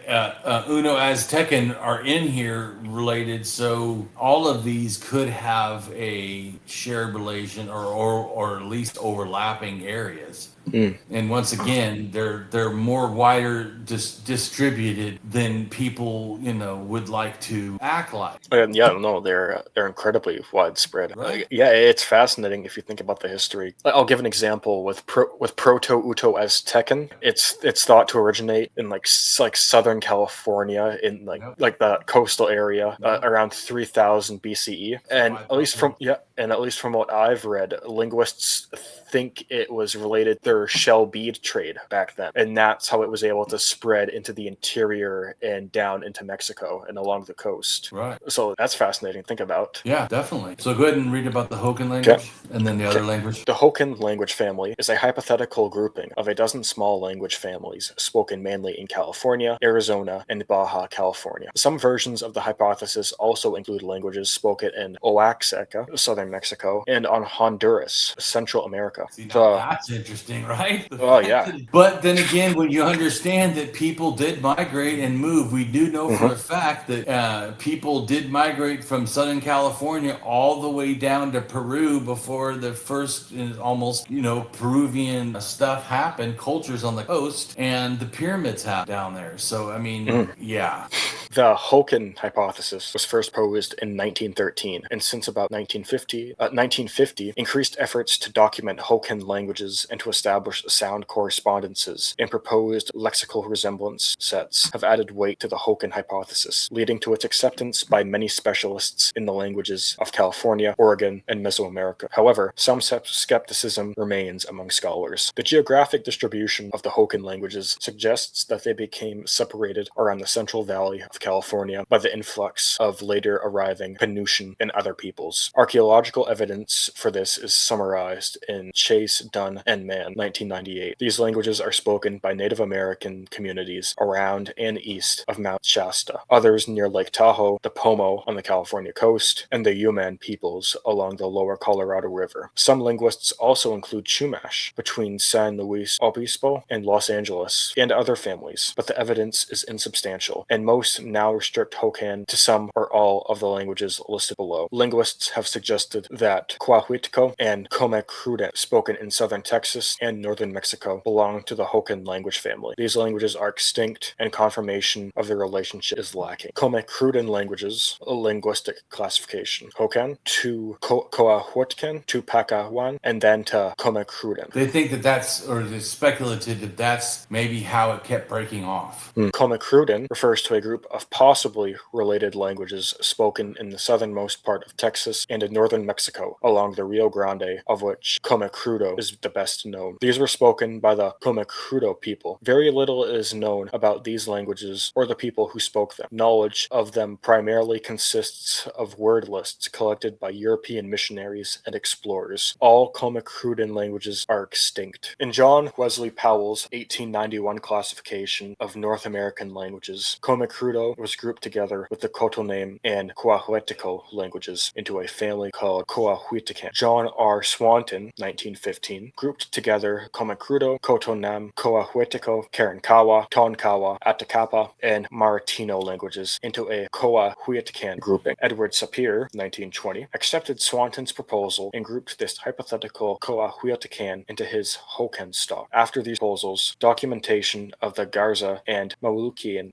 Uno Aztecan are in here related, so all of these could have a shared relation or at least overlapping areas. And once again, they're more wider distributed than people would like to act like. And they're incredibly widespread. Right. It's fascinating if you think about the history. I'll give an example with Proto-Uto-Aztecan. It's thought to originate in like Southern California in like the coastal area around 3000 BCE, and at least from And at least from what I've read, linguists think it was related to their shell bead trade back then. And that's how it was able to spread into the interior and down into Mexico and along the coast. Right. So that's fascinating to think about. Yeah, definitely. So go ahead and read about the Hokan language and then the other language. The Hokan language family is a hypothetical grouping of a dozen small language families spoken mainly in California, Arizona, and Baja California. Some versions of the hypothesis also include languages spoken in Oaxaca, southern Mexico, and on Honduras, Central America. See, now that's interesting, right? Oh, yeah. But then again, when you understand that people did migrate and move, we do know for a fact that people did migrate from Southern California all the way down to Peru before the first almost, Peruvian stuff happened, cultures on the coast, and the pyramids happened down there. So, I mean, yeah. The Hokan hypothesis was first proposed in 1913, and since about 1950, increased efforts to document Hokan languages and to establish sound correspondences and proposed lexical resemblance sets have added weight to the Hokan hypothesis, leading to its acceptance by many specialists in the languages of California, Oregon, and Mesoamerica. However, some skepticism remains among scholars. The geographic distribution of the Hokan languages suggests that they became separated around the Central Valley of California by the influx of later arriving Penutian and other peoples. Archaeological evidence for this is summarized in Chase, Dunn, and Mann, 1998. These languages are spoken by Native American communities around and east of Mount Shasta, others near Lake Tahoe, the Pomo on the California coast, and the Yuman peoples along the lower Colorado River. Some linguists also include Chumash between San Luis Obispo and Los Angeles, and other families, but the evidence is insubstantial, and most now restrict Hokan to some or all of the languages listed below. Linguists have suggested that Coahuiltecan and Comecrudan, spoken in southern Texas and northern Mexico, belong to the Hokan language family. These languages are extinct, and confirmation of their relationship is lacking. Comecrudan languages, a linguistic classification. Hokan to Coahuiltecan to Pacahuan, and then to Comecrudan. They think it's speculated that that's maybe how it kept breaking off. Comecrudan refers to a group of possibly related languages spoken in the southernmost part of Texas and in northern Mexico along the Rio Grande, of which Comecrudo is the best known. These were spoken by the Comecrudo people. Very little is known about these languages or the people who spoke them. Knowledge of them primarily consists of word lists collected by European missionaries and explorers. All Comecrudan languages are extinct. In John Wesley Powell's 1891 classification of North American languages, Comecrudo was grouped together with the Cotoname and Coahuilteco languages into a family called Coahuiltecan. John R. Swanton, 1915, grouped together Comecrudo, Cotoname, Coahuilteco, Karankawa, Tonkawa, Atakapa, and Maritino languages into a Coahuiltecan grouping. Edward Sapir, 1920, accepted Swanton's proposal and grouped this hypothetical Coahuiltecan into his Hokan stock. After these proposals, documentation of the Garza and Malukian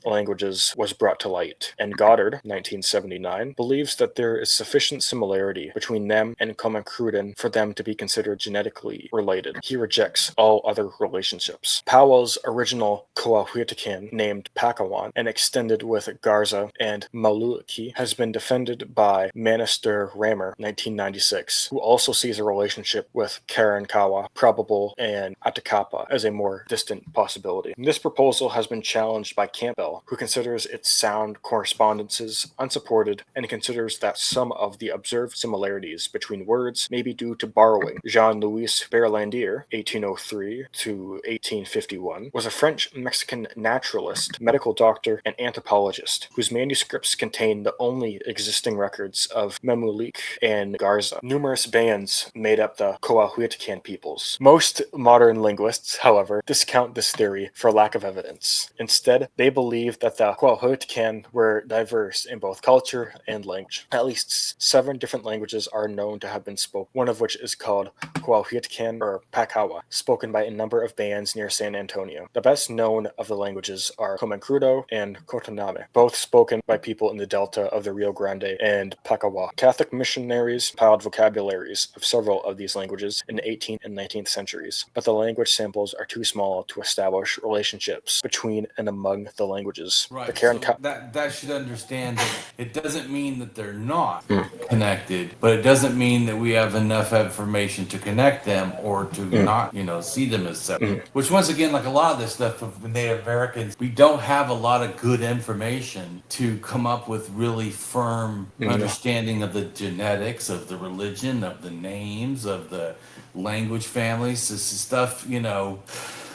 languages was brought to light, and Goddard, 1979, believes that there is sufficient similarity between them and Comecrudan for them to be considered genetically related. He rejects all other relationships. Powell's original Coahuiltecan, named Pacawan and extended with Garza and Maluki, has been defended by Manister Rammer, 1996, who also sees a relationship with Karankawa, probable, and Atakapa as a more distant possibility. This proposal has been challenged by Campbell, who considers its sound correspondences unsupported and considers that some of the observed similarities between words may be due to borrowing. Jean-Louis Berlandier, 1803 to 1851, was a French-Mexican naturalist, medical doctor, and anthropologist, whose manuscripts contain the only existing records of Memulik and Garza. Numerous bands made up the Coahuiltecan peoples. Most modern linguists, however, discount this theory for lack of evidence. Instead, they believe that the Coahuiltecan were diverse in both culture and language. At least 7 different languages are known to have been spoken, one of which is called Coahuiltecan or Pacawa, spoken by a number of bands near San Antonio. The best known of the languages are Comecrudo and Cotoname, both spoken by people in the delta of the Rio Grande and Pacawa. Catholic missionaries compiled vocabularies of several of these languages in the 18th and 19th centuries, but the language samples are too small to establish relationships between and among name the languages. Right. The So Karankawa. that should understand that it doesn't mean that they're not connected, but it doesn't mean that we have enough information to connect them or to not, see them as separate. Which once again, like a lot of this stuff of the Native Americans, we don't have a lot of good information to come up with really firm understanding of the genetics, of the religion, of the names, of the language families. This is stuff,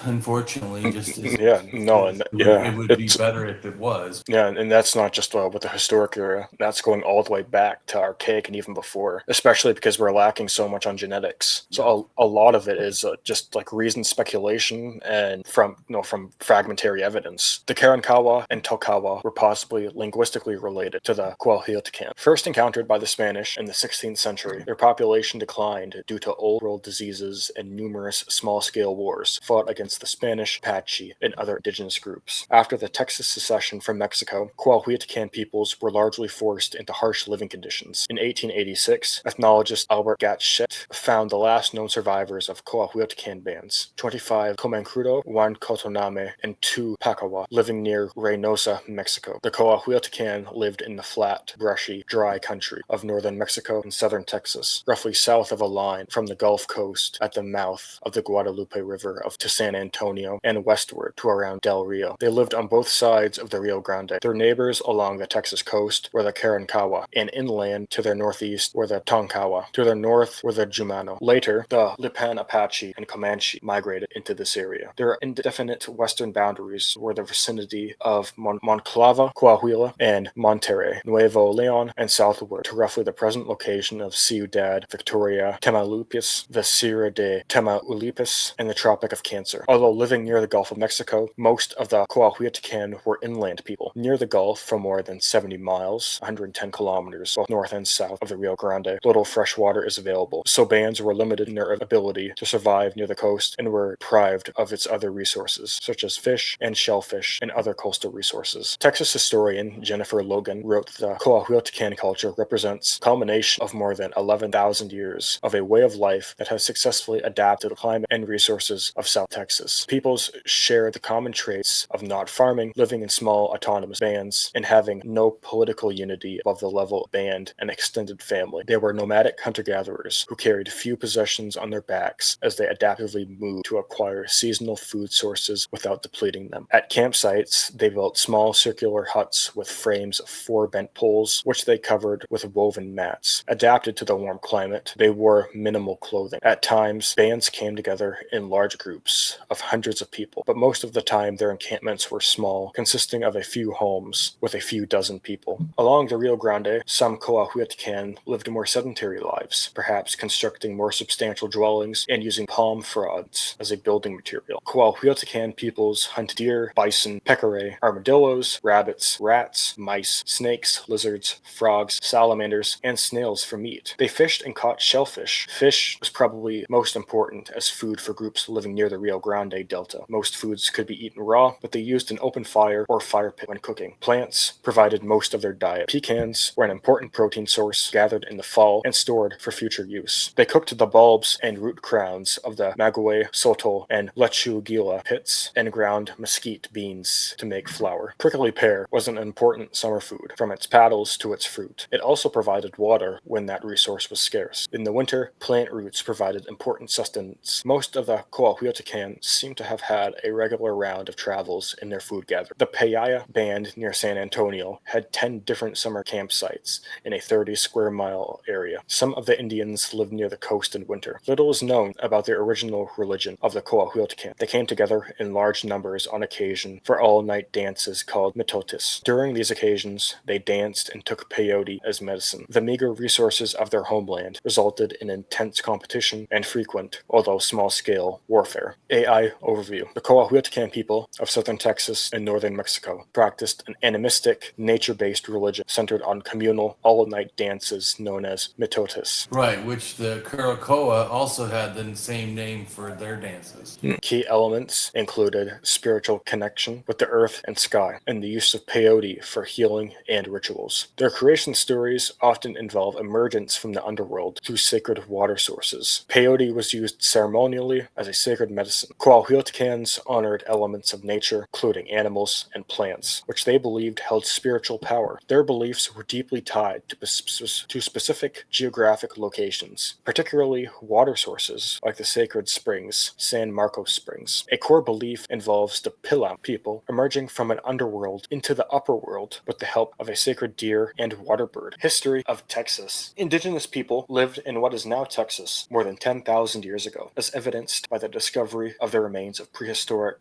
unfortunately, just is. It would be better if it was. Yeah, and that's not just with the historic era. That's going all the way back to archaic and even before, especially because we're lacking so much on genetics. So a lot of it is just like reasoned speculation and from fragmentary evidence. The Karankawa and Tokawa were possibly linguistically related to the Coahuiltecan. First encountered by the Spanish in the 16th century, their population declined due to old world diseases and numerous small-scale wars fought against the Spanish, Apache, and other indigenous groups. After the Texas secession from Mexico, Coahuiltecan peoples were largely forced into harsh living conditions. In 1886, ethnologist Albert Gatschet found the last known survivors of Coahuiltecan bands, 25 Comancrudo, 1 Cotoname, and 2 Pacawa, living near Reynosa, Mexico. The Coahuiltecan lived in the flat, brushy, dry country of northern Mexico and southern Texas, roughly south of a line from the Gulf Coast at the mouth of the Guadalupe River to San Antonio and westward to around Del Rio. They lived on both sides of the Rio Grande. Their neighbors along the Texas coast were the Karankawa, and inland to their northeast were the Tonkawa. To their north were the Jumano. Later, the Lipan Apache and Comanche migrated into this area. Their indefinite western boundaries were the vicinity of Monclova, Coahuila, and Monterrey, Nuevo Leon, and southward to roughly the present location of Ciudad Victoria, Tamaulipas, the Sierra de Tamaulipas, and the Tropic of Cancer. Although living near the Gulf of Mexico, most of the Coahuiltecan were inland people. Near the Gulf for more than 70 miles, 110 kilometers, both north and south of the Rio Grande, little fresh water is available, so bands were limited in their ability to survive near the coast and were deprived of its other resources, such as fish and shellfish and other coastal resources. Texas historian Jennifer Logan wrote the Coahuiltecan culture represents a culmination of more than 11,000 years of a way of life that has successfully adapted to the climate and resources of South Texas. Peoples share the common traits of not farming, living in small autonomous bands, and having no political unity above the level of band and extended family. They were nomadic hunter-gatherers who carried few possessions on their backs as they adaptively moved to acquire seasonal food sources without depleting them. At campsites, they built small circular huts with frames of 4 bent poles, which they covered with woven mats. Adapted to the warm climate, they wore minimal clothing. At times, bands came together in large groups of hundreds of people, but most of the time their encampments were small, consisting of a few homes with a few dozen people. Along the Rio Grande, some Coahuiltecan lived more sedentary lives, perhaps constructing more substantial dwellings and using palm fronds as a building material. Coahuiltecan peoples hunted deer, bison, peccary, armadillos, rabbits, rats, mice, snakes, lizards, frogs, salamanders, and snails for meat. They fished and caught shellfish. Fish was probably most important as food for groups living near the Rio Grande Delta. Most foods could be eaten raw, but they used an open fire or fire pit when cooking. Plants provided most of their diet. Pecans were an important protein source gathered in the fall and stored for future use. They cooked the bulbs and root crowns of the maguey, soto, and lechuguilla pits and ground mesquite beans to make flour. Prickly pear was an important summer food, from its paddles to its fruit. It also provided water when that resource was scarce. In the winter, plant roots provided important sustenance. Most of the Coahuiltecan seem to have had a regular round of travels in their food gathering. The Payaya Band near San Antonio had 10 different summer campsites in a 30 square mile area. Some of the Indians lived near the coast in winter. Little is known about the original religion of the Coahuiltecan. They came together in large numbers on occasion for all-night dances called mitotis. During these occasions, they danced and took peyote as medicine. The meager resources of their homeland resulted in intense competition and frequent, although small-scale, warfare. AI overview. The Coahuiltecan people of southern Texas and northern Mexico practiced an animistic, nature-based religion centered on communal, all-night dances known as mitotis. Right, which the Karankawa also had the same name for their dances. Key elements included spiritual connection with the earth and sky, and the use of peyote for healing and rituals. Their creation stories often involve emergence from the underworld through sacred water sources. Peyote was used ceremonially as a sacred medicine. Coahuiltecans honored elements of nature, including animals and plants, which they believed held spiritual power. Their beliefs were deeply tied to specific geographic locations, particularly water sources like the sacred springs, San Marcos Springs. A core belief involves the Pilam people emerging from an underworld into the upper world with the help of a sacred deer and water bird. History of Texas. Indigenous people lived in what is now Texas more than 10,000 years ago, as evidenced by the discovery of the remains of prehistoric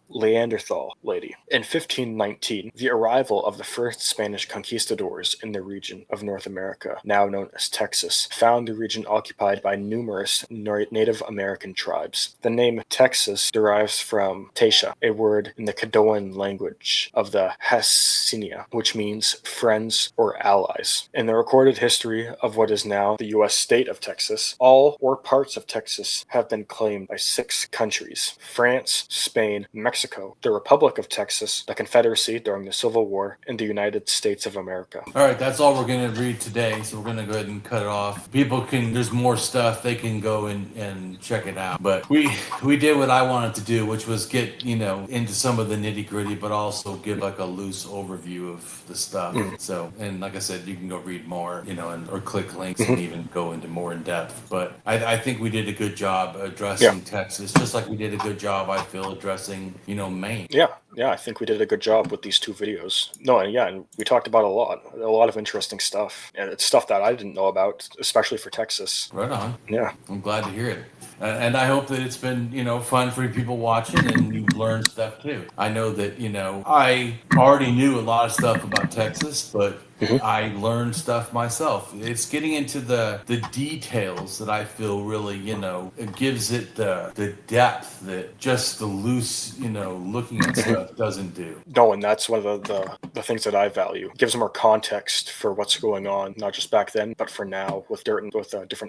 Neanderthal lady. In 1519, the arrival of the first Spanish conquistadors in the region of North America, now known as Texas, found the region occupied by numerous Native American tribes. The name Texas derives from Tasha, a word in the Caddoan language of the Hassania, which means friends or allies. In the recorded history of what is now the U.S. state of Texas, all or parts of Texas have been claimed by 6 countries: France, Spain, Mexico, the Republic of Texas, the Confederacy during the Civil War, and the United States of America. All right, that's all we're going to read today, so we're going to go ahead and cut it off. People can, there's more stuff, they can go and check it out. But we did what I wanted to do, which was get, into some of the nitty gritty, but also give like a loose overview of the stuff. So, and like I said, you can go read more, or click links and even go into more in depth. But I think we did a good job addressing Texas, just like we did a good job, I feel, addressing, Maine. Yeah, I think we did a good job with these 2 videos. And we talked about a lot of interesting stuff, and it's stuff that I didn't know about, especially for Texas. Right on. Yeah. I'm glad to hear it. And I hope that it's been, fun for people watching and you've learned stuff too. I know that, I already knew a lot of stuff about Texas, but I learned stuff myself. It's getting into the details that I feel really, it gives it the depth that just the loose, looking at stuff doesn't do. No, and that's one of the things that I value. It gives more context for what's going on, not just back then, but for now with different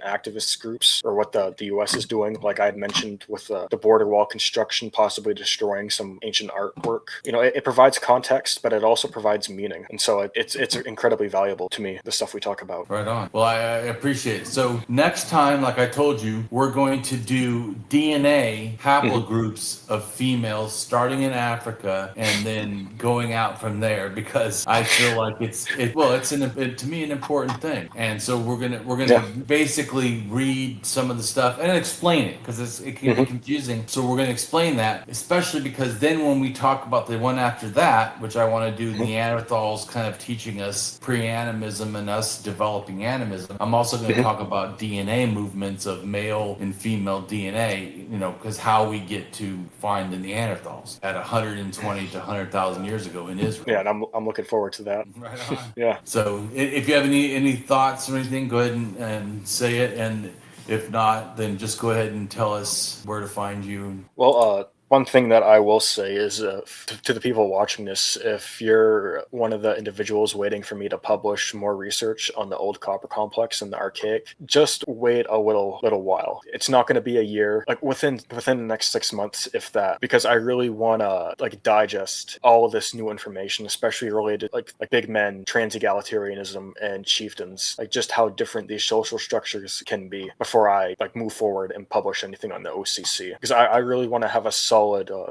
activist groups, or what the U.S. is doing. Like I had mentioned with the border wall construction, possibly destroying some ancient artwork. It provides context, but it also provides meaning. And so it's incredibly valuable to me, the stuff we talk about. Right on. Well, I appreciate it. So next time, like I told you, we're going to do DNA haplogroups of females starting in Africa and then going out from there, because I feel like to me an important thing. And so we're gonna basically read some of the stuff and explain it, because it can be confusing. So we're gonna explain that, especially because then when we talk about the one after that, which I want to do, Neanderthals kind of teaching us pre-animism and us developing animism, I'm also going to talk about DNA movements of male and female DNA, because how we get to find the Neanderthals at 120 to 100,000 years ago in Israel. Yeah, and I'm looking forward to that. Right on. Yeah. So if you have any thoughts or anything, go ahead and say it. And if not, then just go ahead and tell us where to find you. Well, one thing that I will say is to the people watching this, if you're one of the individuals waiting for me to publish more research on the old copper complex and the archaic, just wait a little while. It's not going to be a year, like within the next 6 months, if that, because I really want to digest all of this new information, especially related like big men, trans-egalitarianism, and chieftains, like just how different these social structures can be before I move forward and publish anything on the OCC, because I really want to have a solid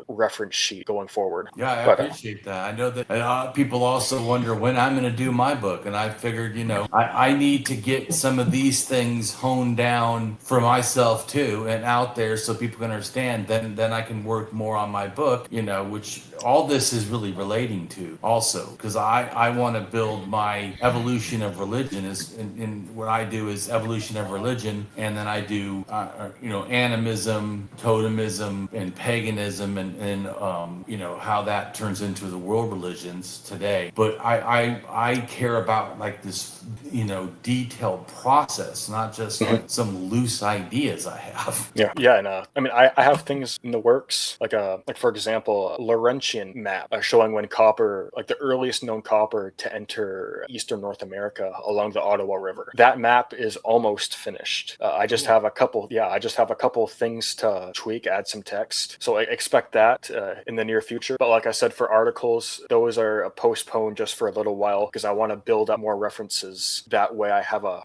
reference sheet going forward. Yeah, I appreciate that. I know that people also wonder when I'm going to do my book, and I figured, I need to get some of these things honed down for myself too and out there so people can understand. Then I can work more on my book, which all this is really relating to also, because I want to build my evolution of religion. And what I do is evolution of religion, and then I do animism, totemism, and paganism, and how that turns into the world religions today. But I care about this detailed process, not just some loose ideas I have. Yeah, and I have things in the works, like for example, a Laurentian map showing when copper, the earliest known copper to enter eastern North America along the Ottawa River. That map is almost finished. I just have a couple things to tweak, add some text. So expect that in the near future. But like I said, for articles, those are postponed just for a little while because I want to build up more references. That way I have a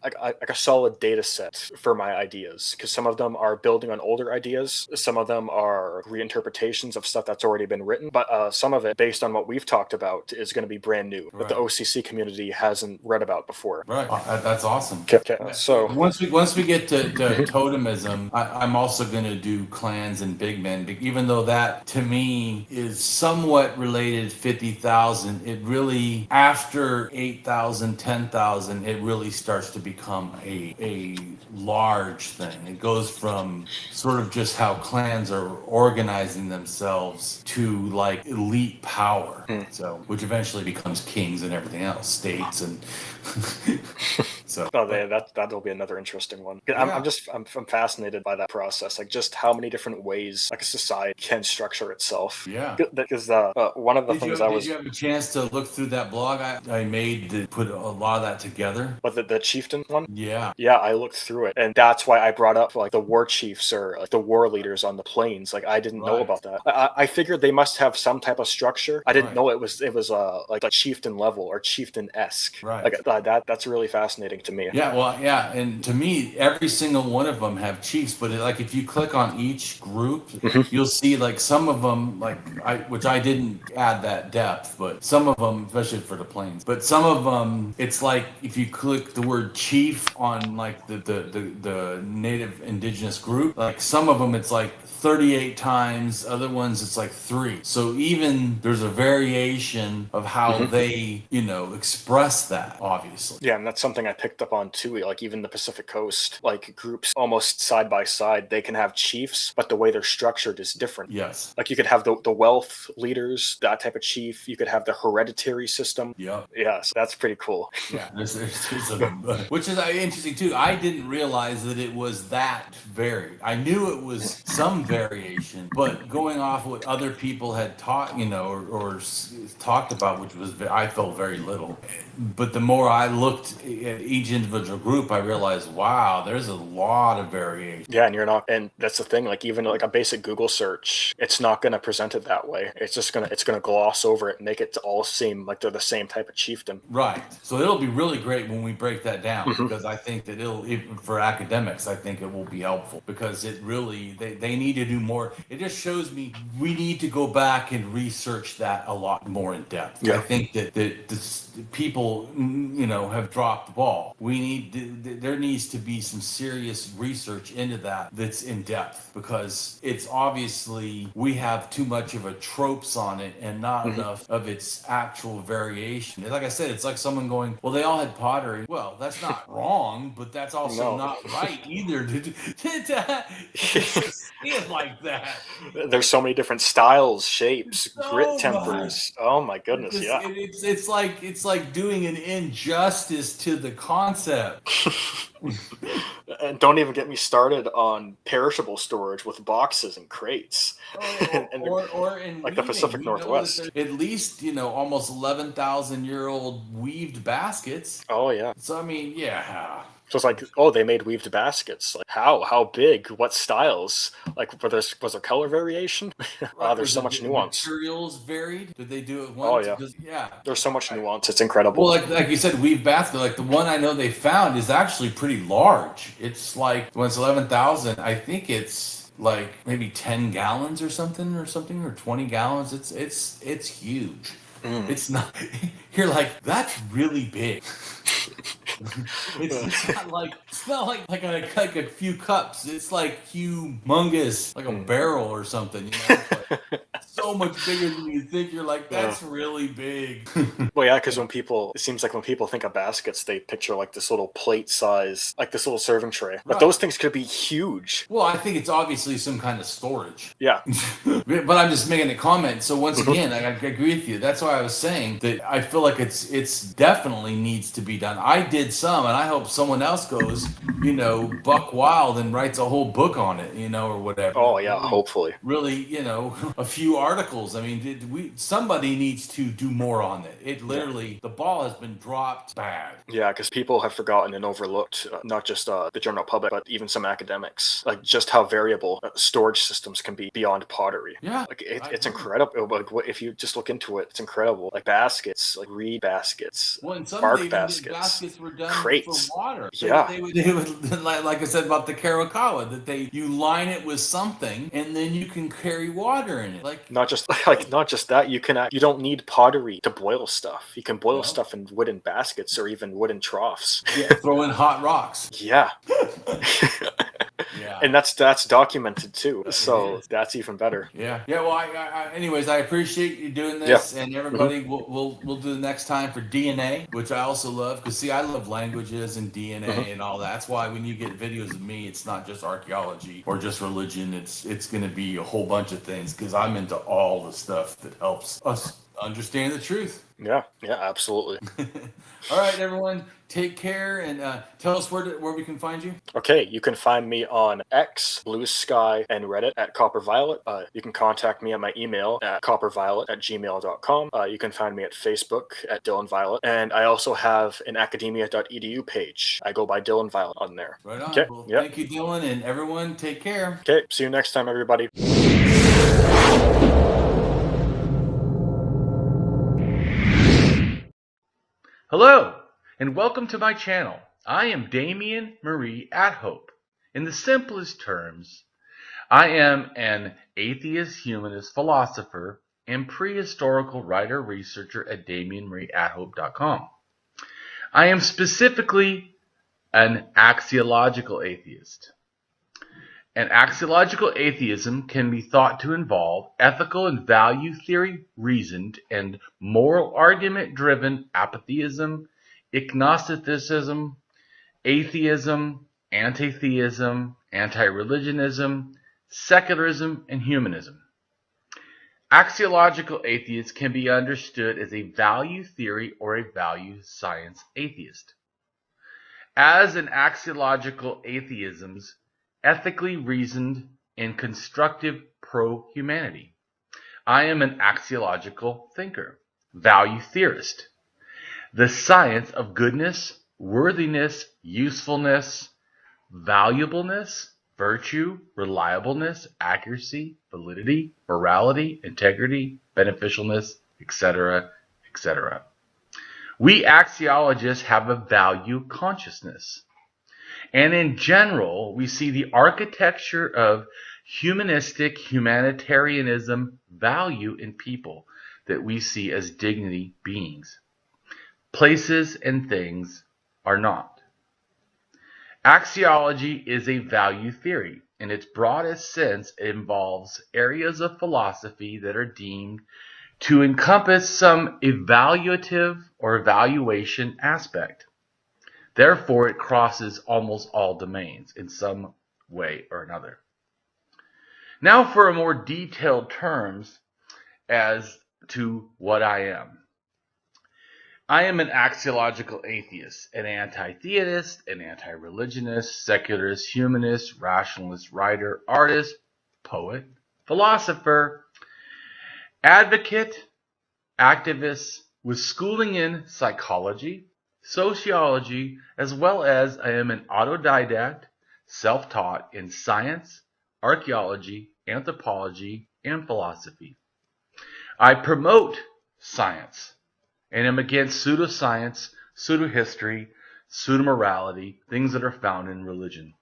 solid data set for my ideas, because some of them are building on older ideas. Some of them are reinterpretations of stuff that's already been written. But some of it, based on what we've talked about, is going to be brand new that the OCC community hasn't read about before. Right. That's awesome. Okay. So once we get to totemism, I'm also going to do clans and big men, even though that to me is somewhat related. 50,000. It really, after 8,000, 10,000, it really starts to become a large thing. It goes from sort of just how clans are organizing themselves to like elite power. So, which eventually becomes kings and everything else, states and so. That'll be another interesting one. I'm fascinated by that process, like just how many different ways like a society can structure itself. Yeah. Because one of the things Did you have a chance to look through that blog I made to put a lot of that together? But the chieftain one? Yeah. Yeah, I looked through it, and that's why I brought up like the war chiefs or like the war leaders on the plains. Like I didn't know about that. I figured they must have some type of structure. I didn't know it was like a chieftain level or chieftain-esque. Right. Like that's really fascinating to me. Yeah, well, yeah, and to me, every single one of them have chiefs, but like if you click on each group, you'll see like some of them, which I didn't add that depth, but some of them, especially for the plains, but some of them, it's like if you click the word chief on like the native indigenous group, like some of them it's like 38 times, other ones it's like 3. So even there's a variation of how they, express that, obviously. Yeah, and that's something I picked up on too. Like even the Pacific Coast, like groups almost side by side, they can have chiefs, but the way they're structured is different. Yes. Like you could have the wealth leaders, that type of chief. You could have the hereditary system. Yep. Yeah, so that's pretty cool. Yeah, which is interesting too. I didn't realize that it was that varied. I knew it was some variation, but going off what other people had taught, or talked about, which was I felt very little. But the more I looked at each individual group, I realized, wow, there's a lot of variation. Yeah, and that's the thing. Like even like a basic Google search, it's not going to present it that way. It's going to gloss over it and make it all seem like they're the same type of chieftain. Right. So it'll be really great when we break that down, because I think that for academics, I think it will be helpful, because it really, they need to do more. It just shows me we need to go back and research that a lot more in depth. Yeah. I think that people, have dropped the ball. There needs to be some serious research into that's in depth, because it's obviously we have too much of a tropes on it and not enough of its actual variation. Like I said, it's like someone going, well, they all had pottery. Well, that's not wrong, but that's also not right either to see it like that. There's so many different styles, shapes, grit tempers. Oh my goodness, It's like doing an injustice to the concept. And don't even get me started on perishable storage with boxes and crates. Or in like the Pacific Northwest. At least, almost 11,000-year-old weaved baskets. Oh, yeah. So, I mean, yeah. So it's like, they made weaved baskets. Like how big, what styles? Like was there color variation? There's so much nuance. Materials varied? Did they do it Oh once? yeah. Yeah. There's so much nuance. It's incredible. Well, like you said, weaved basket. Like the one I know they found is actually pretty large. It's like when it's 11,000, I think it's like maybe 10 gallons or something, or 20 gallons. It's huge. It's not. You're like, that's really big. It's not like a few cups. It's like humongous, like a barrel or something. So much bigger than you think. You're like, that's really big. Well, yeah, because it seems like when people think of baskets, they picture like this little plate size, like this little serving tray. But those things could be huge. Well, I think it's obviously some kind of storage. Yeah. But I'm just making a comment. So once again, I agree with you. That's why I was saying that I feel like it's definitely needs to be done. I did some, and I hope someone else goes, buck wild and writes a whole book on it, or whatever. Oh yeah, hopefully. Really, a few articles articles. I mean, somebody needs to do more on it. It literally, the ball has been dropped bad. Yeah, because people have forgotten and overlooked not just the general public, but even some academics, like just how variable storage systems can be beyond pottery. Yeah, like it's incredible. Like if you just look into it, it's incredible. Like baskets, like reed baskets, well, and some bark baskets, baskets were done crates. for water. Yeah, they would like I said about the Karankawa, that you line it with something and then you can carry water in it. Like not just that. You don't need pottery to boil stuff. You can boil stuff in wooden baskets or even wooden troughs. Yeah, throw in hot rocks. Yeah. Yeah. And that's documented too, so that's even better. Yeah. Well, anyways, I appreciate you doing this, and everybody, we'll do the next time for DNA, which I also love, because see, I love languages and DNA and all that. That's why when you get videos of me, it's not just archaeology or just religion. It's going to be a whole bunch of things, because I'm into all the stuff that helps us understand the truth. Yeah, absolutely. All right, everyone, take care, and tell us where we can find you. Okay, you can find me on X, Blue Sky, and Reddit at CopperViolette. You can contact me at my email at copperviolette@gmail.com. You can find me at Facebook at Dylan Violette, and I also have an academia.edu page. I go by Dylan Violette on there. Right on. Okay. Well, thank you, Dylan, and everyone, take care. Okay, see you next time, everybody. Hello, and welcome to my channel. I am Damien Marie AtHope. In the simplest terms, I am an atheist-humanist philosopher and prehistorical writer-researcher at DamienMarieAtHope.com. I am specifically an axiological atheist. An axiological atheism can be thought to involve ethical and value theory reasoned and moral argument driven apatheism, ignosticism, atheism, anti-theism, anti-religionism, secularism, and humanism. Axiological atheists can be understood as a value theory or a value science atheist. As an axiological atheism's ethically reasoned and constructive pro-humanity. I am an axiological thinker, value theorist. The science of goodness, worthiness, usefulness, valuableness, virtue, reliableness, accuracy, validity, morality, integrity, beneficialness, etc., etc. We axiologists have a value consciousness. And in general, we see the architecture of humanistic humanitarianism value in people that we see as dignity beings. Places and things are not. Axiology is a value theory. In its broadest sense, it involves areas of philosophy that are deemed to encompass some evaluative or evaluation aspect. Therefore, it crosses almost all domains in some way or another. Now for a more detailed terms as to what I am. I am an axiological atheist, an anti-theist, an anti-religionist, secularist, humanist, rationalist, writer, artist, poet, philosopher, advocate, activist with schooling in psychology, sociology, as well as I am an autodidact, self-taught in science, archaeology, anthropology, and philosophy. I promote science and am against pseudoscience, pseudohistory, pseudomorality, things that are found in religion.